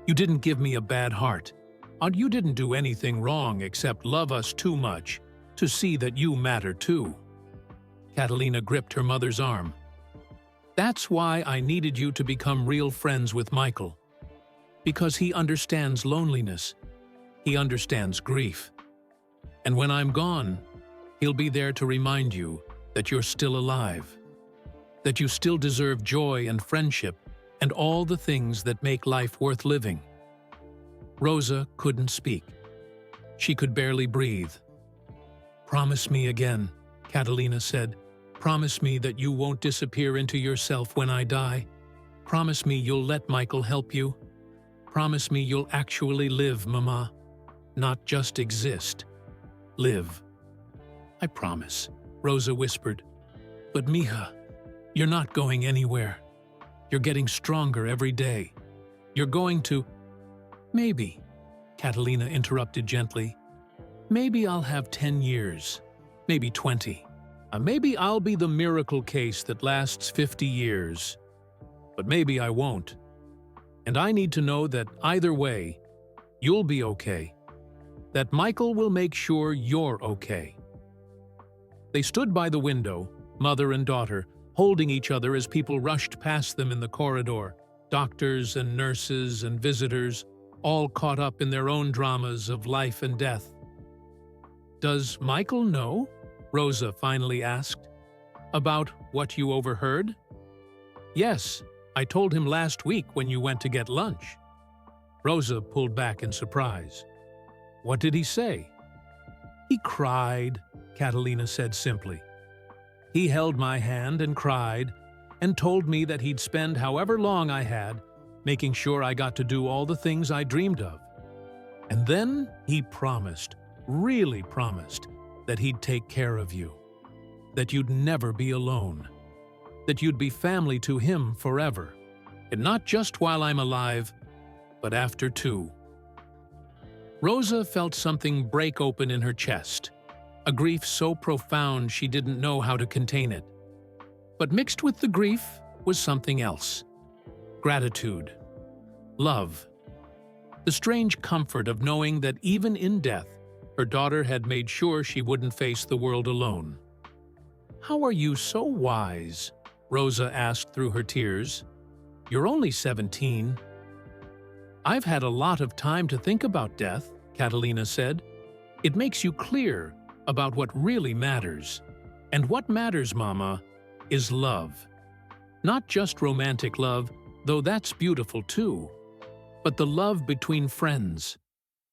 You didn't give me a bad heart. And you didn't do anything wrong except love us too much to see that you matter too." Catalina gripped her mother's arm. "That's why I needed you to become real friends with Michael. Because he understands loneliness. He understands grief. And when I'm gone, he'll be there to remind you that you're still alive, that you still deserve joy and friendship and all the things that make life worth living." Rosa couldn't speak. She could barely breathe. "Promise me again," Catalina said. "Promise me that you won't disappear into yourself when I die. Promise me you'll let Michael help you. Promise me you'll actually live, Mama. Not just exist. Live." "I promise," Rosa whispered. "But Mija, you're not going anywhere. You're getting stronger every day. You're going to..." Maybe, Catalina interrupted gently. Maybe I'll have 10 years, maybe 20. Maybe I'll be the miracle case that lasts 50 years. But maybe I won't. And I need to know that either way, you'll be okay. That Michael will make sure you're okay. They stood by the window, mother and daughter, holding each other as people rushed past them in the corridor, doctors and nurses and visitors, all caught up in their own dramas of life and death. "Does Michael know?" Rosa finally asked. "About what you overheard?" "Yes, I told him last week when you went to get lunch." Rosa pulled back in surprise. "What did he say?" "He cried," Catalina said simply. "He held my hand and cried, and told me that he'd spend however long I had, making sure I got to do all the things I dreamed of. And then he promised, really promised, that he'd take care of you, that you'd never be alone, that you'd be family to him forever, and not just while I'm alive, but after too." Rosa felt something break open in her chest, a grief so profound she didn't know how to contain it. But mixed with the grief was something else: gratitude, love, the strange comfort of knowing that even in death, her daughter had made sure she wouldn't face the world alone. "How are you so wise?" Rosa asked through her tears. "You're only 17. "I've had a lot of time to think about death," Catalina said. "It makes you clear about what really matters. And what matters, Mama, is love. Not just romantic love, though that's beautiful too, but the love between friends,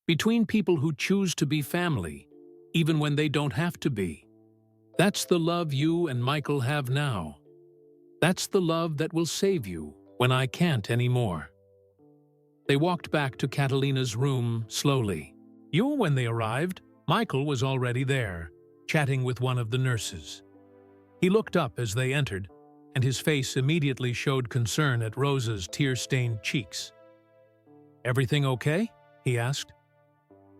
between people who choose to be family, even when they don't have to be. That's the love you and Michael have now. That's the love that will save you when I can't anymore." They walked back to Catalina's room slowly. When they arrived, Michael was already there, chatting with one of the nurses. He looked up as they entered, and his face immediately showed concern at Rosa's tear-stained cheeks. "Everything okay?" he asked.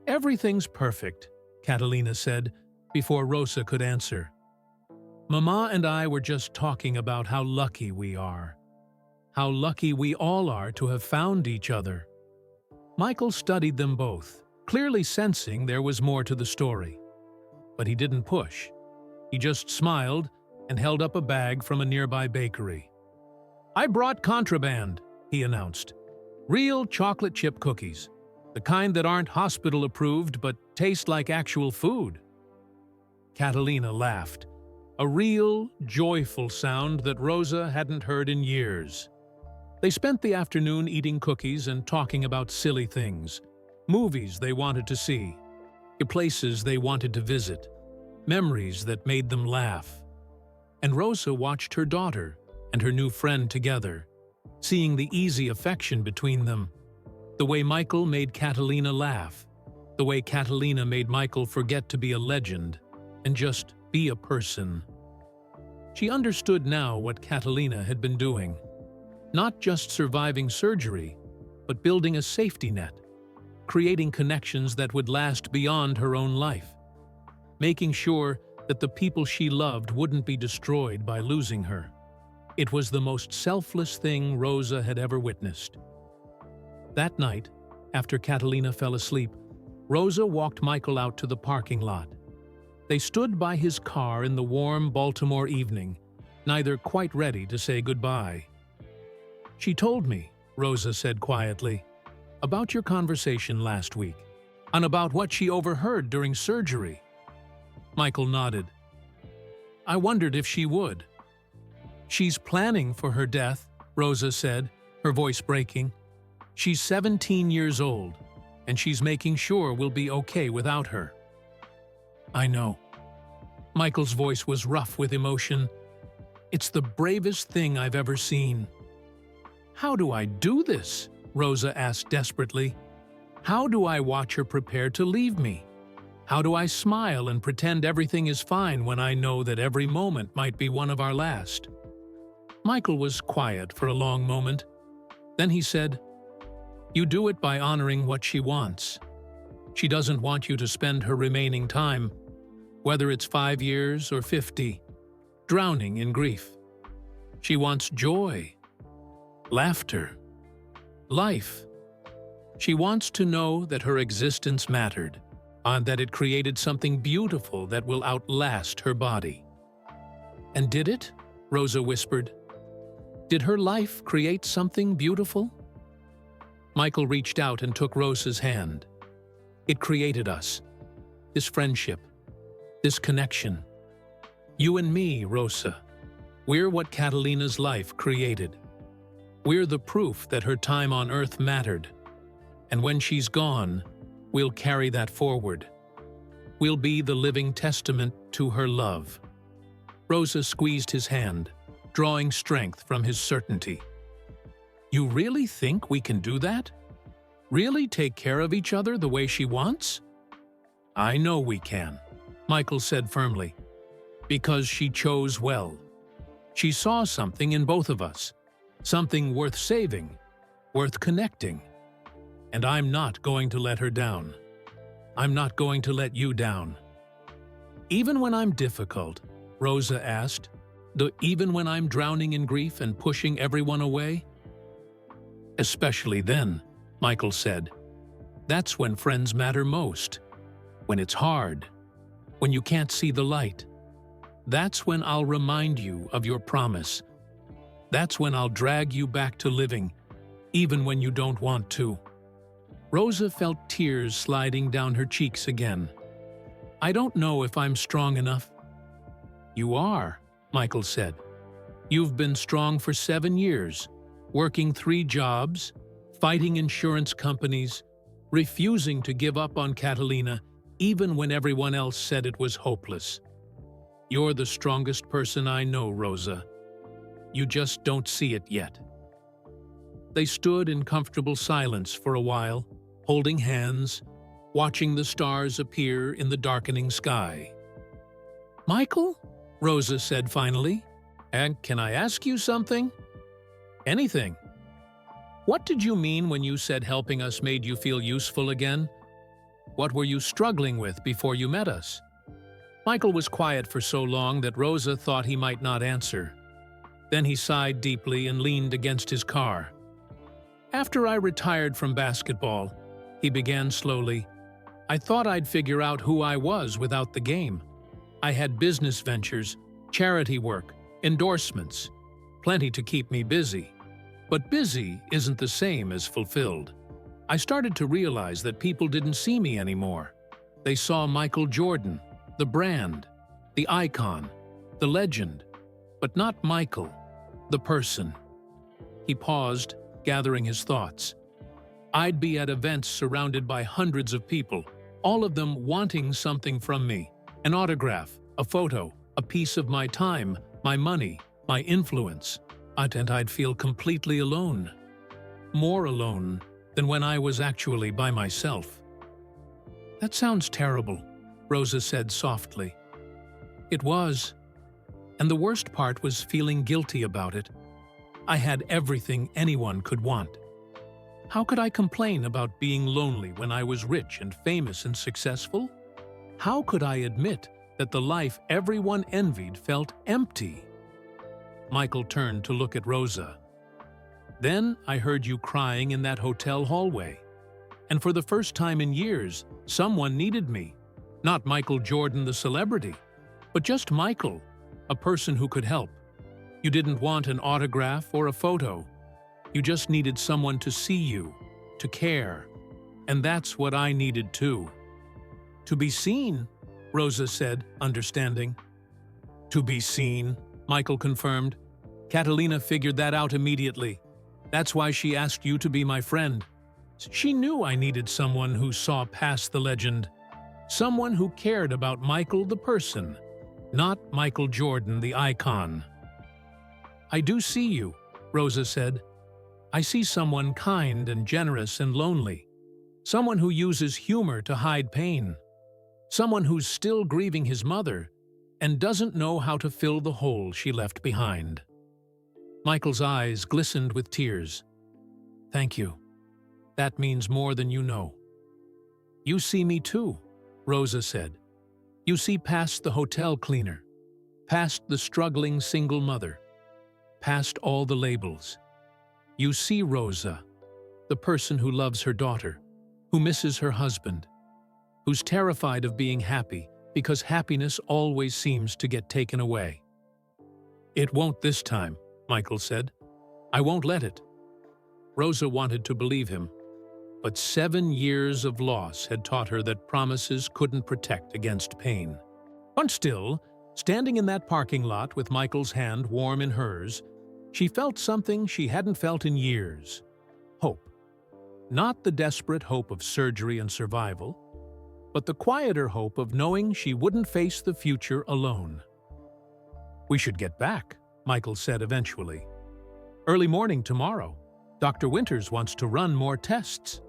"Everything's perfect," Catalina said, before Rosa could answer. "Mama and I were just talking about how lucky we are. How lucky we all are to have found each other." Michael studied them both, clearly sensing there was more to the story. But he didn't push. He just smiled and held up a bag from a nearby bakery. "I brought contraband," he announced. "Real chocolate chip cookies. The kind that aren't hospital-approved but taste like actual food." Catalina laughed, a real, joyful sound that Rosa hadn't heard in years. They spent the afternoon eating cookies and talking about silly things, movies they wanted to see, places they wanted to visit, memories that made them laugh. And Rosa watched her daughter and her new friend together, seeing the easy affection between them, the way Michael made Catalina laugh, the way Catalina made Michael forget to be a legend and just be a person. She understood now what Catalina had been doing. Not just surviving surgery, but building a safety net, creating connections that would last beyond her own life, making sure that the people she loved wouldn't be destroyed by losing her. It was the most selfless thing Rosa had ever witnessed. That night, after Catalina fell asleep, Rosa walked Michael out to the parking lot. They stood by his car in the warm Baltimore evening, neither quite ready to say goodbye. "She told me," Rosa said quietly, "about your conversation last week, and about what she overheard during surgery." Michael nodded. "I wondered if she would." "She's planning for her death," Rosa said, her voice breaking. "She's 17 years old, and she's making sure we'll be okay without her." "I know." Michael's voice was rough with emotion. "It's the bravest thing I've ever seen." "How do I do this?" Rosa asked desperately. "How do I watch her prepare to leave me? How do I smile and pretend everything is fine when I know that every moment might be one of our last?" Michael was quiet for a long moment. Then he said, You do it by honoring what she wants. She doesn't want you to spend her remaining time, whether it's 5 years or 50, drowning in grief. She wants joy, laughter, life. She wants to know that her existence mattered, and that it created something beautiful that will outlast her body. And did it? Rosa whispered. Did her life create something beautiful? Michael reached out and took Rosa's hand. It created us, this friendship, this connection. You and me, Rosa. We're what Catalina's life created. We're the proof that her time on Earth mattered. And when she's gone, we'll carry that forward. We'll be the living testament to her love. Rosa squeezed his hand, drawing strength from his certainty. You really think we can do that? Really take care of each other the way she wants? I know we can, Michael said firmly, because she chose well. She saw something in both of us, something worth saving, worth connecting. And I'm not going to let her down. I'm not going to let you down. Even when I'm difficult, Rosa asked, even when I'm drowning in grief and pushing everyone away? Especially then, Michael said. That's when friends matter most. When it's hard. When you can't see the light. That's when I'll remind you of your promise. That's when I'll drag you back to living, even when you don't want to. Rosa felt tears sliding down her cheeks again. I don't know if I'm strong enough. You are, Michael said. You've been strong for 7 years, working 3 jobs, fighting insurance companies, refusing to give up on Catalina even when everyone else said it was hopeless. You're the strongest person I know, Rosa. You just don't see it yet. They stood in comfortable silence for a while, holding hands, watching the stars appear in the darkening sky. Michael? Rosa said finally. And can I ask you something? Anything. What did you mean when you said helping us made you feel useful again? What were you struggling with before you met us? Michael was quiet for so long that Rosa thought he might not answer. Then he sighed deeply and leaned against his car. After I retired from basketball, he began slowly, I thought I'd figure out who I was without the game. I had business ventures, charity work, endorsements, plenty to keep me busy. But busy isn't the same as fulfilled. I started to realize that people didn't see me anymore. They saw Michael Jordan, the brand, the icon, the legend, but not Michael, the person. He paused, gathering his thoughts. I'd be at events surrounded by hundreds of people, all of them wanting something from me, an autograph, a photo, a piece of my time, my money, my influence. And I'd feel completely alone. More alone than when I was actually by myself. That sounds terrible, Rosa said softly. It was. And the worst part was feeling guilty about it. I had everything anyone could want. How could I complain about being lonely when I was rich and famous and successful? How could I admit that the life everyone envied felt empty? Michael turned to look at Rosa. Then I heard you crying in that hotel hallway. And for the first time in years, someone needed me. Not Michael Jordan, the celebrity, but just Michael, a person who could help. You didn't want an autograph or a photo. You just needed someone to see you, to care. And that's what I needed too. To be seen, Rosa said, understanding. To be seen, Michael confirmed. Catalina figured that out immediately. That's why she asked you to be my friend. She knew I needed someone who saw past the legend. Someone who cared about Michael the person, not Michael Jordan the icon. I do see you, Rosa said. I see someone kind and generous and lonely. Someone who uses humor to hide pain. Someone who's still grieving his mother and doesn't know how to fill the hole she left behind. Michael's eyes glistened with tears. Thank you. That means more than you know." "You see me too," Rosa said. "You see past the hotel cleaner, past the struggling single mother, past all the labels. You see Rosa, the person who loves her daughter, who misses her husband, who's terrified of being happy because happiness always seems to get taken away." "It won't this time," Michael said. "I won't let it." Rosa wanted to believe him, but 7 years of loss had taught her that promises couldn't protect against pain. But still, standing in that parking lot with Michael's hand warm in hers, she felt something she hadn't felt in years. Hope. Not the desperate hope of surgery and survival, but the quieter hope of knowing she wouldn't face the future alone. "We should get back," Michael said eventually. "Early morning tomorrow. Dr. Winters wants to run more tests."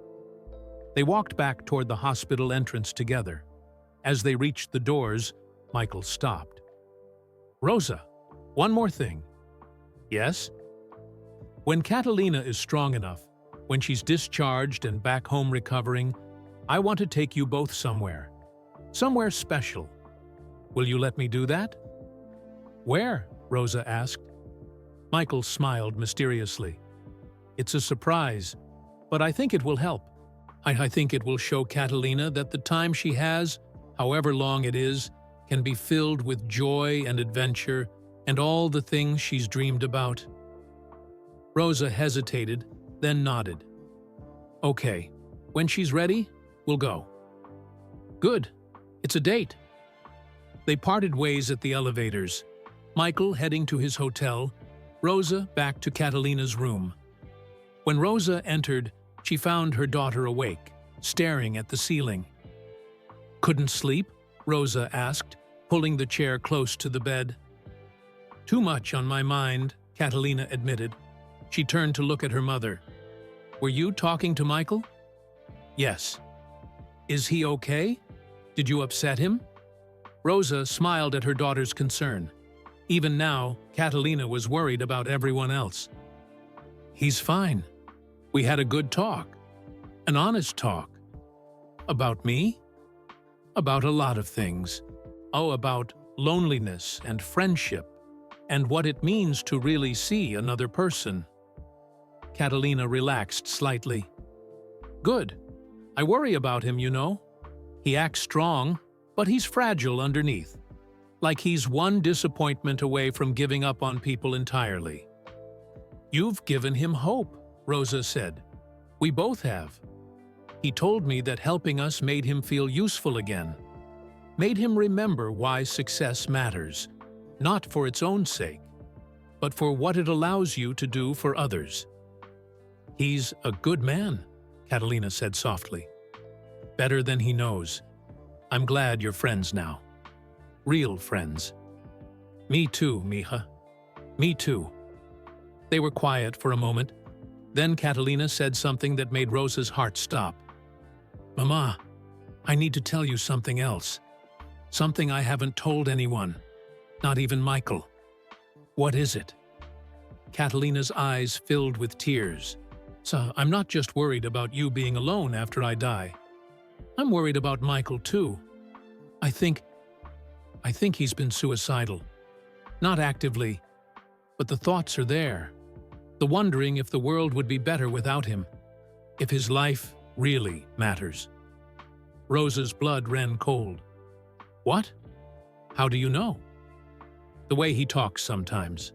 They walked back toward the hospital entrance together. As they reached the doors, Michael stopped. "Rosa, one more thing." "Yes?" "When Catalina is strong enough, when she's discharged and back home recovering, I want to take you both somewhere. Somewhere special. Will you let me do that?" "Where?" Rosa asked. Michael smiled mysteriously. "It's a surprise, but I think it will help. I think it will show Catalina that the time she has, however long it is, can be filled with joy and adventure and all the things she's dreamed about." Rosa hesitated, then nodded. "Okay, when she's ready, we'll go." "Good. It's a date." They parted ways at the elevators, Michael heading to his hotel, Rosa back to Catalina's room. When Rosa entered, she found her daughter awake, staring at the ceiling. "Couldn't sleep?" Rosa asked, pulling the chair close to the bed. "Too much on my mind," Catalina admitted. She turned to look at her mother. "Were you talking to Michael?" "Yes." "Is he okay? Did you upset him?" Rosa smiled at her daughter's concern. Even now, Catalina was worried about everyone else. "He's fine. We had a good talk. An honest talk. About me? About a lot of things. Oh, about loneliness and friendship, and what it means to really see another person." Catalina relaxed slightly. "Good. I worry about him, you know. He acts strong, but he's fragile underneath. Like he's one disappointment away from giving up on people entirely." "You've given him hope," Rosa said. "We both have. He told me that helping us made him feel useful again. Made him remember why success matters, not for its own sake, but for what it allows you to do for others." "He's a good man," Catalina said softly. "Better than he knows. I'm glad you're friends now. Real friends." "Me too, mija. Me too." They were quiet for a moment. Then Catalina said something that made Rosa's heart stop. "Mama, I need to tell you something else. Something I haven't told anyone. Not even Michael." "What is it?" Catalina's eyes filled with tears. "So I'm not just worried about you being alone after I die. I'm worried about Michael too. I think he's been suicidal. Not actively, but the thoughts are there. The wondering if the world would be better without him. If his life really matters." Rosa's blood ran cold. "What? How do you know?" "The way he talks sometimes.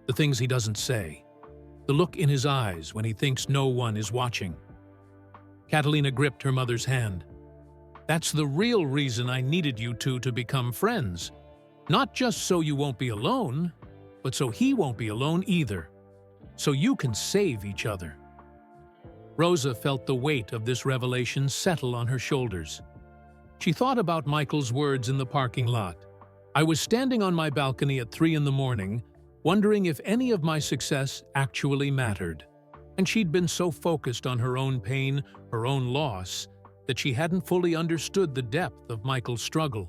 The things he doesn't say. The look in his eyes when he thinks no one is watching." Catalina gripped her mother's hand. "That's the real reason I needed you two to become friends. Not just so you won't be alone, but so he won't be alone either. So you can save each other." Rosa felt the weight of this revelation settle on her shoulders. She thought about Michael's words in the parking lot. "I was standing on my balcony at 3 in the morning, wondering if any of my success actually mattered." And she'd been so focused on her own pain, her own loss, that she hadn't fully understood the depth of Michael's struggle.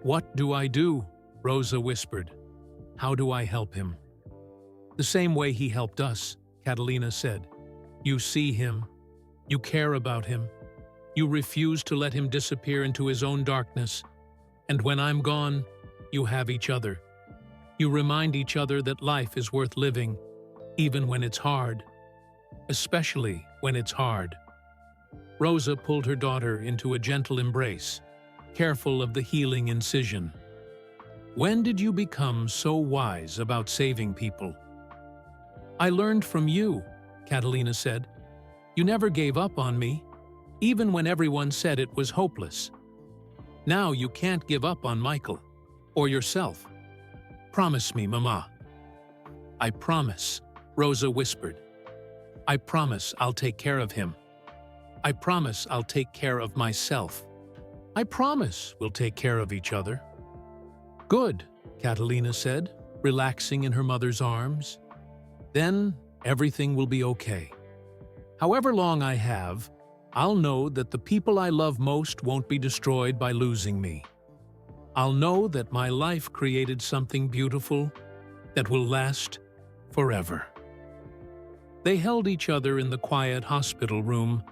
"What do I do?" Rosa whispered. "How do I help him?" "The same way he helped us," Catalina said. "You see him, You care about him. You refuse to let him disappear into his own darkness. And when I'm gone, you have each other. You remind each other that life is worth living, even when it's hard. Especially when it's hard. Rosa pulled her daughter into a gentle embrace, careful of the healing incision. When did you become so wise about saving people? I learned from you, Catalina said. You never gave up on me, even when everyone said it was hopeless. Now you can't give up on Michael, or yourself. Promise me, Mama. I promise, Rosa whispered. I promise I'll take care of him. I promise I'll take care of myself. I promise we'll take care of each other. Good, Catalina said, relaxing in her mother's arms. Then everything will be okay. However long I have, I'll know that the people I love most won't be destroyed by losing me. I'll know that my life created something beautiful that will last forever. They held each other in the quiet hospital room,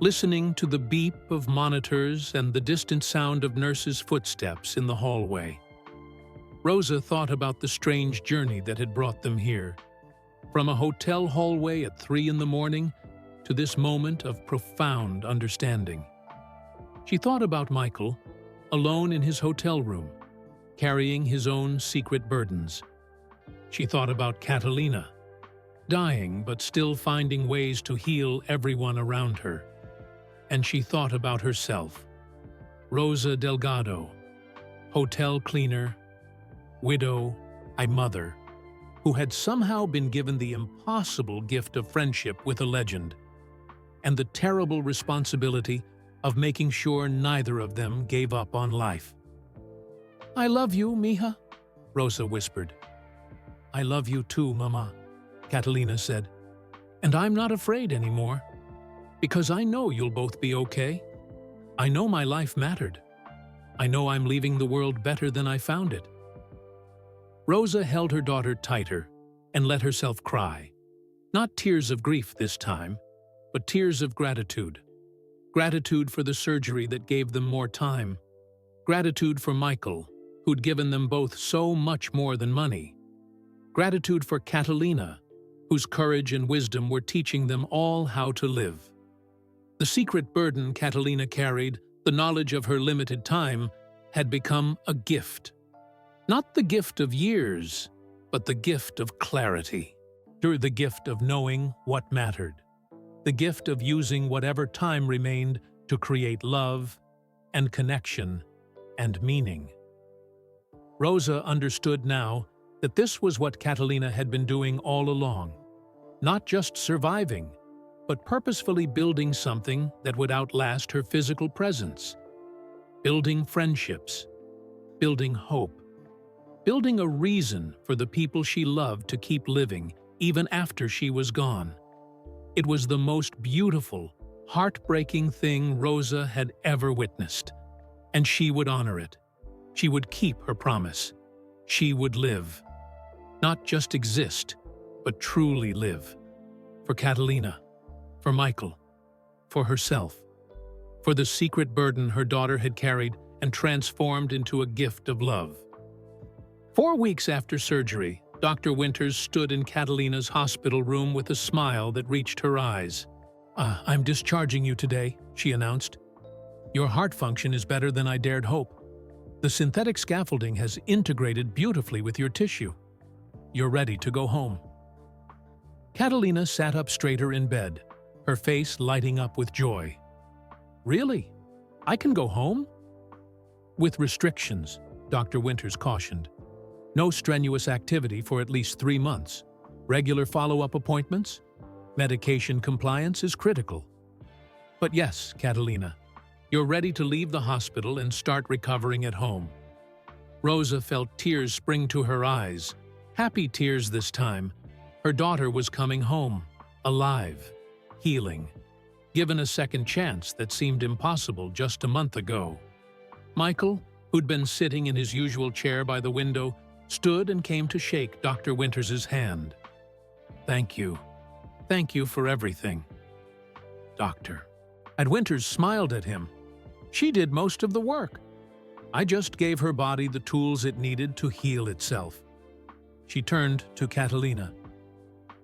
listening to the beep of monitors and the distant sound of nurses' footsteps in the hallway. Rosa thought about the strange journey that had brought them here, from a hotel hallway at 3 in the morning to this moment of profound understanding. She thought about Michael, alone in his hotel room, carrying his own secret burdens. She thought about Catalina, dying but still finding ways to heal everyone around her. And she thought about herself, Rosa Delgado, hotel cleaner, widow, a mother, who had somehow been given the impossible gift of friendship with a legend, and the terrible responsibility of making sure neither of them gave up on life. I love you, mija, Rosa whispered. I love you too, Mama, Catalina said. And I'm not afraid anymore, because I know you'll both be okay. I know my life mattered. I know I'm leaving the world better than I found it. Rosa held her daughter tighter and let herself cry. Not tears of grief this time, but tears of gratitude. Gratitude for the surgery that gave them more time. Gratitude for Michael, who'd given them both so much more than money. Gratitude for Catalina, whose courage and wisdom were teaching them all how to live. The secret burden Catalina carried, the knowledge of her limited time, had become a gift. Not the gift of years, but the gift of clarity. The gift of knowing what mattered. The gift of using whatever time remained to create love and connection and meaning. Rosa understood now that this was what Catalina had been doing all along. Not just surviving, but purposefully building something that would outlast her physical presence. Building friendships. Building hope. Building a reason for the people she loved to keep living even after she was gone. It was the most beautiful, heartbreaking thing Rosa had ever witnessed, and she would honor it. She would keep her promise. She would live. Not just exist, but truly live. For Catalina, for Michael, for herself, for the secret burden her daughter had carried and transformed into a gift of love. 4 weeks after surgery, Dr. Winters stood in Catalina's hospital room with a smile that reached her eyes. I'm discharging you today, she announced. Your heart function is better than I dared hope. The synthetic scaffolding has integrated beautifully with your tissue. You're ready to go home. Catalina sat up straighter in bed, her face lighting up with joy. Really? I can go home? With restrictions, Dr. Winters cautioned. No strenuous activity for at least 3 months. Regular follow-up appointments. Medication compliance is critical. But yes, Catalina, you're ready to leave the hospital and start recovering at home. Rosa felt tears spring to her eyes. Happy tears this time. Her daughter was coming home, alive, healing, given a second chance that seemed impossible just a month ago. Michael, who'd been sitting in his usual chair by the window, stood and came to shake Dr. Winters's hand. Thank you. Thank you for everything. doctor." And Winters smiled at him. "She did most of the work. I just gave her body the tools it needed to heal itself." She turned to Catalina.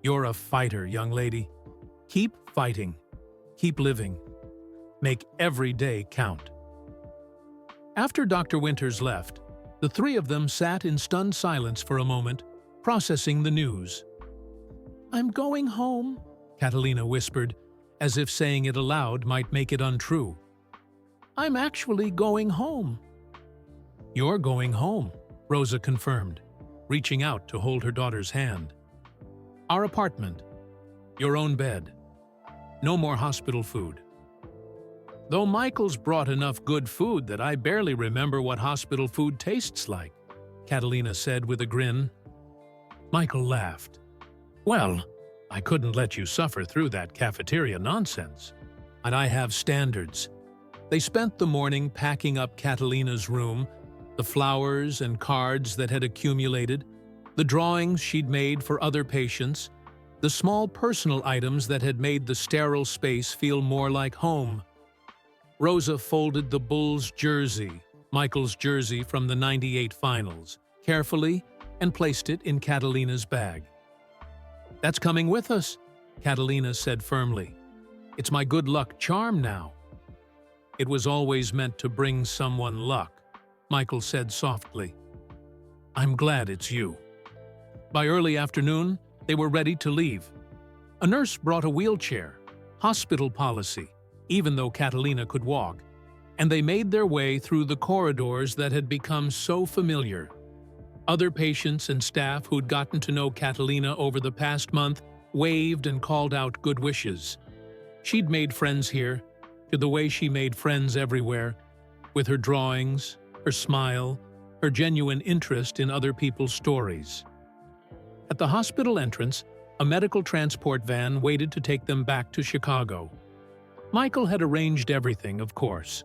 "You're a fighter, young lady. Keep fighting. Keep living. Make every day count." After Dr. Winters left, the three of them sat in stunned silence for a moment, processing the news. "I'm going home," Catalina whispered, as if saying it aloud might make it untrue. "I'm actually going home." "You're going home," Rosa confirmed, reaching out to hold her daughter's hand. "Our apartment. Your own bed. No more hospital food." "Though Michael's brought enough good food that I barely remember what hospital food tastes like," Catalina said with a grin. Michael laughed. "Well, I couldn't let you suffer through that cafeteria nonsense. And I have standards." They spent the morning packing up Catalina's room, the flowers and cards that had accumulated, the drawings she'd made for other patients, the small personal items that had made the sterile space feel more like home. Rosa folded the Bulls jersey, Michael's jersey from the '98 finals, carefully and placed it in Catalina's bag. "That's coming with us," Catalina said firmly. "It's my good luck charm now." "It was always meant to bring someone luck," Michael said softly. "I'm glad it's you." By early afternoon, they were ready to leave. A nurse brought a wheelchair, hospital policy, even though Catalina could walk, and they made their way through the corridors that had become so familiar. Other patients and staff who'd gotten to know Catalina over the past month waved and called out good wishes. She'd made friends here, to the way she made friends everywhere, with her drawings, her smile, her genuine interest in other people's stories. At the hospital entrance, a medical transport van waited to take them back to Chicago. Michael had arranged everything, of course.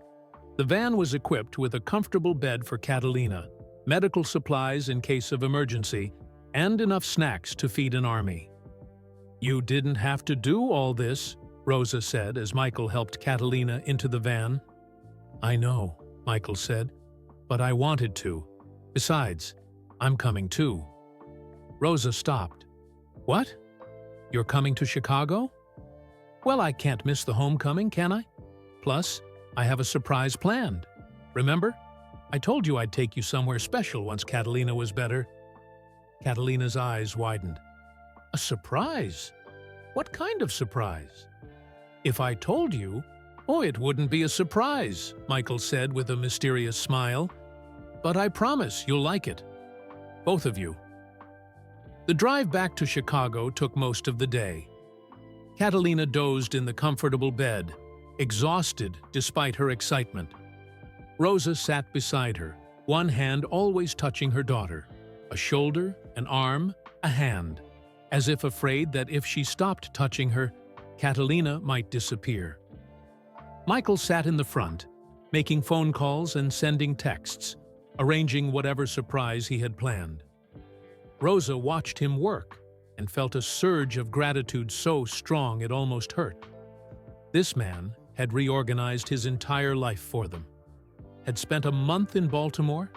The van was equipped with a comfortable bed for Catalina, medical supplies in case of emergency, and enough snacks to feed an army. "You didn't have to do all this," Rosa said as Michael helped Catalina into the van. "I know," Michael said, "but I wanted to. Besides, I'm coming too." Rosa stopped. "What? You're coming to Chicago?" "Well, I can't miss the homecoming, can I? Plus, I have a surprise planned. Remember? I told you I'd take you somewhere special once Catalina was better." Catalina's eyes widened. "A surprise? What kind of surprise?" "If I told you, oh, it wouldn't be a surprise," Michael said with a mysterious smile. "But I promise you'll like it. Both of you." The drive back to Chicago took most of the day. Catalina dozed in the comfortable bed, exhausted despite her excitement. Rosa sat beside her, one hand always touching her daughter, a shoulder, an arm, a hand, as if afraid that if she stopped touching her, Catalina might disappear. Michael sat in the front, making phone calls and sending texts, arranging whatever surprise he had planned. Rosa watched him work and felt a surge of gratitude so strong it almost hurt. This man had reorganized his entire life for them, had spent a month in Baltimore,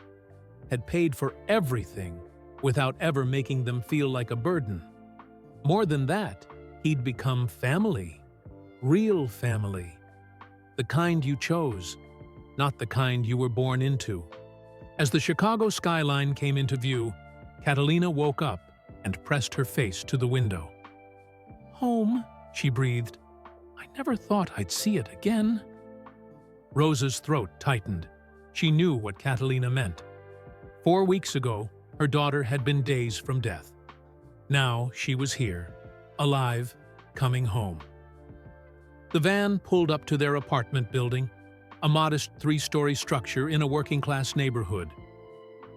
had paid for everything without ever making them feel like a burden. More than that, he'd become family, real family, the kind you chose, not the kind you were born into. As the Chicago skyline came into view, Catalina woke up and pressed her face to the window. "Home," she breathed. "I never thought I'd see it again." Rosa's throat tightened. She knew what Catalina meant. 4 weeks ago, her daughter had been days from death. Now she was here, alive, coming home. The van pulled up to their apartment building, a modest 3-story structure in a working-class neighborhood.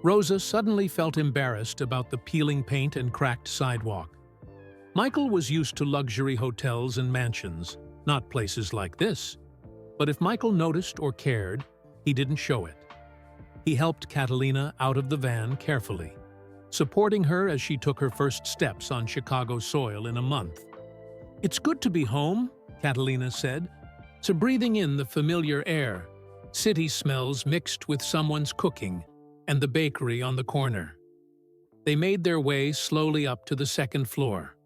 Rosa suddenly felt embarrassed about the peeling paint and cracked sidewalk. Michael was used to luxury hotels and mansions, not places like this. But if Michael noticed or cared, he didn't show it. He helped Catalina out of the van carefully, supporting her as she took her first steps on Chicago soil in a month. "It's good to be home," Catalina said, so breathing in the familiar air, city smells mixed with someone's cooking and the bakery on the corner. They made their way slowly up to the second floor.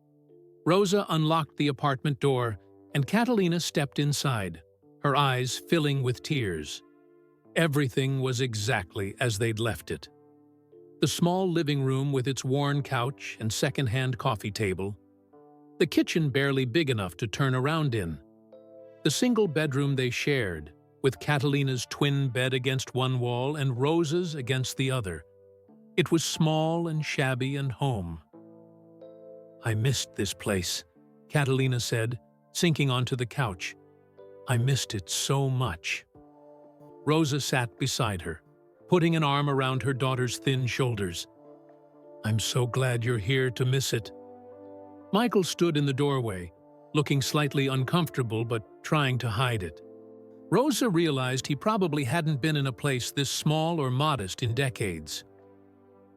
Rosa unlocked the apartment door, and Catalina stepped inside, her eyes filling with tears. Everything was exactly as they'd left it. The small living room with its worn couch and second-hand coffee table. The kitchen barely big enough to turn around in. The single bedroom they shared, with Catalina's twin bed against one wall and Rosa's against the other. It was small and shabby and home. "I missed this place," Catalina said, sinking onto the couch. "I missed it so much." Rosa sat beside her, putting an arm around her daughter's thin shoulders. "I'm so glad you're here to miss it." Michael stood in the doorway, looking slightly uncomfortable but trying to hide it. Rosa realized he probably hadn't been in a place this small or modest in decades.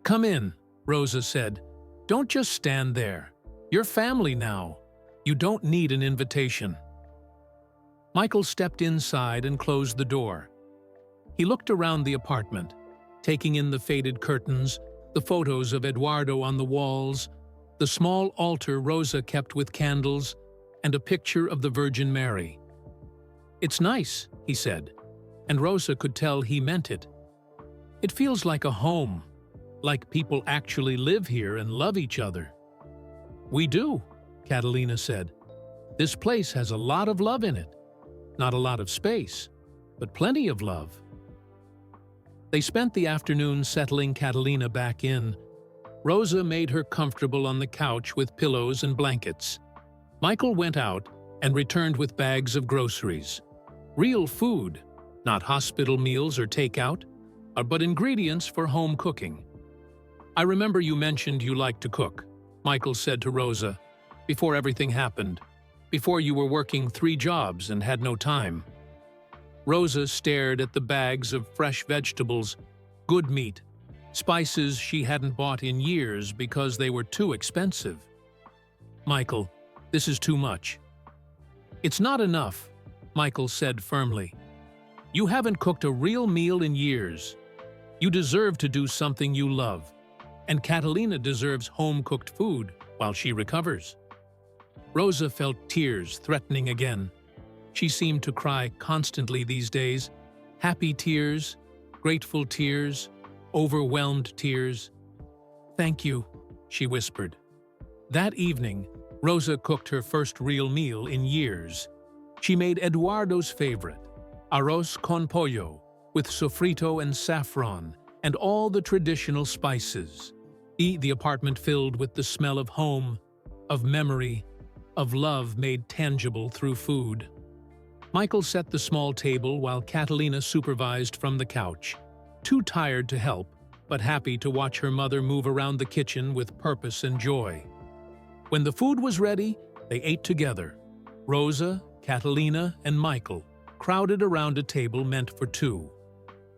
"Come in," Rosa said. "Don't just stand there. You're family now. You don't need an invitation." Michael stepped inside and closed the door. He looked around the apartment, taking in the faded curtains, the photos of Eduardo on the walls, the small altar Rosa kept with candles, and a picture of the Virgin Mary. "It's nice," he said, and Rosa could tell he meant it. "It feels like a home, like people actually live here and love each other." "We do," Catalina said. "This place has a lot of love in it. Not a lot of space, but plenty of love." They spent the afternoon settling Catalina back in. Rosa made her comfortable on the couch with pillows and blankets. Michael went out and returned with bags of groceries. Real food, not hospital meals or takeout, but ingredients for home cooking. "I remember you mentioned you like to cook," Michael said to Rosa, "before everything happened, before you were working 3 jobs and had no time." Rosa stared at the bags of fresh vegetables, good meat, spices she hadn't bought in years because they were too expensive. "Michael, this is too much." "It's not enough," Michael said firmly. "You haven't cooked a real meal in years. You deserve to do something you love, and Catalina deserves home-cooked food while she recovers." Rosa felt tears threatening again. She seemed to cry constantly these days, happy tears, grateful tears, overwhelmed tears. "Thank you," she whispered. That evening, Rosa cooked her first real meal in years. She made Eduardo's favorite, arroz con pollo, with sofrito and saffron, and all the traditional spices. The apartment filled with the smell of home, of memory, of love made tangible through food. Michael set the small table while Catalina supervised from the couch, too tired to help, but happy to watch her mother move around the kitchen with purpose and joy. When the food was ready, they ate together. Rosa, Catalina, and Michael crowded around a table meant for 2.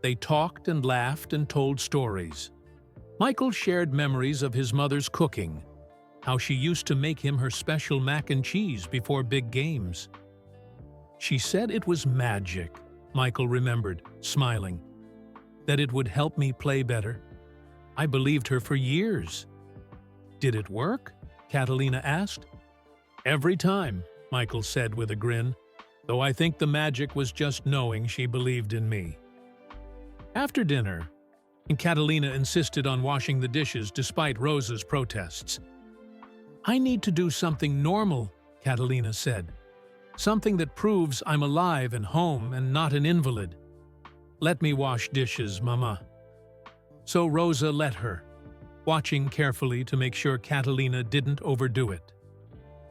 They talked and laughed and told stories. Michael shared memories of his mother's cooking, how she used to make him her special mac and cheese before big games. "She said it was magic," Michael remembered, smiling. "That it would help me play better. I believed her for years." "Did it work?" Catalina asked. "Every time," Michael said with a grin, "though I think the magic was just knowing she believed in me." After dinner, Catalina insisted on washing the dishes despite Rosa's protests. "I need to do something normal," Catalina said. "Something that proves I'm alive and home and not an invalid. Let me wash dishes, Mama." So Rosa let her, watching carefully to make sure Catalina didn't overdo it.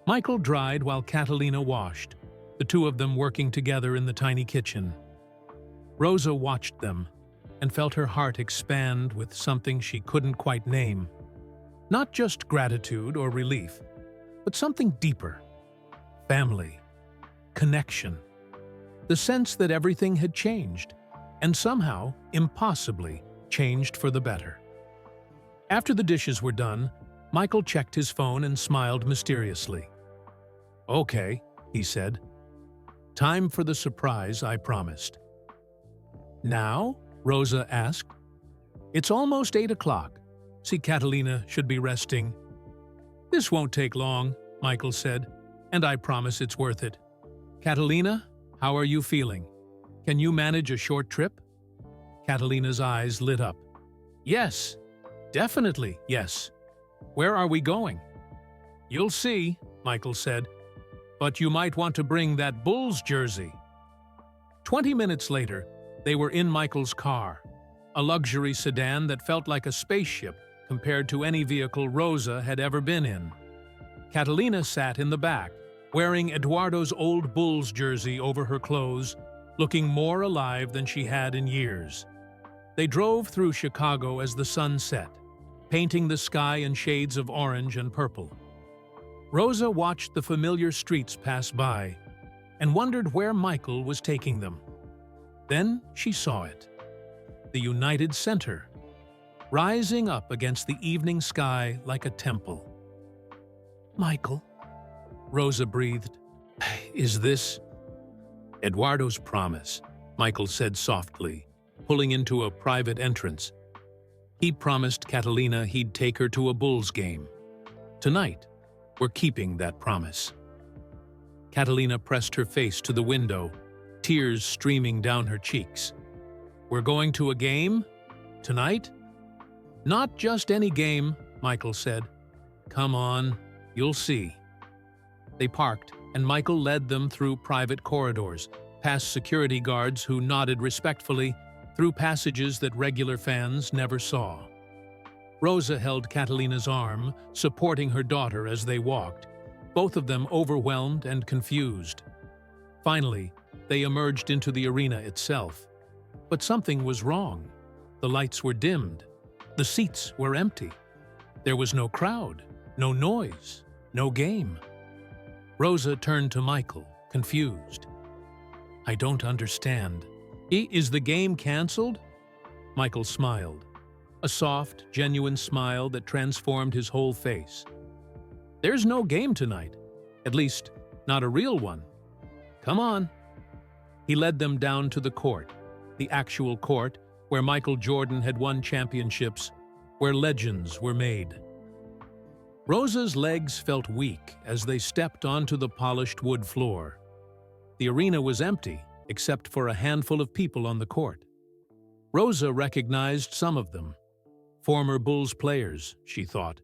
Michael dried while Catalina washed, the 2 of them working together in the tiny kitchen. Rosa watched them and felt her heart expand with something she couldn't quite name. Not just gratitude or relief, but something deeper. Family. Connection. The sense that everything had changed, and somehow, impossibly, changed for the better. After the dishes were done, Michael checked his phone and smiled mysteriously. "Okay," he said, Time for the surprise I promised. Now? Rosa asked. It's almost 8 o'clock. See, Catalina should be resting. This won't take long, Michael said, and I promise it's worth it. Catalina, how are you feeling? Can you manage a short trip? Catalina's eyes lit up. Yes, definitely yes. Where are we going? You'll see, Michael said, but you might want to bring that Bulls jersey. 20 minutes later, they were in Michael's car, a luxury sedan that felt like a spaceship compared to any vehicle Rosa had ever been in. Catalina sat in the back, wearing Eduardo's old Bulls jersey over her clothes, looking more alive than she had in years. They drove through Chicago as the sun set, painting the sky in shades of orange and purple. Rosa watched the familiar streets pass by and wondered where Michael was taking them. Then she saw it. The United Center, rising up against the evening sky like a temple. Michael, Rosa breathed. Is this? Eduardo's promise, Michael said softly, pulling into a private entrance. He promised Catalina he'd take her to a Bulls game. Tonight, we're keeping that promise. Catalina pressed her face to the window, tears streaming down her cheeks. We're going to a game? Tonight? Not just any game, Michael said. Come on, you'll see. They parked, and Michael led them through private corridors, past security guards who nodded respectfully, through passages that regular fans never saw. Rosa held Catalina's arm, supporting her daughter as they walked, both of them overwhelmed and confused. Finally, they emerged into the arena itself. But something was wrong. The lights were dimmed. The seats were empty. There was no crowd, no noise, no game. Rosa turned to Michael, confused. I don't understand. Is the game canceled? Michael smiled, a soft, genuine smile that transformed his whole face. There's no game tonight, at least not a real one. Come on. He led them down to the court, the actual court where Michael Jordan had won championships, where legends were made. Rosa's legs felt weak as they stepped onto the polished wood floor. The arena was empty, except for a handful of people on the court. Rosa recognized some of them. Former Bulls players, she thought,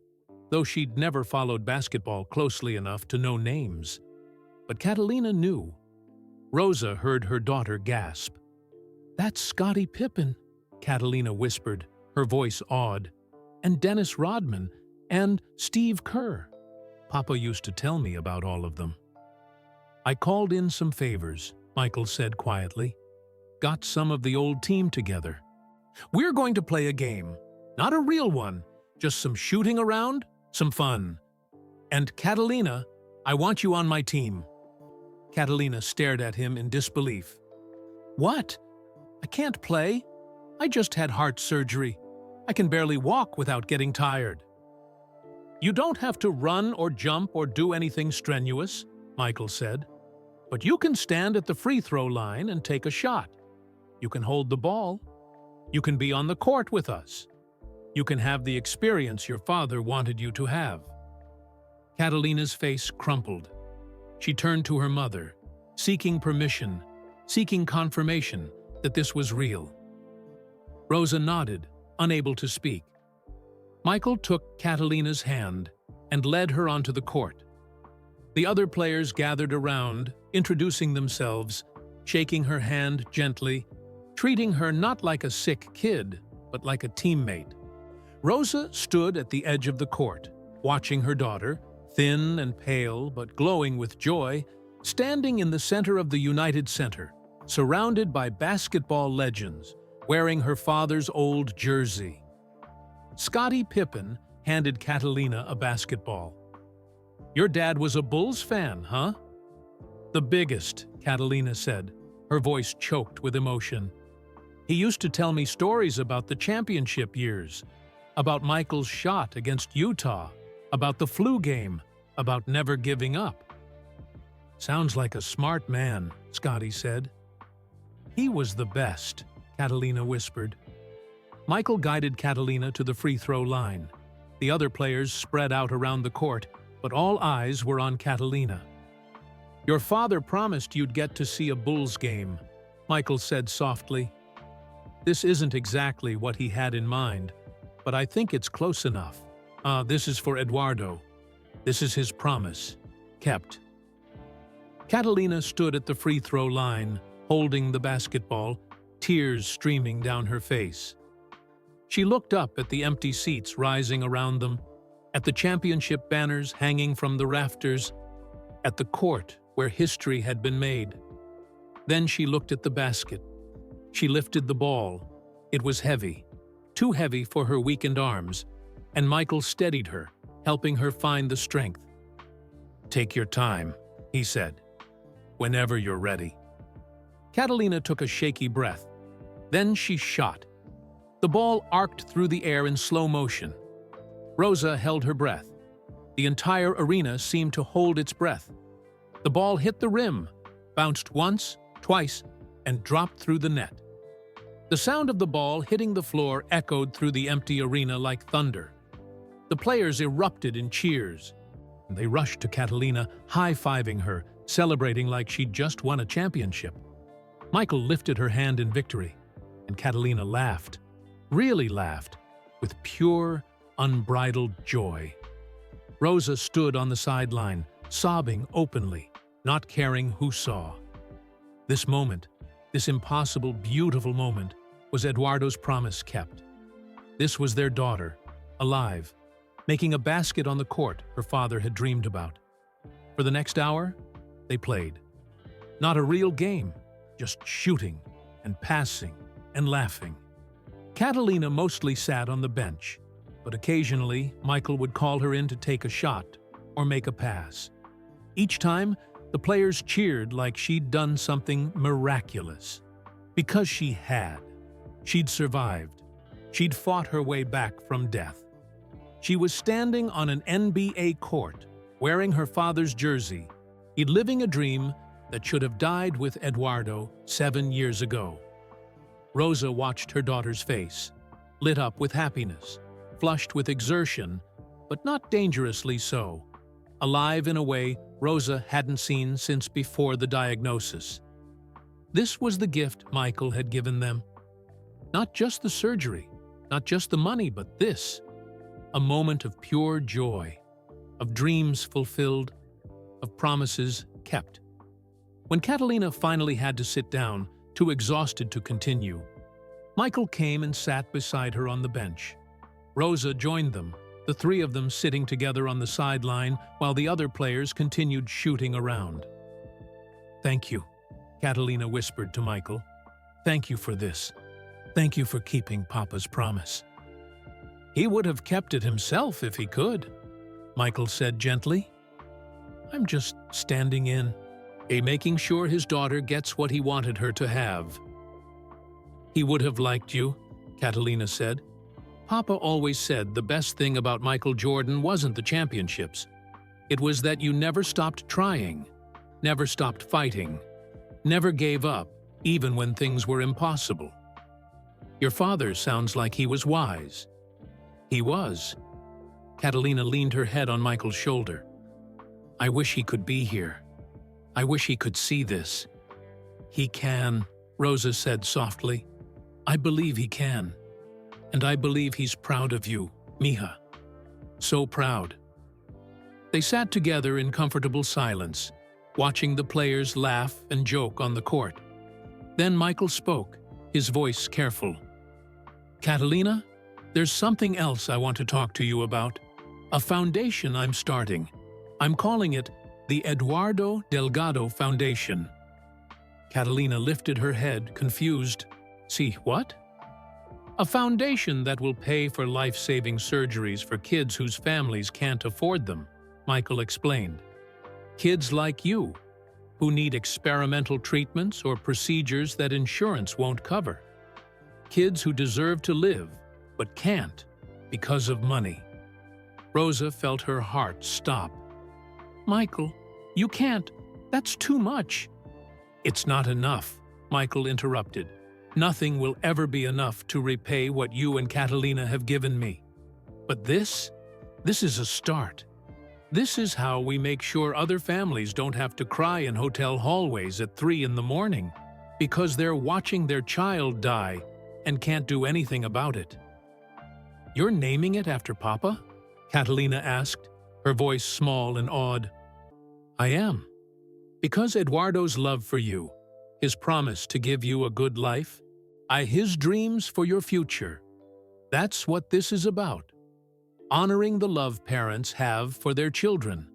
though she'd never followed basketball closely enough to know names. But Catalina knew. Rosa heard her daughter gasp. That's Scottie Pippen, Catalina whispered, her voice awed. And Dennis Rodman, and Steve Kerr. Papa used to tell me about all of them. I called in some favors, Michael said quietly. Got some of the old team together. We're going to play a game. Not a real one, just some shooting around, some fun. And Catalina, I want you on my team. Catalina stared at him in disbelief. What? I can't play. I just had heart surgery. I can barely walk without getting tired. You don't have to run or jump or do anything strenuous, Michael said. But you can stand at the free throw line and take a shot. You can hold the ball. You can be on the court with us. You can have the experience your father wanted you to have. Catalina's face crumpled. She turned to her mother, seeking permission, seeking confirmation that this was real. Rosa nodded, unable to speak. Michael took Catalina's hand and led her onto the court. The other players gathered around, introducing themselves, shaking her hand gently, treating her not like a sick kid, but like a teammate. Rosa stood at the edge of the court, watching her daughter, thin and pale but glowing with joy, standing in the center of the United Center, surrounded by basketball legends, wearing her father's old jersey. Scottie Pippen handed Catalina a basketball. Your dad was a Bulls fan, huh? The biggest, Catalina said, her voice choked with emotion. He used to tell me stories about the championship years, about Michael's shot against Utah, about the flu game, about never giving up. Sounds like a smart man, Scotty said. He was the best, Catalina whispered. Michael guided Catalina to the free throw line. The other players spread out around the court, but all eyes were on Catalina. Your father promised you'd get to see a Bulls game, Michael said softly. This isn't exactly what he had in mind, but I think it's close enough. This is for Eduardo. This is his promise. Kept. Catalina stood at the free throw line, holding the basketball, tears streaming down her face. She looked up at the empty seats rising around them, at the championship banners hanging from the rafters, at the court where history had been made. Then she looked at the basket. She lifted the ball. It was heavy, too heavy for her weakened arms, and Michael steadied her, helping her find the strength. Take your time, he said. Whenever you're ready. Catalina took a shaky breath. Then she shot. The ball arced through the air in slow motion. Rosa held her breath. The entire arena seemed to hold its breath. The ball hit the rim, bounced once, twice, and dropped through the net. The sound of the ball hitting the floor echoed through the empty arena like thunder. The players erupted in cheers. They rushed to Catalina, high-fiving her, celebrating like she'd just won a championship. Michael lifted her hand in victory, and Catalina laughed, really laughed, with pure, unbridled joy. Rosa stood on the sideline, sobbing openly, not caring who saw. This moment, this impossible, beautiful moment, was Eduardo's promise kept. This was their daughter, alive, making a basket on the court her father had dreamed about. For the next hour, they played. Not a real game, just shooting and passing and laughing. Catalina mostly sat on the bench, but occasionally Michael would call her in to take a shot or make a pass. Each time, the players cheered like she'd done something miraculous. Because she had. She'd survived. She'd fought her way back from death. She was standing on an NBA court, wearing her father's jersey, living a dream that should have died with Eduardo 7 years ago. Rosa watched her daughter's face, lit up with happiness, flushed with exertion, but not dangerously so, alive in a way Rosa hadn't seen since before the diagnosis. This was the gift Michael had given them. Not just the surgery, not just the money, but this, a moment of pure joy, of dreams fulfilled, of promises kept. When Catalina finally had to sit down, too exhausted to continue, Michael came and sat beside her on the bench. Rosa joined them, the three of them sitting together on the sideline while the other players continued shooting around. "Thank you," Catalina whispered to Michael. "Thank you for this. Thank you for keeping Papa's promise." "He would have kept it himself if he could," Michael said gently. "I'm just standing in, making sure his daughter gets what he wanted her to have." "He would have liked you," Catalina said. "Papa always said the best thing about Michael Jordan wasn't the championships. It was that you never stopped trying, never stopped fighting, never gave up, even when things were impossible. Your father sounds like he was wise." "He was." Catalina leaned her head on Michael's shoulder. "I wish he could be here. I wish he could see this." "He can," Rosa said softly. "I believe he can. And I believe he's proud of you, Mija. So proud." They sat together in comfortable silence, watching the players laugh and joke on the court. Then Michael spoke, his voice careful. "Catalina, there's something else I want to talk to you about. A foundation I'm starting. I'm calling it the Eduardo Delgado Foundation." Catalina lifted her head, confused. "See what?" "A foundation that will pay for life-saving surgeries for kids whose families can't afford them," Michael explained. "Kids like you, who need experimental treatments or procedures that insurance won't cover. Kids who deserve to live, but can't, because of money." Rosa felt her heart stop. "Michael, you can't." That's too much." "It's not enough," Michael interrupted. "Nothing will ever be enough to repay what you and Catalina have given me. But this is a start. This is how we make sure other families don't have to cry in hotel hallways at 3 in the morning because they're watching their child die and can't do anything about it." "You're naming it after Papa?" Catalina asked, her voice small and awed. "I am. Because Eduardo's love for you, his promise to give you a good life, his dreams for your future. That's what this is about. Honoring the love parents have for their children.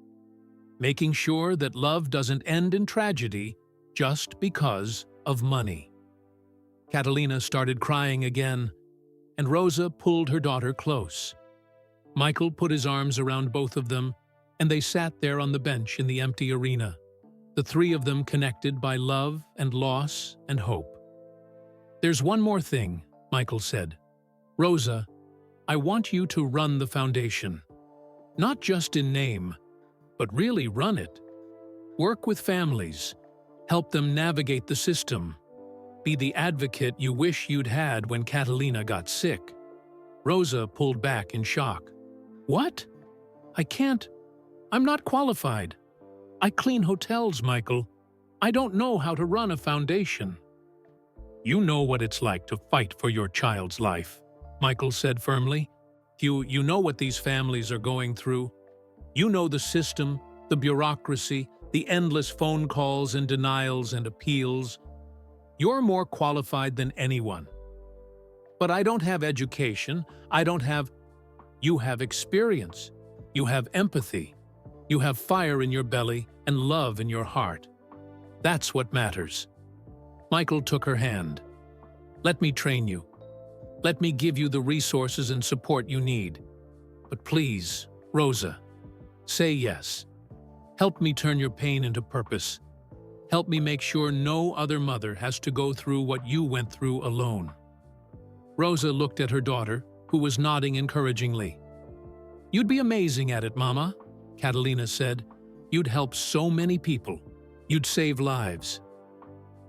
Making sure that love doesn't end in tragedy just because of money." Catalina started crying again, and Rosa pulled her daughter close. Michael put his arms around both of them, and they sat there on the bench in the empty arena, the three of them connected by love and loss and hope. "There's one more thing," Michael said. "Rosa, I want you to run the foundation. Not just in name, but really run it. Work with families, help them navigate the system. Be the advocate you wish you'd had when Catalina got sick." Rosa pulled back in shock. "What? I can't. I'm not qualified. I clean hotels, Michael. I don't know how to run a foundation." "You know what it's like to fight for your child's life," Michael said firmly. You know what these families are going through. You know the system, the bureaucracy, the endless phone calls and denials and appeals. You're more qualified than anyone. But I don't have education. You have experience. You have empathy. You have fire in your belly and love in your heart. That's what matters." Michael took her hand. "Let me train you. Let me give you the resources and support you need. But please, Rosa, say yes. Help me turn your pain into purpose. Help me make sure no other mother has to go through what you went through alone." Rosa looked at her daughter, who was nodding encouragingly. "You'd be amazing at it, Mama," Catalina said. "You'd help so many people. You'd save lives."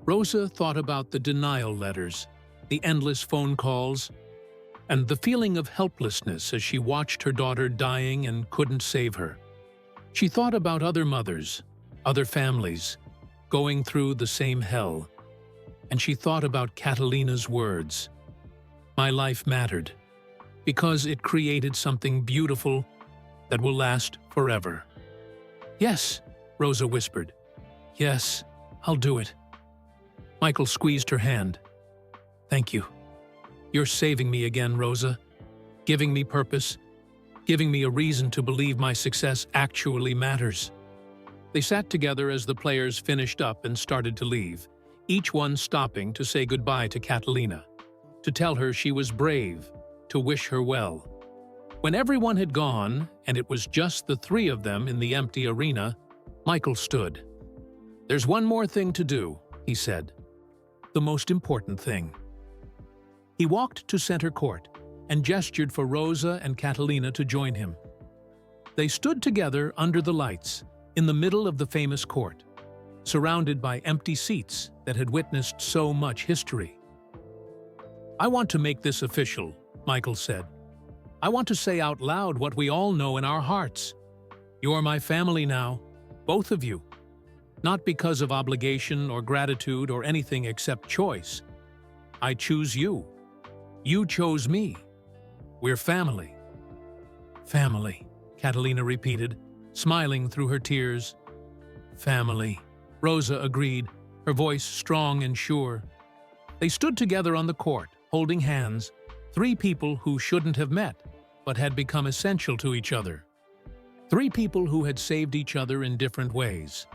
Rosa thought about the denial letters, the endless phone calls, and the feeling of helplessness as she watched her daughter dying and couldn't save her. She thought about other mothers, other families, going through the same hell. And she thought about Catalina's words. "My life mattered, because it created something beautiful that will last forever." "Yes," Rosa whispered. "Yes, I'll do it." Michael squeezed her hand. "Thank you. You're saving me again, Rosa. Giving me purpose, giving me a reason to believe my success actually matters." They sat together as the players finished up and started to leave, each one stopping to say goodbye to Catalina, to tell her she was brave, to wish her well. When everyone had gone, and it was just the three of them in the empty arena, Michael stood. "There's one more thing to do," he said. "The most important thing." He walked to center court and gestured for Rosa and Catalina to join him. They stood together under the lights, in the middle of the famous court, surrounded by empty seats that had witnessed so much history. "I want to make this official," Michael said. "I want to say out loud what we all know in our hearts. You're my family now, both of you. Not because of obligation or gratitude or anything except choice. I choose you. You chose me. We're family." "Family," Catalina repeated, smiling through her tears. "Family," Rosa agreed, her voice strong and sure. They stood together on the court, holding hands, three people who shouldn't have met, but had become essential to each other. Three people who had saved each other in different ways.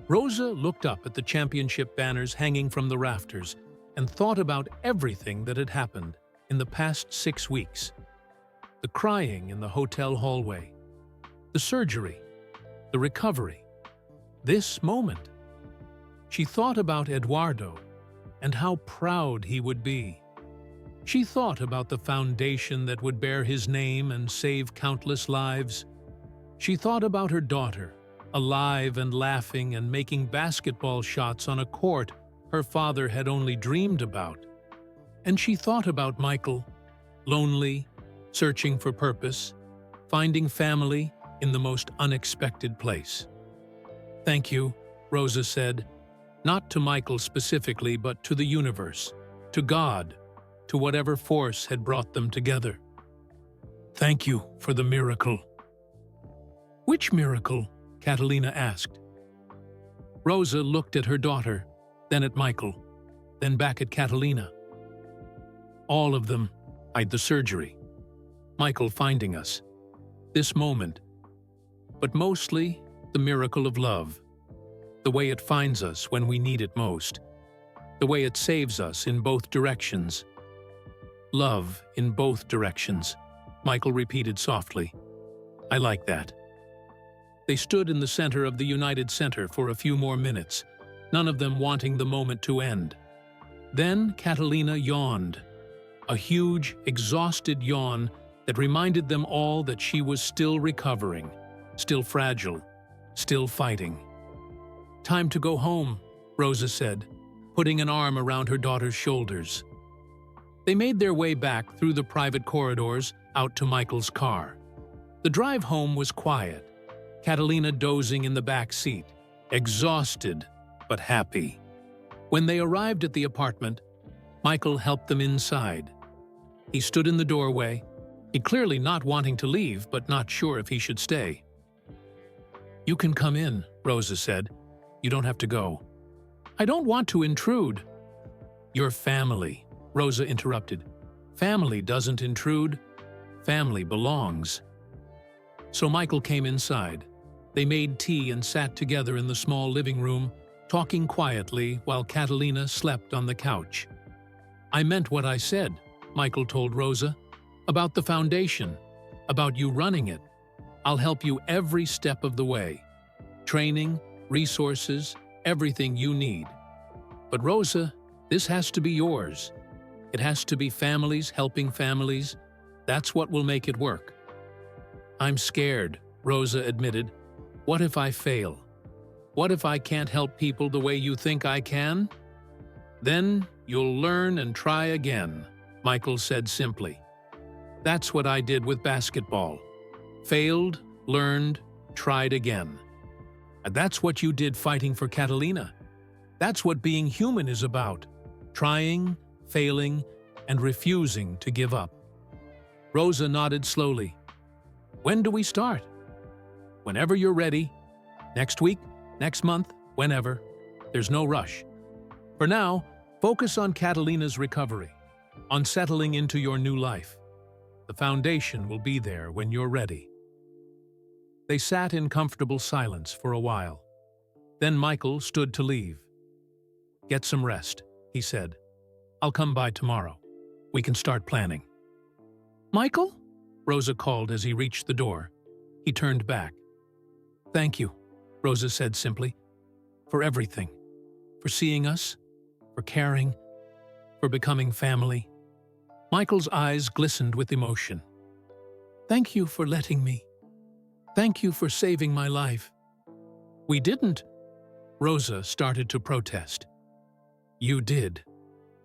Rosa looked up at the championship banners hanging from the rafters and thought about everything that had happened in the past 6 weeks. The crying in the hotel hallway, the surgery, the recovery, this moment. She thought about Eduardo and how proud he would be. She thought about the foundation that would bear his name and save countless lives. She thought about her daughter, alive and laughing and making basketball shots on a court her father had only dreamed about. And she thought about Michael, lonely, searching for purpose, finding family in the most unexpected place. "Thank you," Rosa said, not to Michael specifically, but to the universe, to God, to whatever force had brought them together. "Thank you for the miracle." "Which miracle?" Catalina asked. Rosa looked at her daughter, then at Michael, then back at Catalina. "All of them. The surgery. Michael finding us. This moment. But mostly the miracle of love. The way it finds us when we need it most. The way it saves us in both directions. Love in both directions," Michael repeated softly. "I like that." They stood in the center of the United Center for a few more minutes, none of them wanting the moment to end. Then Catalina yawned, a huge, exhausted yawn that reminded them all that she was still recovering, still fragile, still fighting. "Time to go home," Rosa said, putting an arm around her daughter's shoulders. They made their way back through the private corridors out to Michael's car. The drive home was quiet, Catalina dozing in the back seat, exhausted but happy. When they arrived at the apartment, Michael helped them inside. He stood in the doorway, he clearly not wanting to leave but not sure if he should stay. "You can come in," Rosa said. "You don't have to go." "I don't want to intrude." "Your family," Rosa interrupted. "Family doesn't intrude. Family belongs." So Michael came inside. They made tea and sat together in the small living room, talking quietly while Catalina slept on the couch. "I meant what I said," Michael told Rosa, "about the foundation, about you running it. I'll help you every step of the way. Training, resources, everything you need. But Rosa, this has to be yours. It has to be families helping families. That's what will make it work." "I'm scared," Rosa admitted. "What if I fail? What if I can't help people the way you think I can?" "Then you'll learn and try again," Michael said simply. "That's what I did with basketball. Failed, learned, tried again. And that's what you did fighting for Catalina. That's what being human is about. Trying, failing, and refusing to give up." Rosa nodded slowly. "When do we start?" "Whenever you're ready. Next week, next month, whenever. There's no rush. For now, focus on Catalina's recovery, on settling into your new life. The foundation will be there when you're ready." They sat in comfortable silence for a while. Then Michael stood to leave. "Get some rest," he said. "I'll come by tomorrow. We can start planning." "Michael?" Rosa called as he reached the door. He turned back. "Thank you," Rosa said simply, "for everything. For seeing us, for caring, for becoming family." Michael's eyes glistened with emotion. "Thank you for letting me. Thank you for saving my life." "We didn't," Rosa started to protest. "You did,"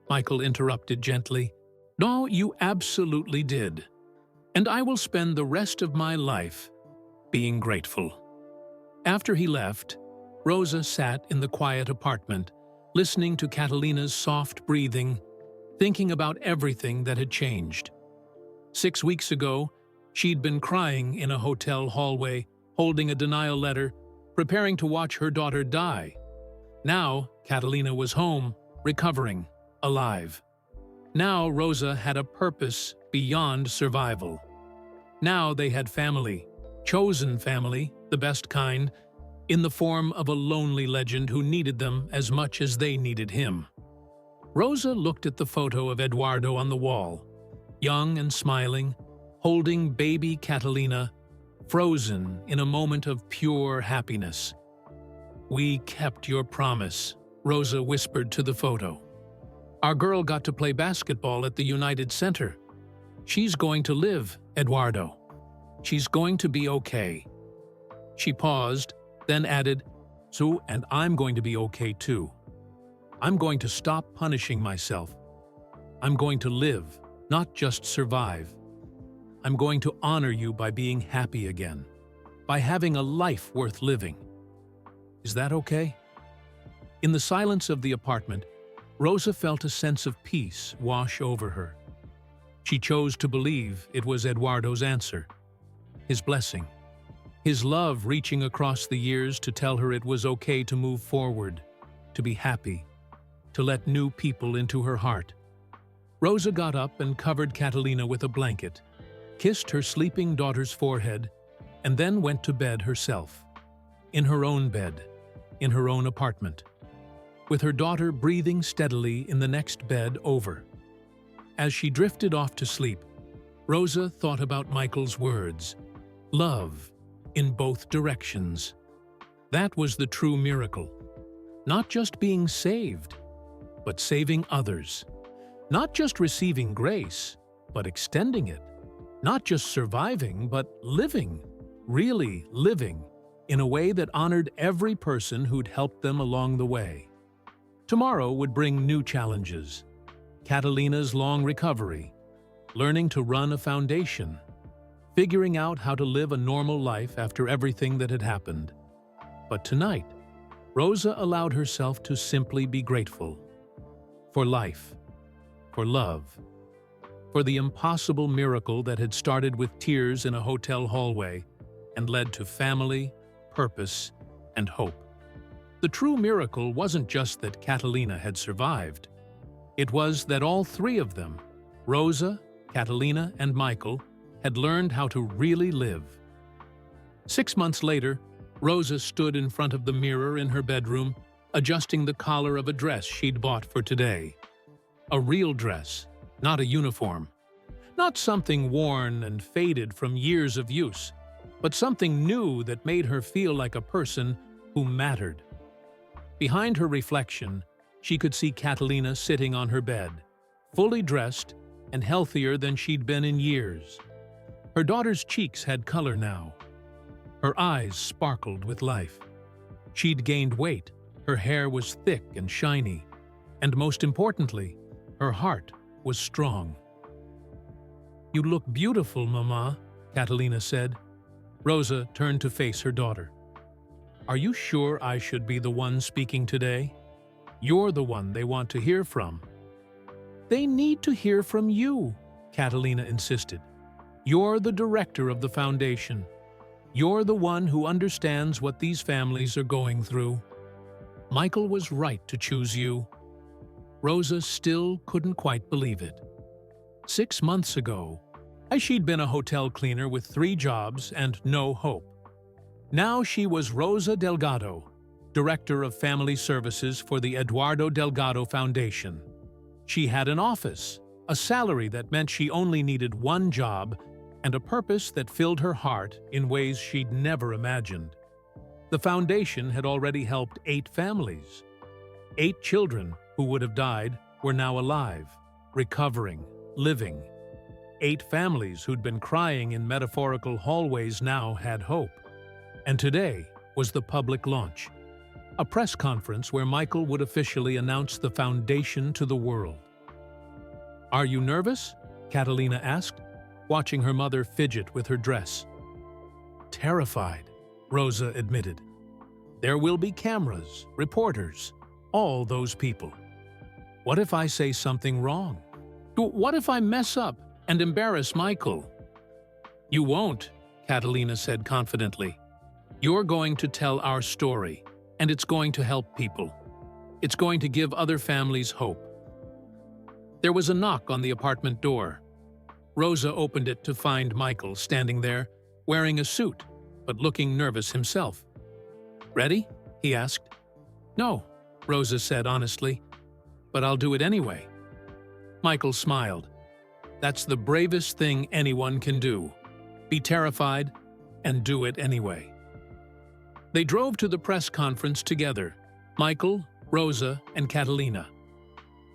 Michael interrupted gently. "No, you absolutely did. And I will spend the rest of my life being grateful." After he left, Rosa sat in the quiet apartment, listening to Catalina's soft breathing, thinking about everything that had changed. 6 weeks ago, she'd been crying in a hotel hallway, holding a denial letter, preparing to watch her daughter die. Now, Catalina was home, recovering, alive. Now Rosa had a purpose beyond survival. Now they had family, chosen family, the best kind, in the form of a lonely legend who needed them as much as they needed him. Rosa looked at the photo of Eduardo on the wall, young and smiling, holding baby Catalina, frozen in a moment of pure happiness. "We kept your promise," Rosa whispered to the photo. "Our girl got to play basketball at the United Center. She's going to live, Eduardo. She's going to be okay." She paused, then added, "So, and I'm going to be okay too. I'm going to stop punishing myself. I'm going to live, not just survive. I'm going to honor you by being happy again, by having a life worth living. Is that okay?" In the silence of the apartment, Rosa felt a sense of peace wash over her. She chose to believe it was Eduardo's answer, his blessing, his love reaching across the years to tell her it was okay to move forward, to be happy, to let new people into her heart. Rosa got up and covered Catalina with a blanket, kissed her sleeping daughter's forehead, and then went to bed herself, in her own bed, in her own apartment, with her daughter breathing steadily in the next bed over. As she drifted off to sleep, Rosa thought about Michael's words, love in both directions. That was the true miracle. Not just being saved, but saving others. Not just receiving grace, but extending it. Not just surviving, but living, really living, in a way that honored every person who'd helped them along the way. Tomorrow would bring new challenges. Catalina's long recovery, learning to run a foundation, figuring out how to live a normal life after everything that had happened. But tonight, Rosa allowed herself to simply be grateful. For life, for love, for the impossible miracle that had started with tears in a hotel hallway and led to family, purpose, and hope. The true miracle wasn't just that Catalina had survived. It was that all three of them, Rosa, Catalina, and Michael, had learned how to really live. 6 months later, Rosa stood in front of the mirror in her bedroom, adjusting the collar of a dress she'd bought for today. A real dress, not a uniform. Not something worn and faded from years of use, but something new that made her feel like a person who mattered. Behind her reflection, she could see Catalina sitting on her bed, fully dressed and healthier than she'd been in years. Her daughter's cheeks had color now. Her eyes sparkled with life. She'd gained weight, her hair was thick and shiny, and most importantly, her heart was strong. "You look beautiful, Mama," Catalina said. Rosa turned to face her daughter. "Are you sure I should be the one speaking today? You're the one they want to hear from." "They need to hear from you," Catalina insisted. "You're the director of the foundation. You're the one who understands what these families are going through. Michael was right to choose you." Rosa still couldn't quite believe it. 6 months ago, she'd been a hotel cleaner with 3 jobs and no hope. Now she was Rosa Delgado, Director of Family Services for the Eduardo Delgado Foundation. She had an office, a salary that meant she only needed one job, and a purpose that filled her heart in ways she'd never imagined. The foundation had already helped 8 families. 8 children who would have died were now alive, recovering, living. 8 families who'd been crying in metaphorical hallways now had hope. And today was the public launch, a press conference where Michael would officially announce the foundation to the world. "Are you nervous?" Catalina asked, watching her mother fidget with her dress. "Terrified," Rosa admitted. "There will be cameras, reporters, all those people. What if I say something wrong? What if I mess up and embarrass Michael?" "You won't," Catalina said confidently. "You're going to tell our story, and it's going to help people. It's going to give other families hope." There was a knock on the apartment door. Rosa opened it to find Michael standing there, wearing a suit, but looking nervous himself. "Ready?" he asked. "No," Rosa said honestly, "but I'll do it anyway." Michael smiled. "That's the bravest thing anyone can do. Be terrified and do it anyway." They drove to the press conference together, Michael, Rosa, and Catalina.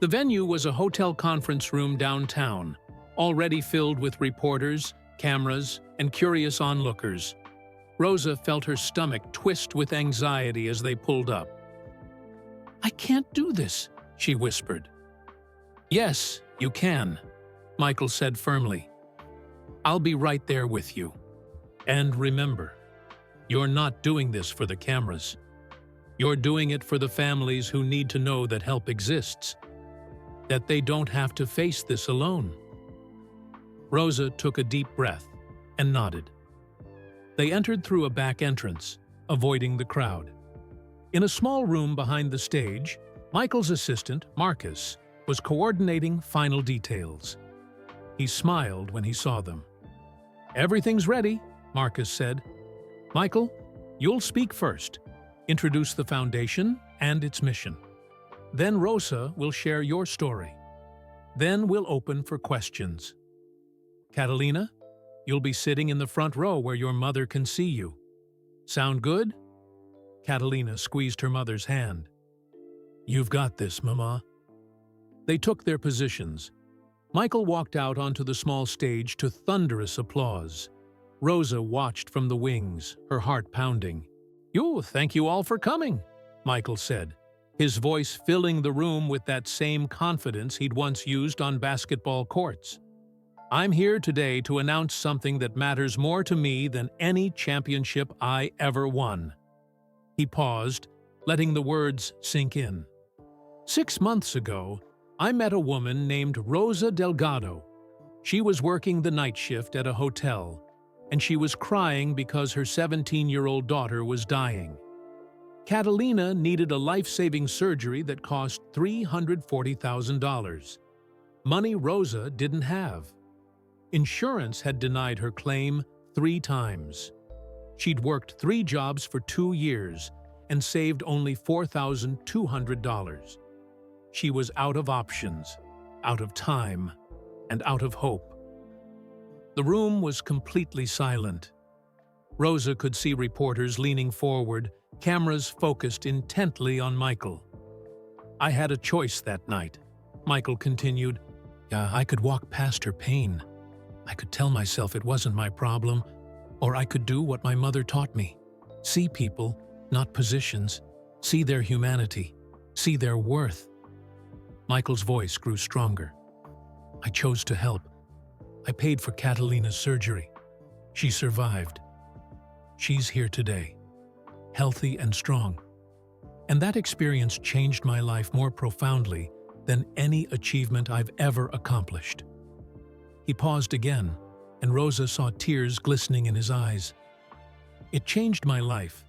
The venue was a hotel conference room downtown, already filled with reporters, cameras, and curious onlookers. Rosa felt her stomach twist with anxiety as they pulled up. "I can't do this," she whispered. "Yes, you can," Michael said firmly. "I'll be right there with you. And remember, you're not doing this for the cameras. You're doing it for the families who need to know that help exists, that they don't have to face this alone." Rosa took a deep breath and nodded. They entered through a back entrance, avoiding the crowd. In a small room behind the stage, Michael's assistant, Marcus, was coordinating final details. He smiled when he saw them. "Everything's ready," Marcus said. "Michael, you'll speak first. Introduce the foundation and its mission. Then Rosa will share your story. Then we'll open for questions. Catalina, you'll be sitting in the front row where your mother can see you. Sound good?" Catalina squeezed her mother's hand. "You've got this, Mama." They took their positions. Michael walked out onto the small stage to thunderous applause. Rosa watched from the wings, her heart pounding. Thank you all for coming," Michael said, his voice filling the room with that same confidence he'd once used on basketball courts. "I'm here today to announce something that matters more to me than any championship I ever won." He paused, letting the words sink in. "6 months ago, I met a woman named Rosa Delgado. She was working the night shift at a hotel, and she was crying because her 17-year-old daughter was dying. Catalina needed a life-saving surgery that cost $340,000. Money Rosa didn't have. Insurance had denied her claim 3 times. She'd worked 3 jobs for 2 years and saved only $4,200. She was out of options, out of time, and out of hope. The room was completely silent. Rosa could see reporters leaning forward, cameras focused intently on Michael. "I had a choice that night," Michael continued. "I could walk past her pain. I could tell myself it wasn't my problem, or I could do what my mother taught me. See people, not positions. See their humanity. See their worth." Michael's voice grew stronger. "I chose to help. I paid for Catalina's surgery. She survived. She's here today, healthy and strong. And that experience changed my life more profoundly than any achievement I've ever accomplished." He paused again, and Rosa saw tears glistening in his eyes. "It changed my life,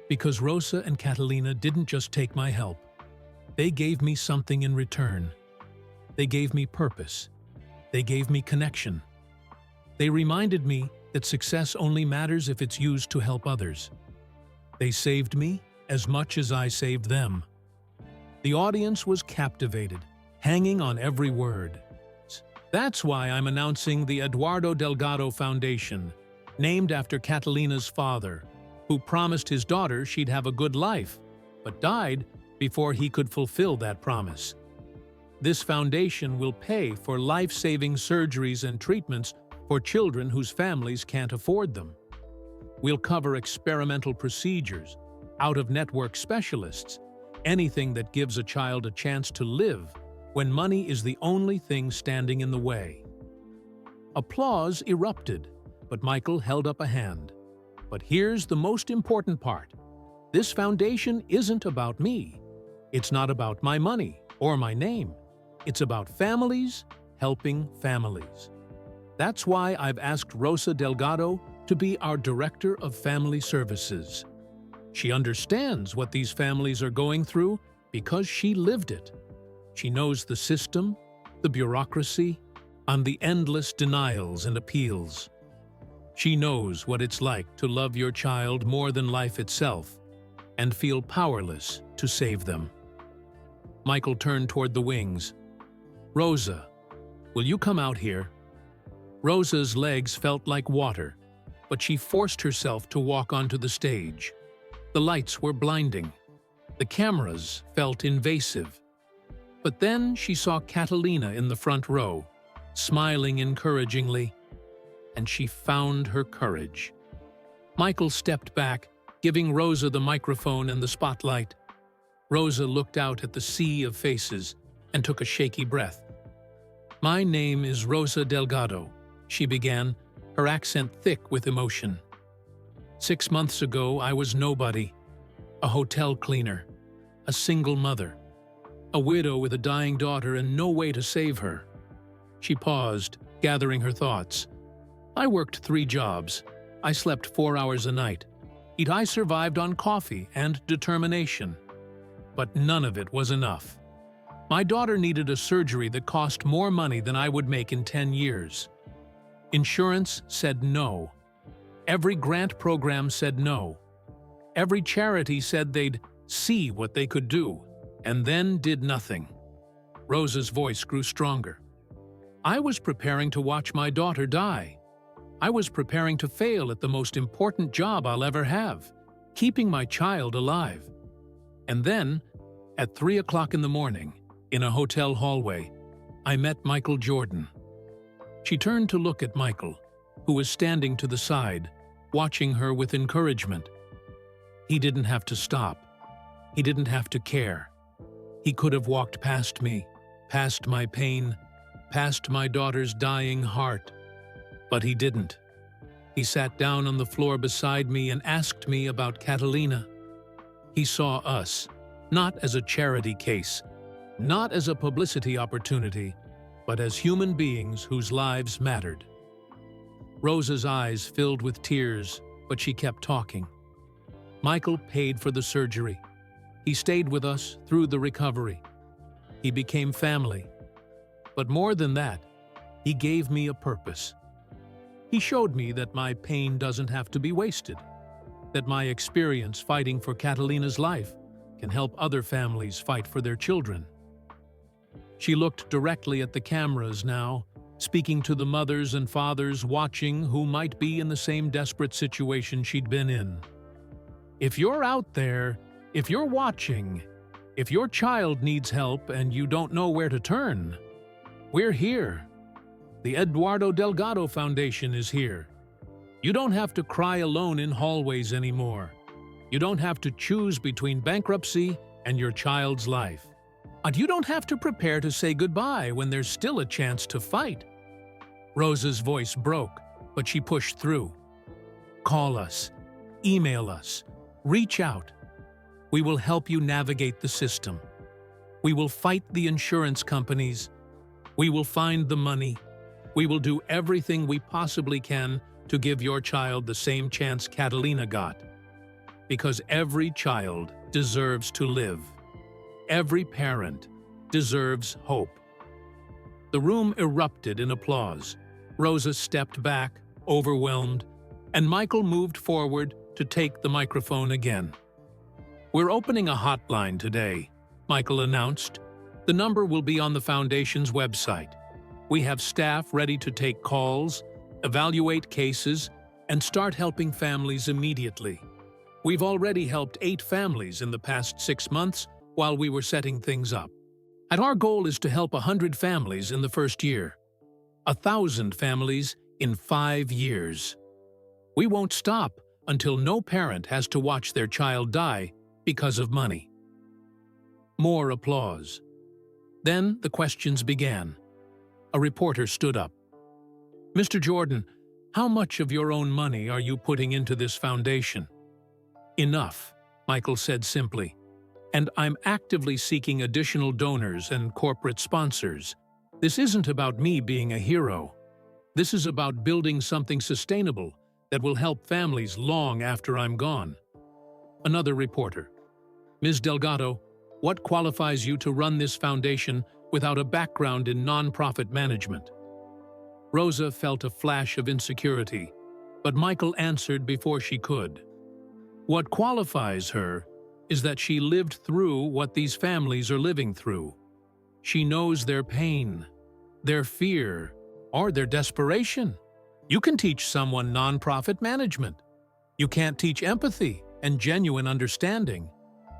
because Rosa and Catalina didn't just take my help. They gave me something in return. They gave me purpose. They gave me connection. They reminded me that success only matters if it's used to help others. They saved me as much as I saved them." The audience was captivated, hanging on every word. "That's why I'm announcing the Eduardo Delgado Foundation, named after Catalina's father, who promised his daughter she'd have a good life, but died before he could fulfill that promise. This foundation will pay for life-saving surgeries and treatments for children whose families can't afford them. We'll cover experimental procedures, out-of-network specialists, anything that gives a child a chance to live when money is the only thing standing in the way." Applause erupted, but Michael held up a hand. "But here's the most important part. This foundation isn't about me. It's not about my money or my name. It's about families helping families. That's why I've asked Rosa Delgado to be our Director of Family Services. She understands what these families are going through because she lived it. She knows the system, the bureaucracy, and the endless denials and appeals. She knows what it's like to love your child more than life itself and feel powerless to save them." Michael turned toward the wings. "Rosa, will you come out here?" Rosa's legs felt like water, but she forced herself to walk onto the stage. The lights were blinding. The cameras felt invasive. But then she saw Catalina in the front row, smiling encouragingly, and she found her courage. Michael stepped back, giving Rosa the microphone and the spotlight. Rosa looked out at the sea of faces and took a shaky breath. "My name is Rosa Delgado," she began, her accent thick with emotion. "6 months ago, I was nobody. A hotel cleaner, a single mother, a widow with a dying daughter and no way to save her." She paused, gathering her thoughts. "I worked 3 jobs. I slept 4 hours a night. Yet I survived on coffee and determination. But none of it was enough. My daughter needed a surgery that cost more money than I would make in 10 years. Insurance said no. Every grant program said no. Every charity said they'd see what they could do, and then did nothing." Rosa's voice grew stronger. "I was preparing to watch my daughter die. I was preparing to fail at the most important job I'll ever have, keeping my child alive. And then, at 3 o'clock in the morning, in a hotel hallway, I met Michael Jordan." She turned to look at Michael, who was standing to the side, watching her with encouragement. He didn't have to stop. He didn't have to care. He could have walked past me, past my pain, past my daughter's dying heart. But he didn't. He sat down on the floor beside me and asked me about Catalina. He saw us, not as a charity case, not as a publicity opportunity, but as human beings whose lives mattered. Rosa's eyes filled with tears, but she kept talking. Michael paid for the surgery. He stayed with us through the recovery. He became family. But more than that, he gave me a purpose. He showed me that my pain doesn't have to be wasted, that my experience fighting for Catalina's life can help other families fight for their children. She looked directly at the cameras now, speaking to the mothers and fathers watching who might be in the same desperate situation she'd been in. If you're out there, if you're watching, if your child needs help and you don't know where to turn, we're here. The Eduardo Delgado Foundation is here. You don't have to cry alone in hallways anymore. You don't have to choose between bankruptcy and your child's life. And you don't have to prepare to say goodbye when there's still a chance to fight. Rosa's voice broke, but she pushed through. Call us, email us, reach out. We will help you navigate the system. We will fight the insurance companies. We will find the money. We will do everything we possibly can to give your child the same chance Catalina got. Because every child deserves to live. Every parent deserves hope. The room erupted in applause. Rosa stepped back, overwhelmed, and Michael moved forward to take the microphone again. "We're opening a hotline today," Michael announced. "The number will be on the Foundation's website. We have staff ready to take calls, evaluate cases, and start helping families immediately. We've already helped 8 families in the past 6 months while we were setting things up. And our goal is to help 100 families in the first year. 1,000 families in 5 years. We won't stop until no parent has to watch their child die because of money." More applause. Then the questions began. A reporter stood up. "Mr. Jordan, how much of your own money are you putting into this foundation?" "Enough," Michael said simply. "And I'm actively seeking additional donors and corporate sponsors. This isn't about me being a hero. This is about building something sustainable that will help families long after I'm gone." Another reporter. "Ms. Delgado, what qualifies you to run this foundation without a background in nonprofit management?" Rosa felt a flash of insecurity, but Michael answered before she could. What qualifies her is that she lived through what these families are living through. She knows their pain, their fear, or their desperation. You can teach someone nonprofit management. You can't teach empathy and genuine understanding.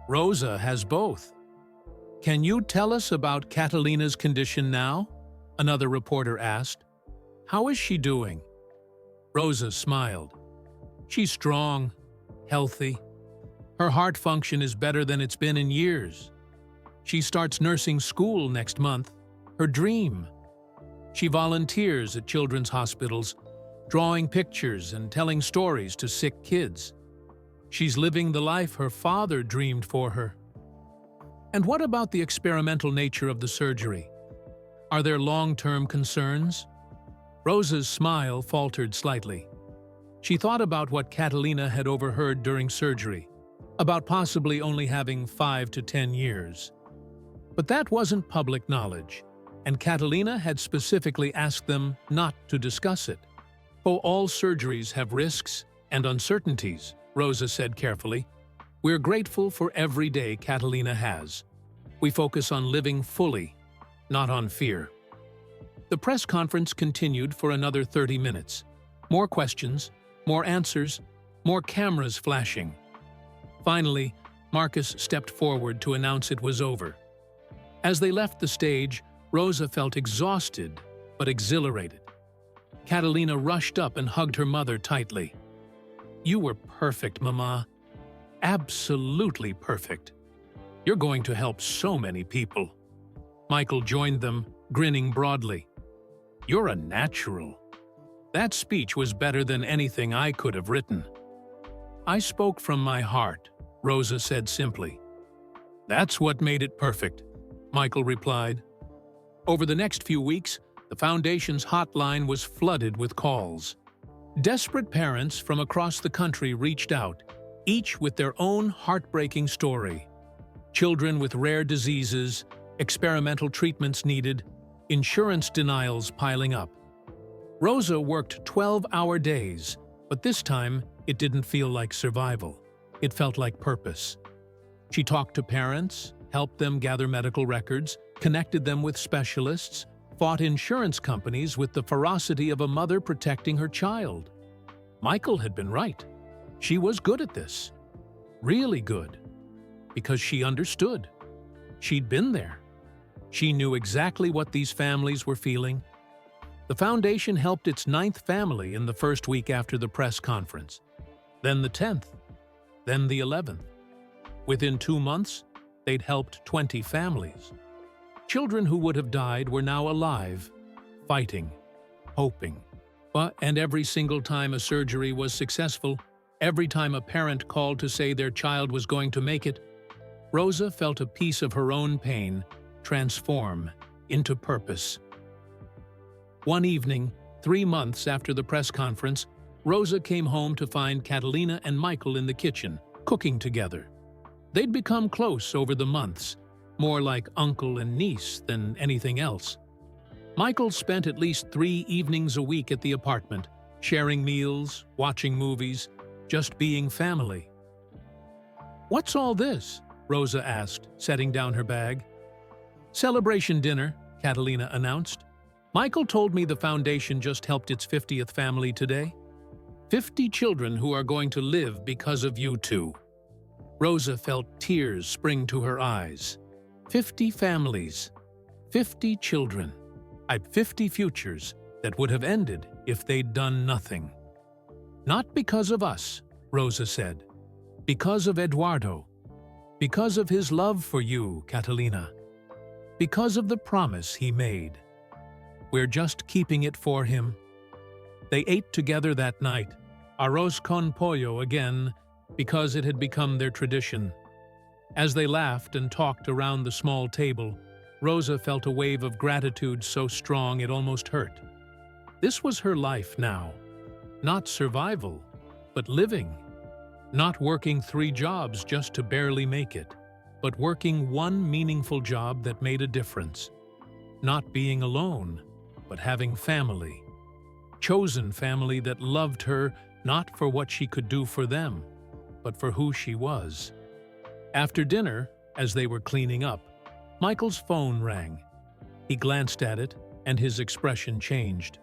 Rosa has both. "Can you tell us about Catalina's condition now?" another reporter asked. "How is she doing?" Rosa smiled. She's strong, healthy. Her heart function is better than it's been in years. She starts nursing school next month. Her dream. She volunteers at children's hospitals, drawing pictures and telling stories to sick kids. She's living the life her father dreamed for her. And what about the experimental nature of the surgery? Are there long-term concerns? Rosa's smile faltered slightly. She thought about what Catalina had overheard during surgery, about possibly only having 5 to 10 years. But that wasn't public knowledge, and Catalina had specifically asked them not to discuss it. "Oh, all surgeries have risks and uncertainties," Rosa said carefully. "We're grateful for every day Catalina has. We focus on living fully, not on fear." The press conference continued for another 30 minutes. More questions, more answers, more cameras flashing. Finally, Marcus stepped forward to announce it was over. As they left the stage, Rosa felt exhausted but exhilarated. Catalina rushed up and hugged her mother tightly. "You were perfect, Mama. Absolutely perfect. You're going to help so many people." Michael joined them, grinning broadly. "You're a natural. That speech was better than anything I could have written." "I spoke from my heart," Rosa said simply. "That's what made it perfect," Michael replied. Over the next few weeks, the Foundation's hotline was flooded with calls. Desperate parents from across the country reached out, each with their own heartbreaking story. Children with rare diseases, experimental treatments needed, insurance denials piling up. Rosa worked 12-hour days, but this time it didn't feel like survival. It felt like purpose. She talked to parents, helped them gather medical records, connected them with specialists, fought insurance companies with the ferocity of a mother protecting her child. Michael had been right. She was good at this. Really good. Because she understood. She'd been there. She knew exactly what these families were feeling. The Foundation helped its 9th family in the first week after the press conference. Then the 10th. Then the 11th. Within 2 months, they'd helped 20 families. Children who would have died were now alive, fighting, hoping. And every single time a surgery was successful, every time a parent called to say their child was going to make it, Rosa felt a piece of her own pain transform into purpose. One evening, 3 months after the press conference, Rosa came home to find Catalina and Michael in the kitchen, cooking together. They'd become close over the months, more like uncle and niece than anything else. Michael spent at least 3 evenings a week at the apartment, sharing meals, watching movies, just being family. "What's all this?" Rosa asked, setting down her bag. "Celebration dinner," Catalina announced. "Michael told me the Foundation just helped its 50th family today. 50 children who are going to live because of you two." Rosa felt tears spring to her eyes. 50 families, 50 children, 50 futures that would have ended if they'd done nothing. "Not because of us," Rosa said. "Because of Eduardo. Because of his love for you, Catalina. Because of the promise he made. We're just keeping it for him." They ate together that night, arroz con pollo again, because it had become their tradition. As they laughed and talked around the small table, Rosa felt a wave of gratitude so strong it almost hurt. This was her life now. Not survival, but living. Not working 3 jobs just to barely make it, but working one meaningful job that made a difference. Not being alone, but having family. Chosen family that loved her not for what she could do for them, but for who she was. After dinner, as they were cleaning up, Michael's phone rang. He glanced at it, and his expression changed.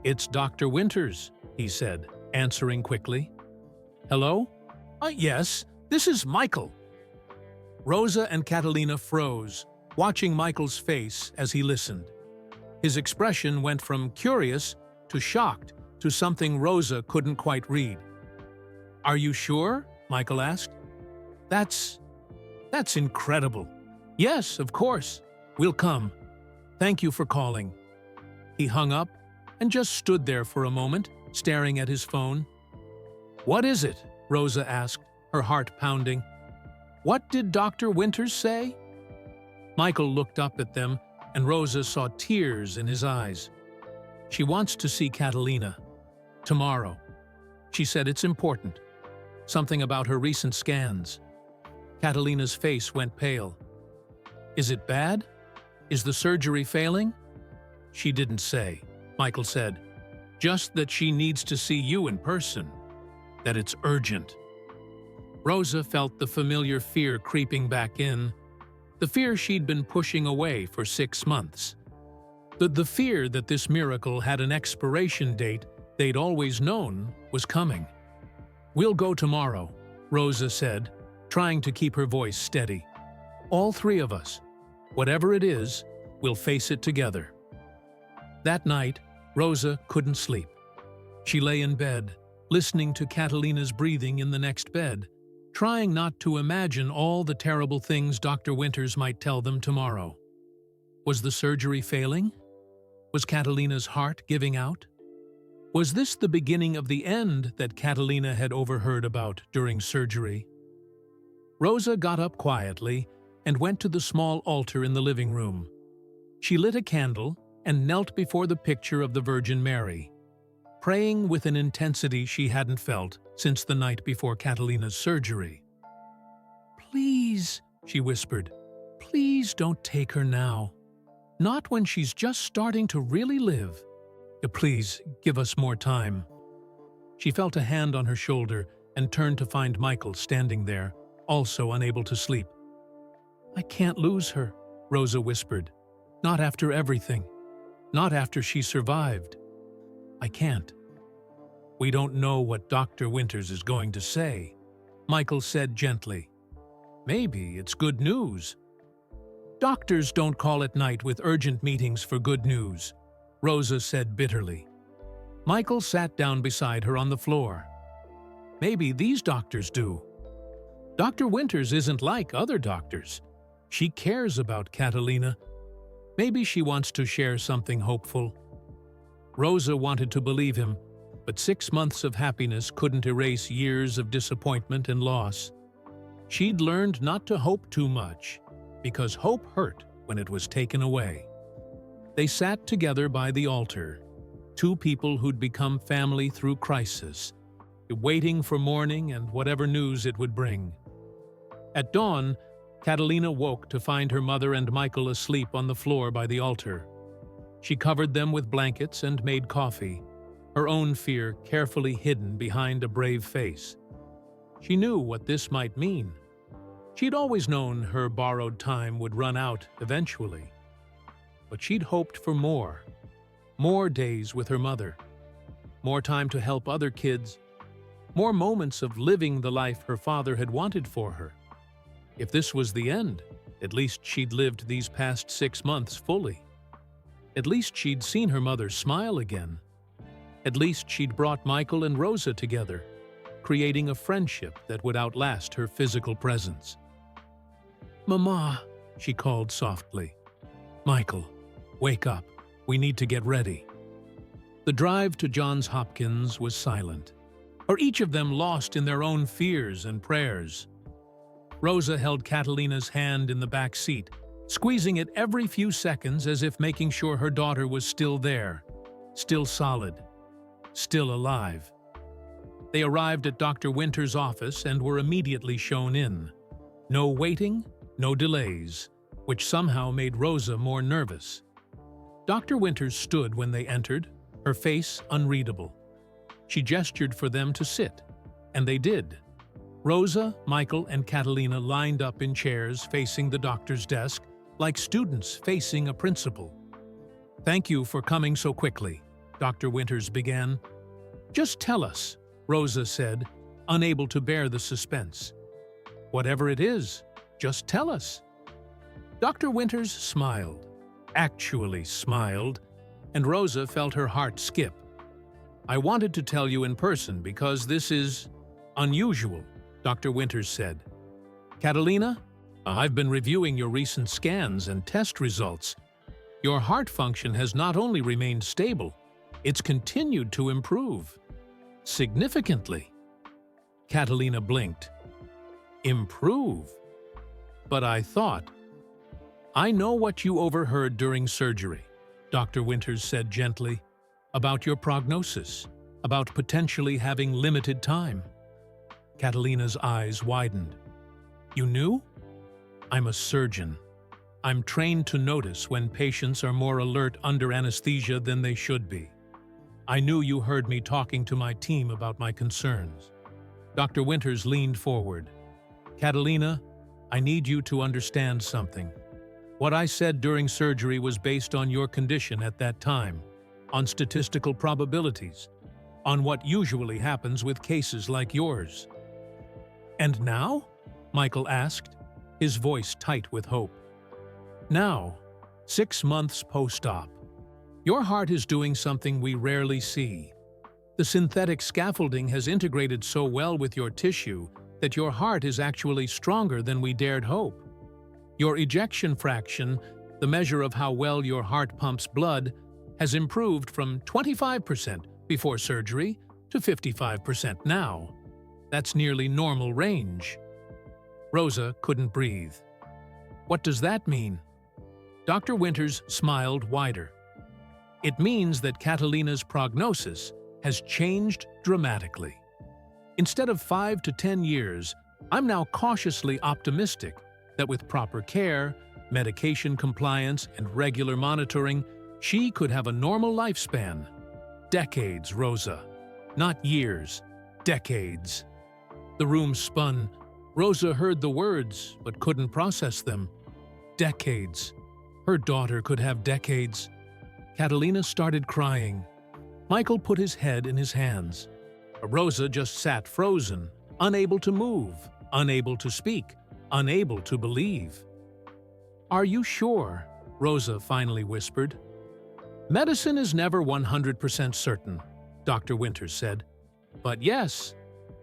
"It's Dr. Winters," he said, answering quickly. "Hello? Yes, this is Michael." Rosa and Catalina froze, watching Michael's face as he listened. His expression went from curious to shocked to something Rosa couldn't quite read. Are you sure? Michael asked. That's incredible. Yes, of course. We'll come. Thank you for calling. He hung up and just stood there for a moment, staring at his phone. What is it? Rosa asked, her heart pounding. What did Dr. Winters say? Michael looked up at them, and Rosa saw tears in his eyes. She wants to see Catalina. Tomorrow. She said it's important. Something about her recent scans. Catalina's face went pale. Is it bad? Is the surgery failing? She didn't say, Michael said. Just that she needs to see you in person. That it's urgent. Rosa felt the familiar fear creeping back in, the fear she'd been pushing away for 6 months. The fear that this miracle had an expiration date they'd always known was coming. We'll go tomorrow, Rosa said, trying to keep her voice steady. All 3 of us. Whatever it is, we'll face it together. That night, Rosa couldn't sleep. She lay in bed, listening to Catalina's breathing in the next bed, trying not to imagine all the terrible things Dr. Winters might tell them tomorrow. Was the surgery failing? Was Catalina's heart giving out? Was this the beginning of the end that Catalina had overheard about during surgery? Rosa got up quietly and went to the small altar in the living room. She lit a candle and knelt before the picture of the Virgin Mary, praying with an intensity she hadn't felt since the night before Catalina's surgery. Please, she whispered, please don't take her now. Not when she's just starting to really live. Please, give us more time. She felt a hand on her shoulder and turned to find Michael standing there, also unable to sleep. I can't lose her, Rosa whispered. Not after everything. Not after she survived. I can't. We don't know what Dr. Winters is going to say, Michael said gently. Maybe it's good news. Doctors don't call at night with urgent meetings for good news, Rosa said bitterly. Michael sat down beside her on the floor. Maybe these doctors do. Dr. Winters isn't like other doctors. She cares about Catalina. Maybe she wants to share something hopeful. Rosa wanted to believe him, but 6 months of happiness couldn't erase years of disappointment and loss. She'd learned not to hope too much, because hope hurt when it was taken away. They sat together by the altar, 2 people who'd become family through crisis, waiting for morning and whatever news it would bring. At dawn, Catalina woke to find her mother and Michael asleep on the floor by the altar. She covered them with blankets and made coffee, her own fear carefully hidden behind a brave face. She knew what this might mean. She'd always known her borrowed time would run out eventually. But she'd hoped for more. More days with her mother. More time to help other kids. More moments of living the life her father had wanted for her. If this was the end, at least she'd lived these past 6 months fully. At least she'd seen her mother smile again. At least she'd brought Michael and Rosa together, creating a friendship that would outlast her physical presence. Mama, she called softly. Michael, wake up. We need to get ready. The drive to Johns Hopkins was silent, or each of them lost in their own fears and prayers. Rosa held Catalina's hand in the back seat, squeezing it every few seconds as if making sure her daughter was still there, still solid, still alive. They arrived at Dr. Winters' office and were immediately shown in. No waiting, no delays, which somehow made Rosa more nervous. Dr. Winters stood when they entered, her face unreadable. She gestured for them to sit, and they did. Rosa, Michael, and Catalina lined up in chairs facing the doctor's desk, like students facing a principal. Thank you for coming so quickly, Dr. Winters began. Just tell us, Rosa said, unable to bear the suspense. Whatever it is, just tell us. Dr. Winters smiled, actually smiled, and Rosa felt her heart skip. I wanted to tell you in person because this is Unusual, Dr. Winters said. Catalina, I've been reviewing your recent scans and test results. Your heart function has not only remained stable, it's continued to improve. Significantly. Catalina blinked. Improve? But I thought. I know what you overheard during surgery, Dr. Winters said gently, about your prognosis, about potentially having limited time. Catalina's eyes widened. You knew? I'm a surgeon. I'm trained to notice when patients are more alert under anesthesia than they should be. I knew you heard me talking to my team about my concerns. Dr. Winters leaned forward. Catalina, I need you to understand something. What I said during surgery was based on your condition at that time, on statistical probabilities, on what usually happens with cases like yours. And now? Michael asked, his voice tight with hope. Now, 6 months post-op. Your heart is doing something we rarely see. The synthetic scaffolding has integrated so well with your tissue that your heart is actually stronger than we dared hope. Your ejection fraction, the measure of how well your heart pumps blood, has improved from 25% before surgery to 55% now. That's nearly normal range. Rosa couldn't breathe. What does that mean? Dr. Winters smiled wider. It means that Catalina's prognosis has changed dramatically. Instead of 5 to 10 years, I'm now cautiously optimistic that with proper care, medication compliance, and regular monitoring, she could have a normal lifespan. Decades, Rosa. Not years. Decades. The room spun. Rosa heard the words, but couldn't process them. Decades. Her daughter could have decades. Catalina started crying. Michael put his head in his hands. Rosa just sat frozen, unable to move, unable to speak, unable to believe. Are you sure? Rosa finally whispered. Medicine is never 100% certain, Dr. Winters said. But yes,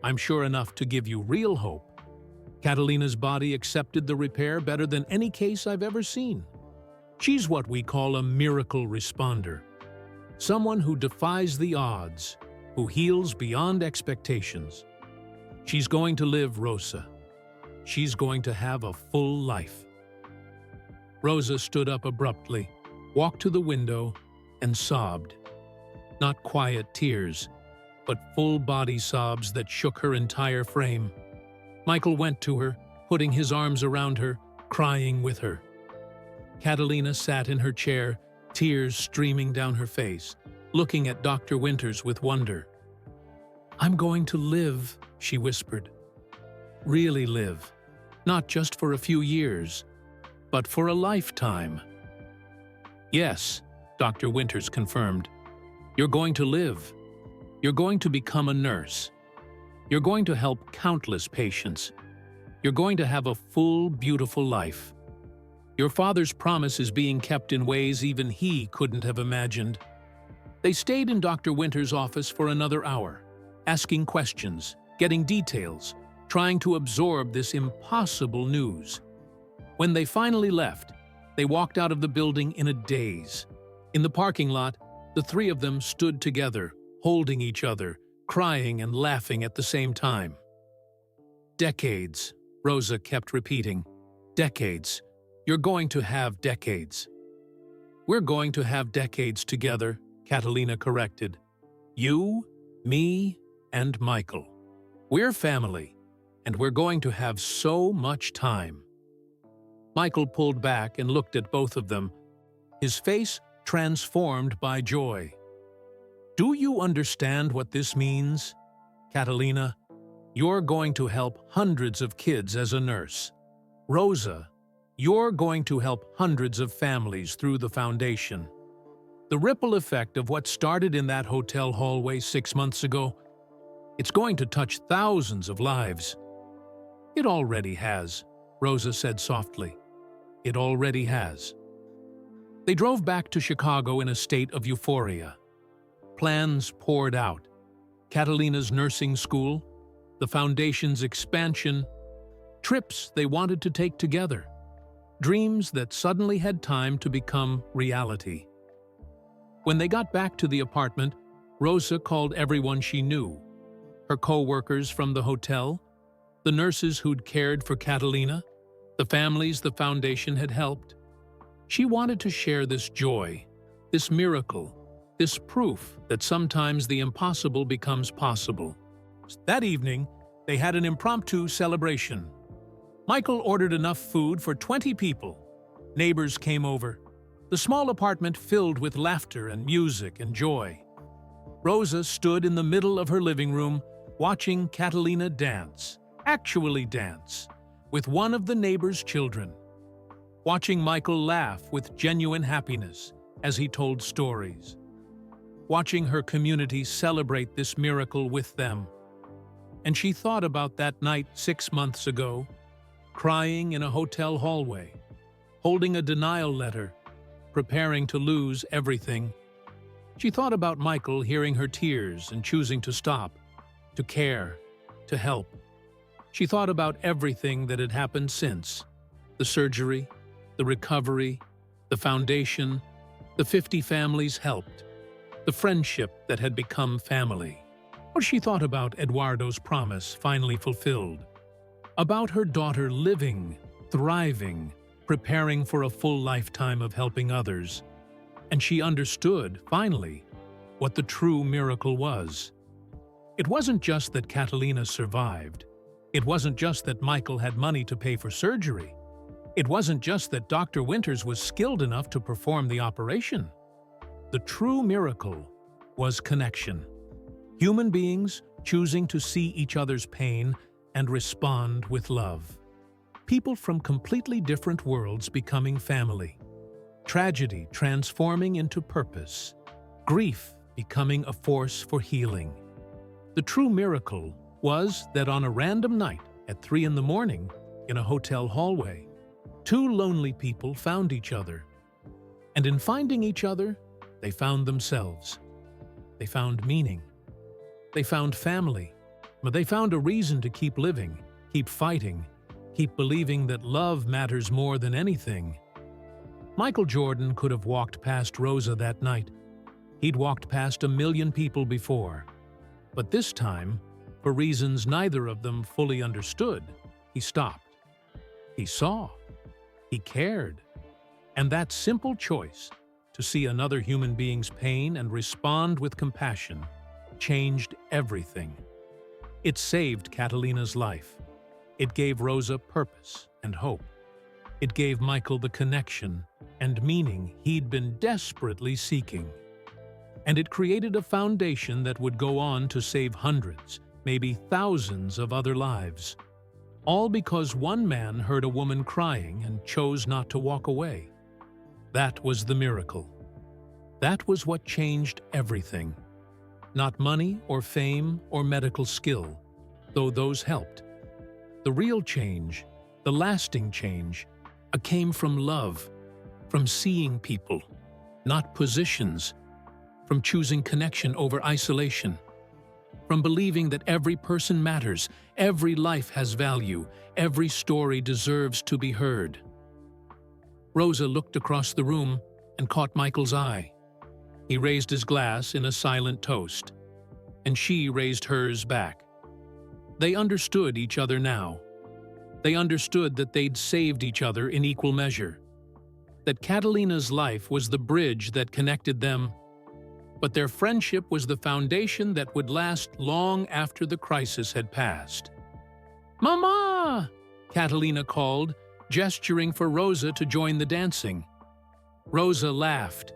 I'm sure enough to give you real hope. Catalina's body accepted the repair better than any case I've ever seen. She's what we call a miracle responder. Someone who defies the odds, who heals beyond expectations. She's going to live, Rosa. She's going to have a full life. Rosa stood up abruptly, walked to the window, and sobbed. Not quiet tears, but full-body sobs that shook her entire frame. Michael went to her, putting his arms around her, crying with her. Catalina sat in her chair, tears streaming down her face, looking at Dr. Winters with wonder. I'm going to live, she whispered. Really live. Not just for a few years, but for a lifetime. Yes, Dr. Winters confirmed. You're going to live. You're going to become a nurse. You're going to help countless patients. You're going to have a full, beautiful life. Your father's promise is being kept in ways even he couldn't have imagined. They stayed in Dr. Winters' office for another hour, asking questions, getting details, trying to absorb this impossible news. When they finally left, they walked out of the building in a daze. In the parking lot, the three of them stood together, holding each other, crying and laughing at the same time. Decades, Rosa kept repeating. Decades. You're going to have decades. We're going to have decades together, Catalina corrected. You, me, and Michael. We're family, and we're going to have so much time. Michael pulled back and looked at both of them, his face transformed by joy. Do you understand what this means? Catalina, you're going to help hundreds of kids as a nurse. Rosa, you're going to help hundreds of families through the foundation. The ripple effect of what started in that hotel hallway 6 months ago, it's going to touch thousands of lives. It already has, Rosa said softly. It already has. They drove back to Chicago in a state of euphoria. Plans poured out. Catalina's nursing school, the foundation's expansion, trips they wanted to take together, dreams that suddenly had time to become reality. When they got back to the apartment, Rosa called everyone she knew, her co-workers from the hotel, the nurses who'd cared for Catalina, the families the foundation had helped. She wanted to share this joy, this miracle, this proof that sometimes the impossible becomes possible. That evening, they had an impromptu celebration. Michael ordered enough food for 20 people. Neighbors came over. The small apartment filled with laughter and music and joy. Rosa stood in the middle of her living room, watching Catalina dance, actually dance, with one of the neighbors' children. Watching Michael laugh with genuine happiness as he told stories. Watching her community celebrate this miracle with them. And she thought about that night 6 months ago, crying in a hotel hallway, holding a denial letter, preparing to lose everything. She thought about Michael hearing her tears and choosing to stop, to care, to help. She thought about everything that had happened since, the surgery, the recovery, the foundation, the 50 families helped, the friendship that had become family. What she thought about Eduardo's promise finally fulfilled, about her daughter living, thriving, preparing for a full lifetime of helping others. And she understood, finally, what the true miracle was. It wasn't just that Catalina survived. It wasn't just that Michael had money to pay for surgery. It wasn't just that Dr. Winters was skilled enough to perform the operation. The true miracle was connection. Human beings choosing to see each other's pain and respond with love. People from completely different worlds becoming family. Tragedy transforming into purpose. Grief becoming a force for healing. The true miracle was that on a random night at 3 in the morning in a hotel hallway, 2 lonely people found each other. And in finding each other, they found themselves. They found meaning. They found family. But they found a reason to keep living, keep fighting, keep believing that love matters more than anything. Michael Jordan could have walked past Rosa that night. He'd walked past 1 million people before. But this time, for reasons neither of them fully understood, he stopped. He saw. He cared. And that simple choice, to see another human being's pain and respond with compassion, changed everything. It saved Catalina's life. It gave Rosa purpose and hope. It gave Michael the connection and meaning he'd been desperately seeking. And it created a foundation that would go on to save hundreds, maybe thousands of other lives. All because one man heard a woman crying and chose not to walk away. That was the miracle. That was what changed everything. Not money or fame or medical skill, though those helped. The real change, the lasting change, came from love, from seeing people, not positions, from choosing connection over isolation, from believing that every person matters, every life has value, every story deserves to be heard. Rosa looked across the room and caught Michael's eye. He raised his glass in a silent toast, and she raised hers back. They understood each other now. They understood that they'd saved each other in equal measure, that Catalina's life was the bridge that connected them, but their friendship was the foundation that would last long after the crisis had passed. "Mama!" Catalina called, gesturing for Rosa to join the dancing. Rosa laughed,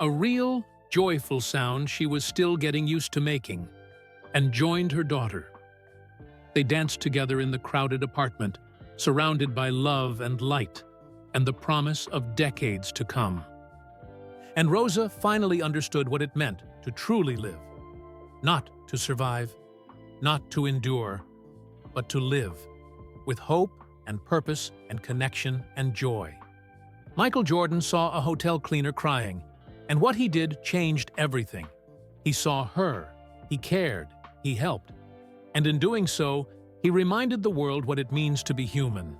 a real, joyful sound she was still getting used to making, and joined her daughter. They danced together in the crowded apartment, surrounded by love and light, and the promise of decades to come. And Rosa finally understood what it meant to truly live. Not to survive, not to endure, but to live, with hope and purpose and connection and joy. Michael Jordan saw a hotel cleaner crying, and what he did changed everything. He saw her, he cared, he helped, And in doing so, he reminded the world what it means to be human,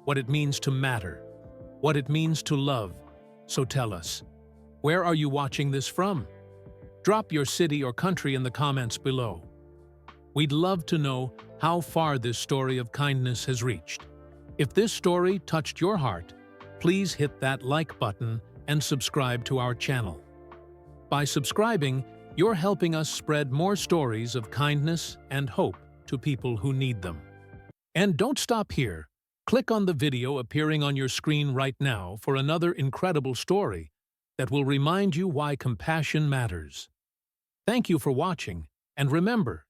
what it means to matter, what it means to love. So tell us, where are you watching this from? Drop your city or country in the comments below. We'd love to know how far this story of kindness has reached. If this story touched your heart, please hit that like button and subscribe to our channel. By subscribing, you're helping us spread more stories of kindness and hope to people who need them. And don't stop here. Click on the video appearing on your screen right now for another incredible story that will remind you why compassion matters. Thank you for watching, and remember,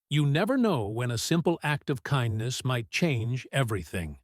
you never know when a simple act of kindness might change everything.